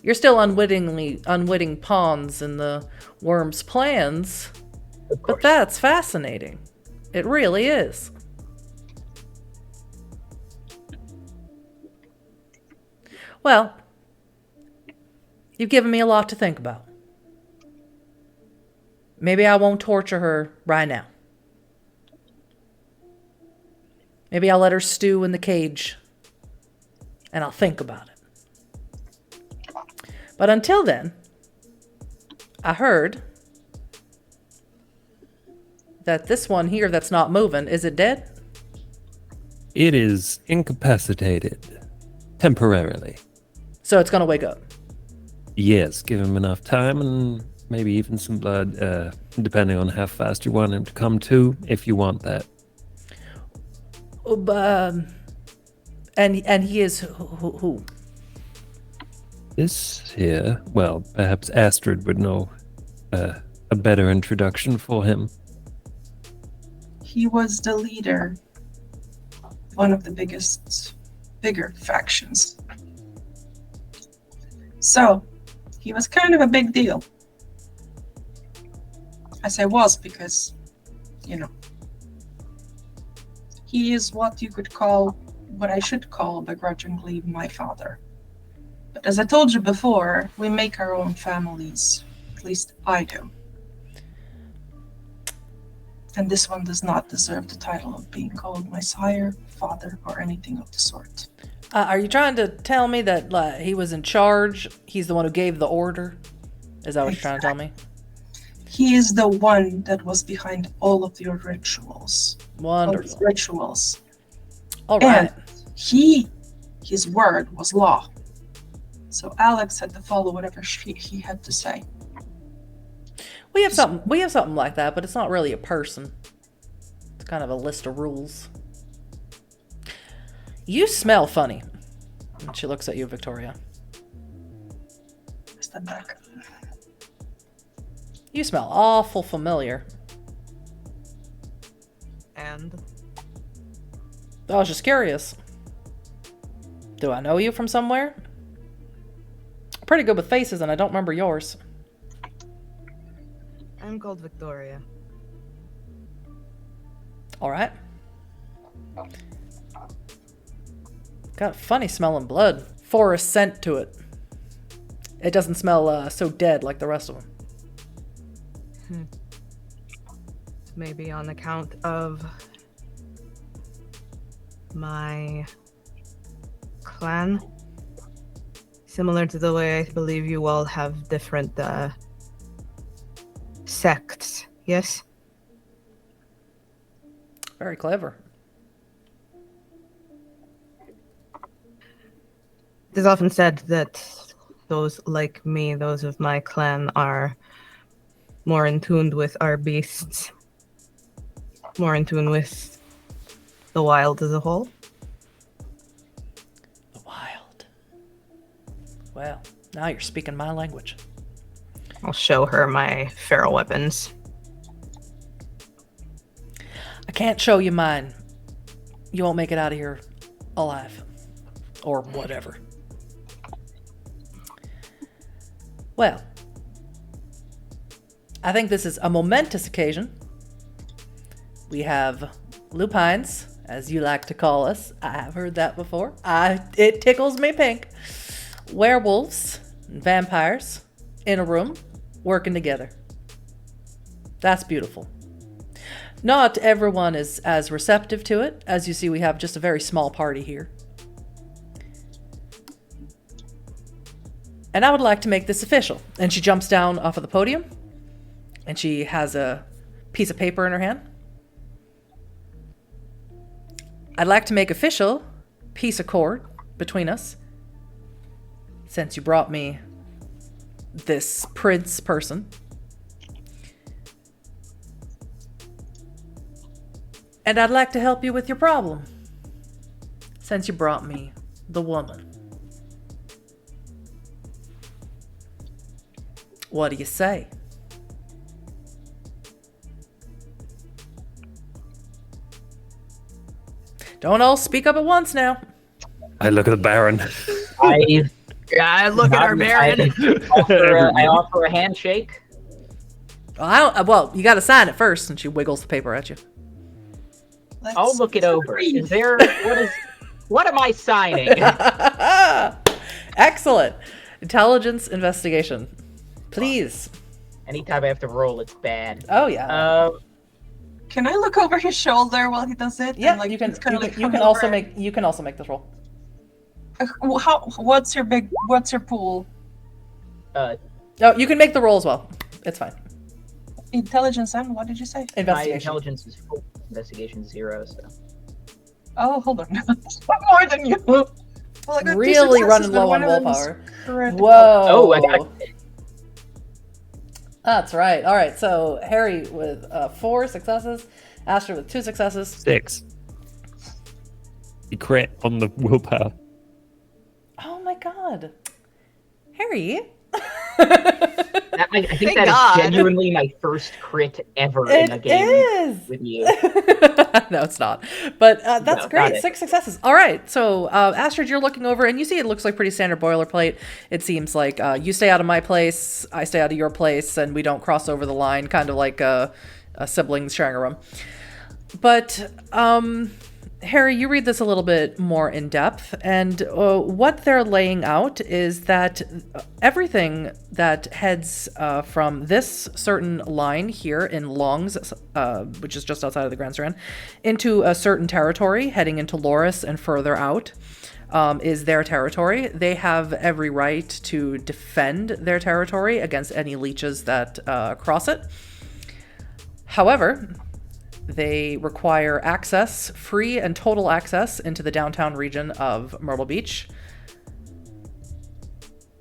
S1: You're still unwitting pawns in the worm's plans,
S5: Of
S1: but
S5: course.
S1: that's fascinating. It really is. Well, you've given me a lot to think about. Maybe I won't torture her right now. Maybe I'll let her stew in the cage and I'll think about it. But until then, I heard that this one here that's not moving, is it dead?
S4: It is incapacitated. Temporarily.
S1: So it's gonna wake up.
S4: Yes, give him enough time and maybe even some blood, depending on how fast you want him to come to, if you want that.
S1: And he is who?
S4: This here, well, perhaps Astrid would know a better introduction for him.
S3: He was the leader of one of the bigger factions. So, he was kind of a big deal. I say was because, he is what I should call begrudgingly my father. But as I told you before, we make our own families. At least I do. And this one does not deserve the title of being called my sire, father, or anything of the sort.
S1: Are you trying to tell me that he was in charge? He's the one who gave the order? Is that what you're trying to tell me?
S3: He is the one that was behind all of your rituals.
S1: Wonderful.
S3: Rituals.
S1: All right.
S3: And his word was law. So Alex had to follow whatever he had to say.
S1: We have something like that, but it's not really a person. It's kind of a list of rules. You smell funny. And she looks at you, Victoria.
S3: Step back.
S1: You smell awful familiar.
S2: And
S1: I was just curious. Do I know you from somewhere? I'm pretty good with faces, and I don't remember yours.
S2: I'm called Victoria.
S1: All right. Got a funny smelling blood. Forest scent to it. It doesn't smell so dead like the rest of them.
S2: Maybe on account of my clan. Similar to the way I believe you all have different sects, yes?
S1: Very clever.
S2: It is often said that those like me, those of my clan, are more in tune with our beasts, more in tune with the wild as a whole.
S1: The wild. Well, now you're speaking my language.
S2: I'll show her my feral weapons.
S1: I can't show you mine. You won't make it out of here alive. Or whatever. Well, I think this is a momentous occasion. We have lupines, as you like to call us. I have heard that before. It tickles me pink. Werewolves and vampires in a room working together. That's beautiful. Not everyone is as receptive to it. As you see, we have just a very small party here. And I would like to make this official. And she jumps down off of the podium. And she has a piece of paper in her hand. I'd like to make official peace accord between us. Since you brought me this prince person. And I'd like to help you with your problem. Since you brought me the woman. What do you say? Don't all speak up at once now.
S4: I look at the Baron.
S2: I look at our Baron.
S5: I offer a handshake.
S1: Well, you got to sign it first. And she wiggles the paper at you.
S5: I'll look it over. Is there what am I signing?
S1: Excellent. Intelligence investigation. Please.
S5: Anytime I have to roll, it's bad.
S1: Oh yeah.
S3: Can I look over his shoulder while he does it?
S1: Yeah,
S3: And, like,
S1: you can.
S3: just kinda, like,
S1: You
S3: come
S1: can
S3: over
S1: also
S3: and-
S1: make this roll.
S3: What's your pool?
S1: Oh, you can make the roll as well. It's fine.
S3: Intelligence and what did you say?
S5: My
S1: Investigation.
S5: intelligence is full. Investigation 0. So
S3: Oh, hold on. More than you. Well, I got two
S1: Really
S3: successes,
S1: running
S3: but
S1: low
S3: one
S1: on
S3: of them is
S1: willpower.
S3: critical.
S1: Whoa.
S5: Oh, I got
S1: That's right. All right. So Harry with 4 successes, Astrid with 2 successes.
S4: 6. You crit on the willpower.
S1: Oh my God, Harry.
S5: I think
S2: Thank
S5: that
S2: God.
S5: is genuinely my first crit ever in a
S1: It
S5: game
S1: is.
S5: with you.
S1: No, it's not. But that's
S5: No,
S1: great.
S5: got it.
S1: 6 successes. All right. So, Astrid, you're looking over and you see it looks like pretty standard boilerplate. It seems like you stay out of my place, I stay out of your place, and we don't cross over the line, kind of like siblings sharing a room. But, Harry, you read this a little bit more in depth, and what they're laying out is that everything that heads from this certain line here in Longs, which is just outside of the Grand Strand, into a certain territory, heading into Loris and further out, is their territory. They have every right to defend their territory against any leeches that cross it. However, they require access, free and total access, into the downtown region of Myrtle Beach.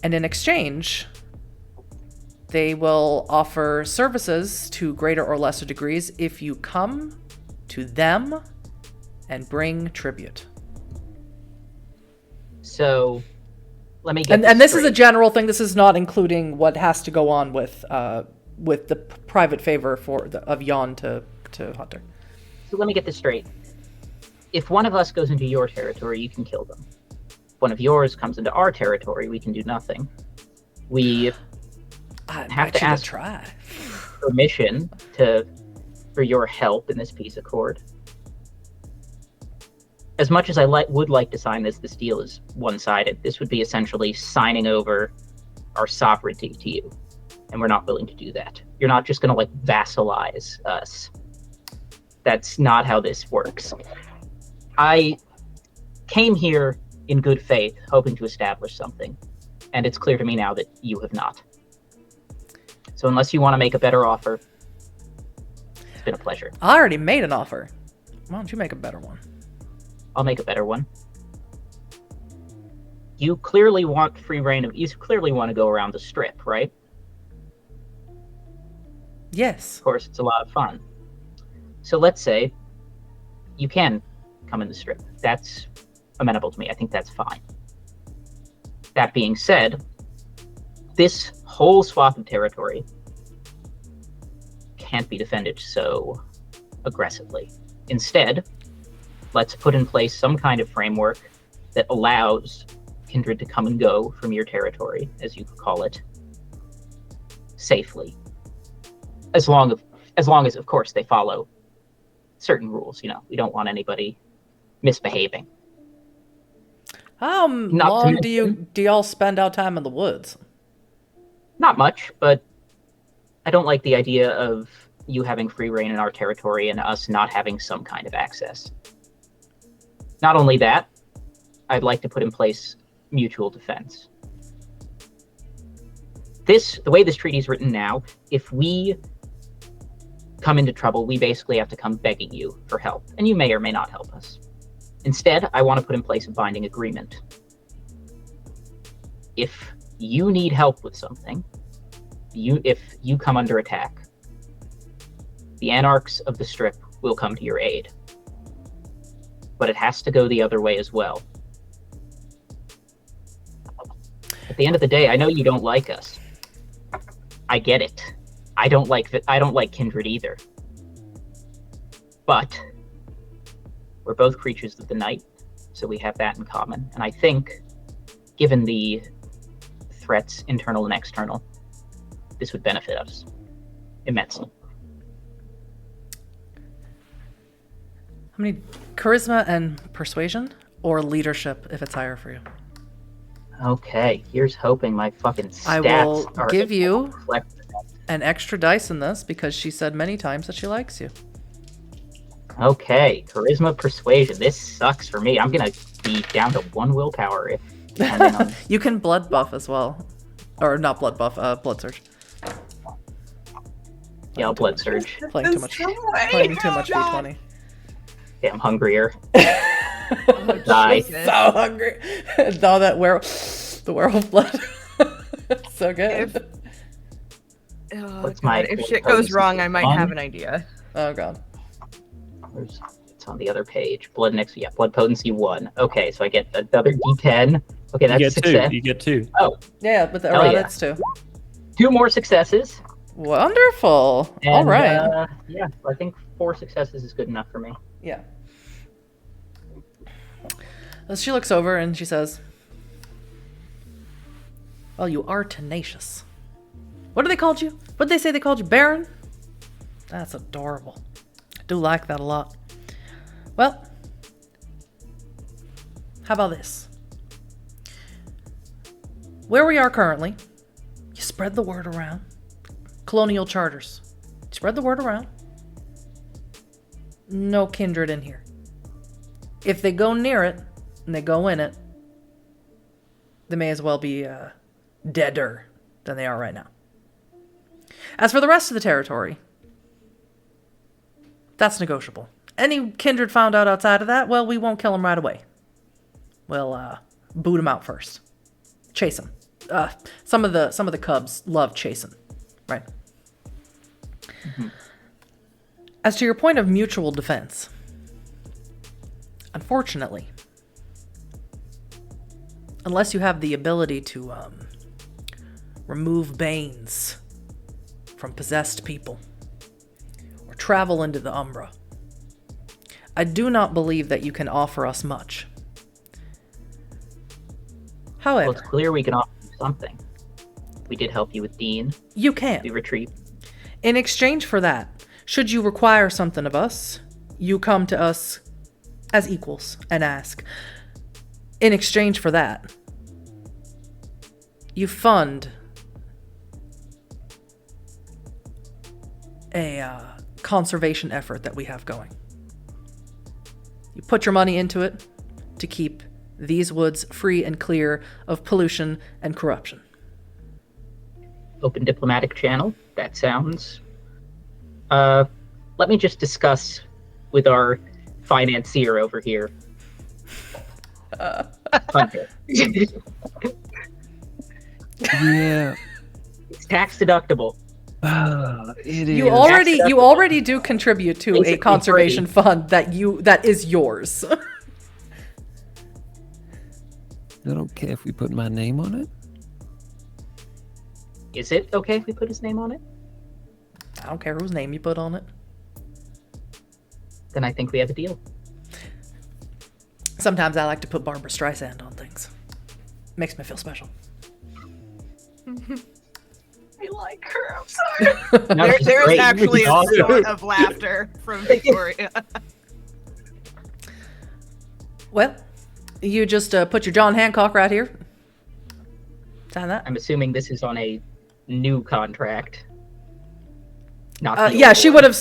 S1: And in exchange, they will offer services to greater or lesser degrees if you come to them and bring tribute.
S5: So, let me get
S1: And this is a
S5: straight.
S1: general thing. This is not including what has to go on with the private favor of Jan to Hunter.
S5: So let me get this straight. If one of us goes into your territory, you can kill them. If one of yours comes into our territory, we can do nothing. We
S1: I
S5: have
S1: invite
S5: to
S1: you
S5: ask
S1: try.
S5: permission for your help in this peace accord. As much as I would like to sign this deal is one-sided. This would be essentially signing over our sovereignty to you, and we're not willing to do that. You're not just going to vassalize us. That's not how this works. I came here in good faith, hoping to establish something, and it's clear to me now that you have not. So unless you want to make a better offer, it's been a pleasure.
S1: I already made an offer. Why don't you make a better one?
S5: I'll make a better one. You clearly want free reign you clearly want to go around the strip, right?
S1: Yes.
S5: Of course, it's a lot of fun. So let's say you can come in the strip. That's amenable to me. I think that's fine. That being said, this whole swath of territory can't be defended so aggressively. Instead, let's put in place some kind of framework that allows kindred to come and go from your territory, as you could call it, safely. As long as, of course, they follow certain rules. We don't want anybody misbehaving.
S1: How long do y'all spend out time in the woods?
S5: Not much, but I don't like the idea of you having free reign in our territory and us not having some kind of access. Not only that, I'd like to put in place mutual defense. The way this treaty is written now, if we come into trouble, we basically have to come begging you for help, and you may or may not help us. Instead, I want to put in place a binding agreement. If you need help with something, if you come under attack, the Anarchs of the Strip will come to your aid. But it has to go the other way as well. At the end of the day, I know you don't like us. I get it. I don't like kindred either. But we're both creatures of the night, so we have that in common. And I think, given the threats, internal and external, this would benefit us immensely.
S1: How many charisma and persuasion, or leadership if it's higher for you?
S5: Okay, here's hoping my fucking stats
S1: I will
S5: are
S1: give you
S5: reflect
S1: an extra dice in this because she said many times that she likes you.
S5: Okay, charisma, persuasion. This sucks for me. I'm gonna be down to 1 willpower if.
S1: You can blood buff as well, or not blood buff, blood surge.
S5: Yeah, I'll blood surge.
S1: Playing too much D20.
S5: Yeah, I'm hungrier. Die.
S1: So hungry. All that the werewolf blood. So good.
S5: What's my
S2: if shit goes wrong, I might have an idea.
S1: Oh god.
S5: It's on the other page. Blood potency 1. Okay, so I get another D10. Okay, that's a success.
S4: You get 2.
S5: Oh.
S1: Yeah, but the errata's too.
S5: 2 more successes.
S1: Wonderful.
S5: And,
S1: all right.
S5: Yeah, I think 4 successes is good enough for me.
S1: Yeah. As she looks over and she says, well, you are tenacious. What do they called you? What did they say they called you? Baron? That's adorable. I do like that a lot. Well, how about this? Where we are currently, you spread the word around. Colonial charters. Spread the word around. No kindred in here. If they go near it, and they go in it, they may as well be deader than they are right now. As for the rest of the territory, that's negotiable. Any kindred found out outside of that, well, we won't kill them right away. We'll boot them out first. Chase them. Some of the cubs love chasing, right? Mm-hmm. As to your point of mutual defense, unfortunately, unless you have the ability to remove banes from possessed people or travel into the Umbra, I do not believe that you can offer us much. However,
S5: well, it's clear we can offer you something. We did help you with Dean.
S1: You can.
S5: We retrieved.
S1: In exchange for that, should you require something of us, you come to us as equals and ask. In exchange for that, you fund a conservation effort that we have going. You put your money into it to keep these woods free and clear of pollution and corruption.
S5: Open diplomatic channel. That sounds... let me just discuss with our financier over here. Hunter.
S4: Yeah.
S5: It's tax deductible.
S4: It is.
S1: You already do contribute to
S5: Basically
S1: a conservation fund that is yours.
S4: Is it okay if we put my name on it?
S5: Is it okay if we put his name on it?
S1: I don't care whose name you put on it.
S5: Then I think we have a deal.
S1: Sometimes I like to put Barbara Streisand on things. Makes me feel special.
S3: I like her. I'm sorry.
S5: No,
S2: There,
S5: she's
S2: there is
S5: great.
S2: actually
S5: She's
S2: a
S5: awesome.
S2: snort of laughter from Victoria.
S1: Well, you just put your John Hancock right here. Sign that.
S5: I'm assuming this is on a new contract. Not the
S1: Yeah,
S5: old
S1: she
S5: one.
S1: would have,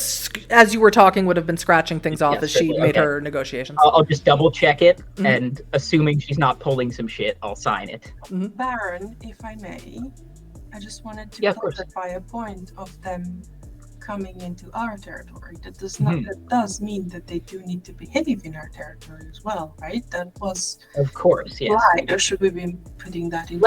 S1: as you were talking, would have been scratching things off
S5: Yes,
S1: as she
S5: okay.
S1: made her negotiations.
S5: I'll just double check it,
S1: Mhm.
S5: and assuming she's not pulling some shit, I'll sign it.
S3: Baron, if I may, I just wanted to
S5: Yeah, of course.
S3: clarify a point of them coming into our territory. That does not. That does mean that they do need to behave in our territory as well, right? That was
S5: Of course, yes.
S3: right. Or should we be putting that in?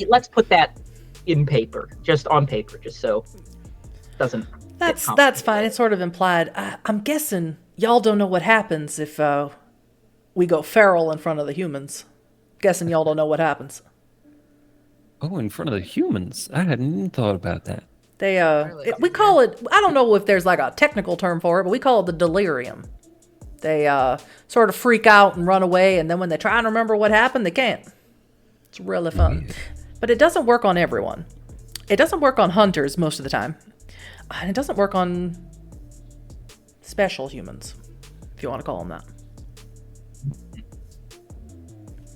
S5: Let's put that in paper, just on paper, just so it doesn't. get
S1: That's fine. It's sort of implied. I'm guessing y'all don't know what happens if we go feral in front of the humans. Guessing y'all don't know what happens.
S4: Oh, in front of the humans. I hadn't even thought about that.
S1: They
S2: Really?
S1: we call it. I don't know if there's like a technical term for it, but we call it the delirium. They sort of freak out and run away, and then when they try and remember what happened, they can't. It's really fun, but it doesn't work on everyone. It doesn't work on hunters most of the time. And it doesn't work on special humans, if you want to call them that.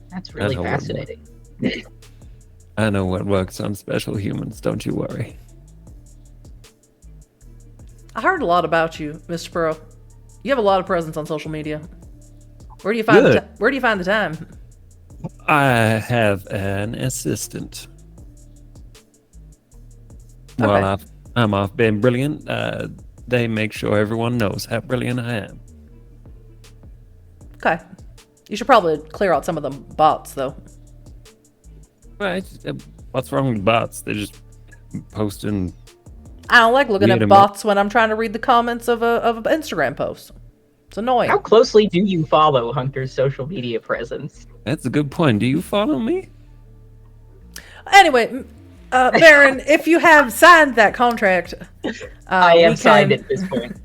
S5: That's really
S4: know what-
S5: fascinating.
S4: I know what works on special humans, don't you worry.
S1: I heard a lot about you, Mr. Burrow. You have a lot of presence on social media. Where do you find
S4: Good.
S1: where do you find the time?
S4: I have an assistant. While I'm off being brilliant, they make sure everyone knows how brilliant I am.
S1: Okay. You should probably clear out some of the bots, though.
S4: Right? What's wrong with bots? They're just posting.
S1: I don't like looking
S4: Weird
S1: at bots when I'm trying to read the comments of an Instagram post. It's annoying.
S5: How closely do you follow Hunter's social media presence?
S4: That's a good point. Do you follow me?
S1: Anyway, Baron, if you have signed that contract,
S5: I
S1: we
S5: have signed
S1: can-
S5: it at this point.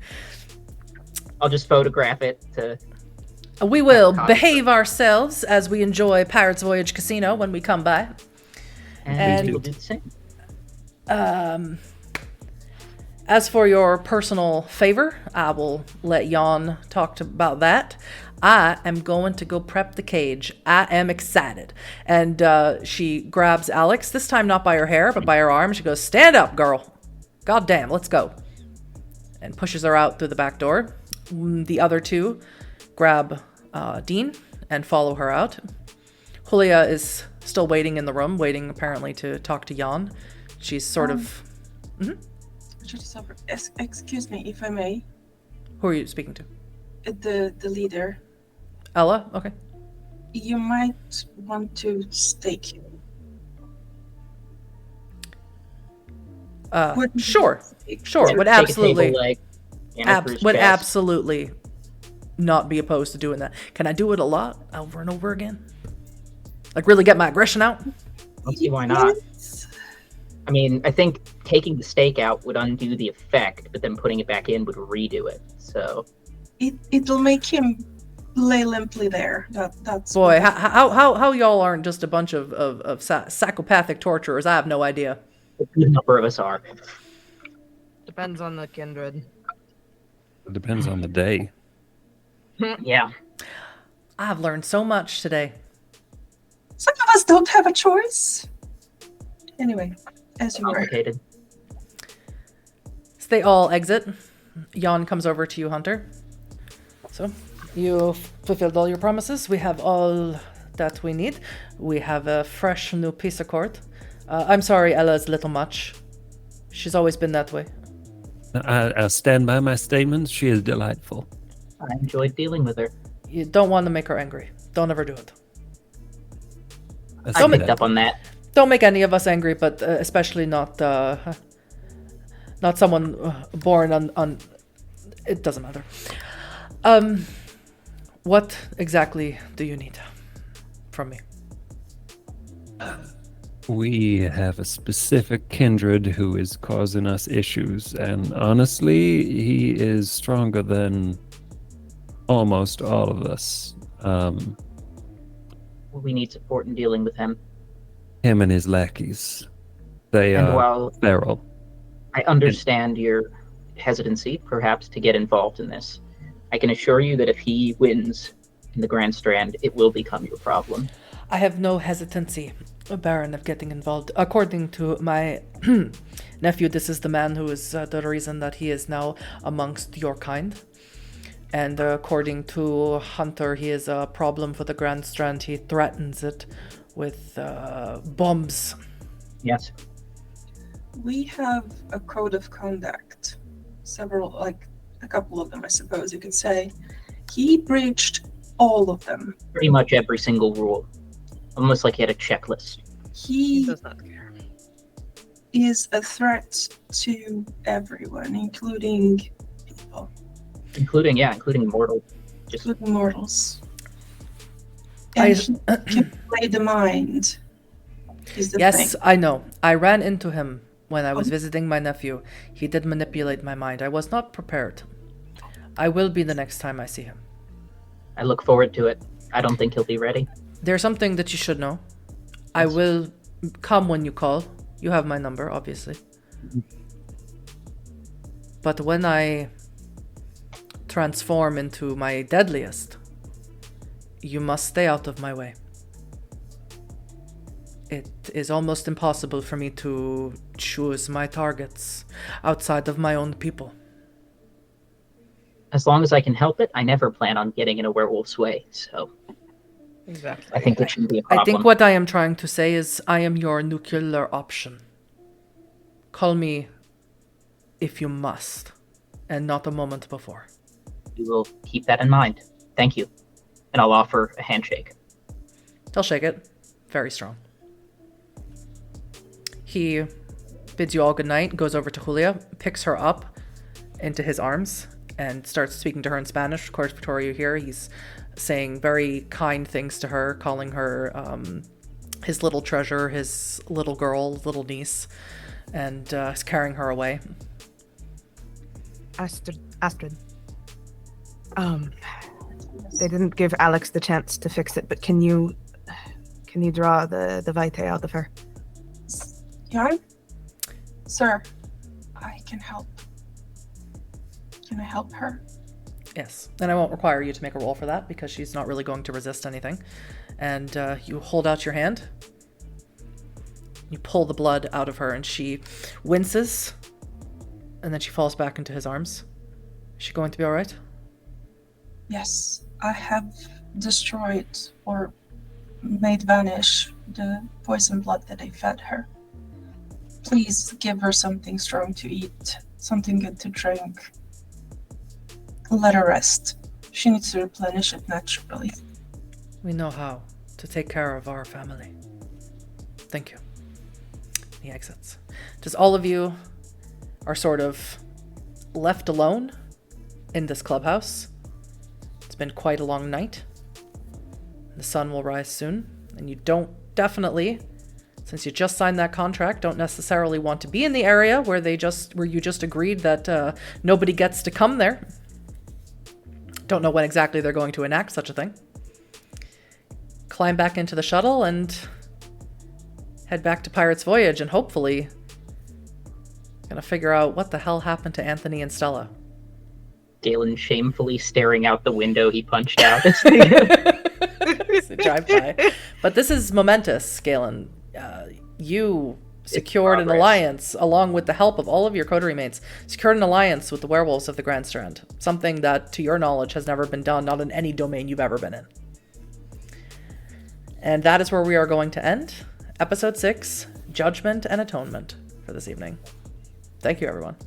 S5: I'll just photograph it to.
S1: We will
S5: Copy.
S1: behave ourselves as we enjoy Pirates Voyage Casino when we come by.
S5: And we'll do the same.
S1: As for your personal favor, I will let Jan talk about that. I am going to go prep the cage. I am excited. And she grabs Alex, this time not by her hair, but by her arm. She goes, "Stand up, girl. God damn, let's go." And pushes her out through the back door. The other two grab Dean and follow her out. Julia is still waiting in the room, waiting apparently to talk to Jan. She's sort of...
S3: Excuse me, if I may.
S1: Who are you speaking to?
S3: The leader.
S1: Ella? Okay.
S3: You might want to stake him. Wouldn't
S1: Sure.
S3: you-
S1: Sure. Would
S5: Take a
S1: absolutely...
S5: table leg, Jennifer's
S1: would
S5: chest.
S1: absolutely not be opposed to doing that. Can I do it a lot over and over again? Like really get my aggression out?
S5: Don't see why not.
S3: Yes.
S5: I mean, I think taking the stake out would undo the effect, but then putting it back in would redo it. So
S3: It'll make him lay limply there. That's
S1: Boy, how y'all aren't just a bunch of psychopathic torturers? I have no idea.
S5: a good number of us are.
S2: Depends on the kindred.
S4: It depends on the day.
S5: Yeah.
S1: I've learned so much today.
S3: Some of us don't have a choice. Anyway, as you were.
S5: Complicated.
S1: So they all exit. Jan comes over to you, Hunter. So, you've fulfilled all your promises. We have all that we need. We have a fresh new piece of court. I'm sorry, Ella's a little much. She's always been that way.
S4: I stand by my statements. She is delightful.
S5: I enjoyed dealing with her.
S1: You don't want to make her angry. Don't ever do it.
S4: I
S5: I
S4: see
S5: picked
S4: that.
S5: up on that.
S1: Don't make any of us angry, but especially not someone born on. It doesn't matter. What exactly do you need from me?
S4: We have a specific kindred who is causing us issues, and honestly, he is stronger than almost all of us.
S5: We need support in dealing with him.
S4: Him and his lackeys. They
S5: And
S4: are
S5: while
S4: feral.
S5: I understand your hesitancy, perhaps, to get involved in this, I can assure you that if he wins in the Grand Strand, it will become your problem.
S1: I have no hesitancy, Baron, of getting involved. According to my nephew, this is the man who is the reason that he is now amongst your kind. And according to Hunter, he is a problem for the Grand Strand. He threatens it with bombs.
S5: Yes.
S3: We have a code of conduct. Several, like a couple of them, I suppose you could say. He breached all of them.
S5: Pretty much every single rule. Almost like he had a checklist.
S2: He
S3: He
S2: does not care.
S3: is a threat to everyone, including people,
S5: Including mortal. Just
S3: including mortals.
S1: I-
S3: And he can play the mind. Is the
S1: Yes,
S3: thing.
S1: I know. I ran into him when I was visiting my nephew. He did manipulate my mind. I was not prepared. I will be the next time I see him.
S5: I look forward to it. I don't think he'll be ready.
S1: There's something that you should know. I will come when you call. You have my number, obviously. But when I transform into my deadliest, you must stay out of my way. It is almost impossible for me to choose my targets outside of my own people.
S5: As long as I can help it, I never plan on getting in a werewolf's way, so
S2: Exactly.
S5: I think it shouldn't be a problem.
S1: I think what I am trying to say is I am your nuclear option. Call me if you must, and not a moment before.
S5: We will keep that in mind. Thank you. And I'll offer a handshake.
S1: He'll shake it. Very strong. He bids you all good night, goes over to Julia, picks her up into his arms, and starts speaking to her in Spanish. Of course, Victoria, you hear he's saying very kind things to her, calling her his little treasure, his little girl, little niece, and is carrying her away.
S2: Astrid. They didn't give Alex the chance to fix it, but can you draw the vitae out of her?
S3: Yeah? Sir, I can help. Can I help her?
S1: Yes, and I won't require you to make a roll for that because she's not really going to resist anything. And you hold out your hand. You pull the blood out of her and she winces. And then she falls back into his arms. Is she going to be all right?
S3: Yes, I have destroyed or made vanish the poison blood that I fed her. Please give her something strong to eat, something good to drink. Let her rest. She needs to replenish it naturally.
S1: We know how to take care of our family. Thank you. He exits. Just all of you are sort of left alone in this clubhouse. It's been quite a long night. The sun will rise soon, and you don't definitely, since you just signed that contract, don't necessarily want to be in the area where you just agreed that nobody gets to come there. Don't know when exactly they're going to enact such a thing. Climb back into the shuttle and head back to Pirate's Voyage, and hopefully gonna figure out what the hell happened to Anthony and Stella.
S5: Galen shamefully staring out the window he punched out.
S1: It's a drive-by. But this is momentous, Galen. You secured an alliance, along with the help of all of your coterie mates, secured an alliance with the werewolves of the Grand Strand. Something that, to your knowledge, has never been done, not in any domain you've ever been in. And that is where we are going to end Episode 6, Judgment and Atonement, for this evening. Thank you, everyone.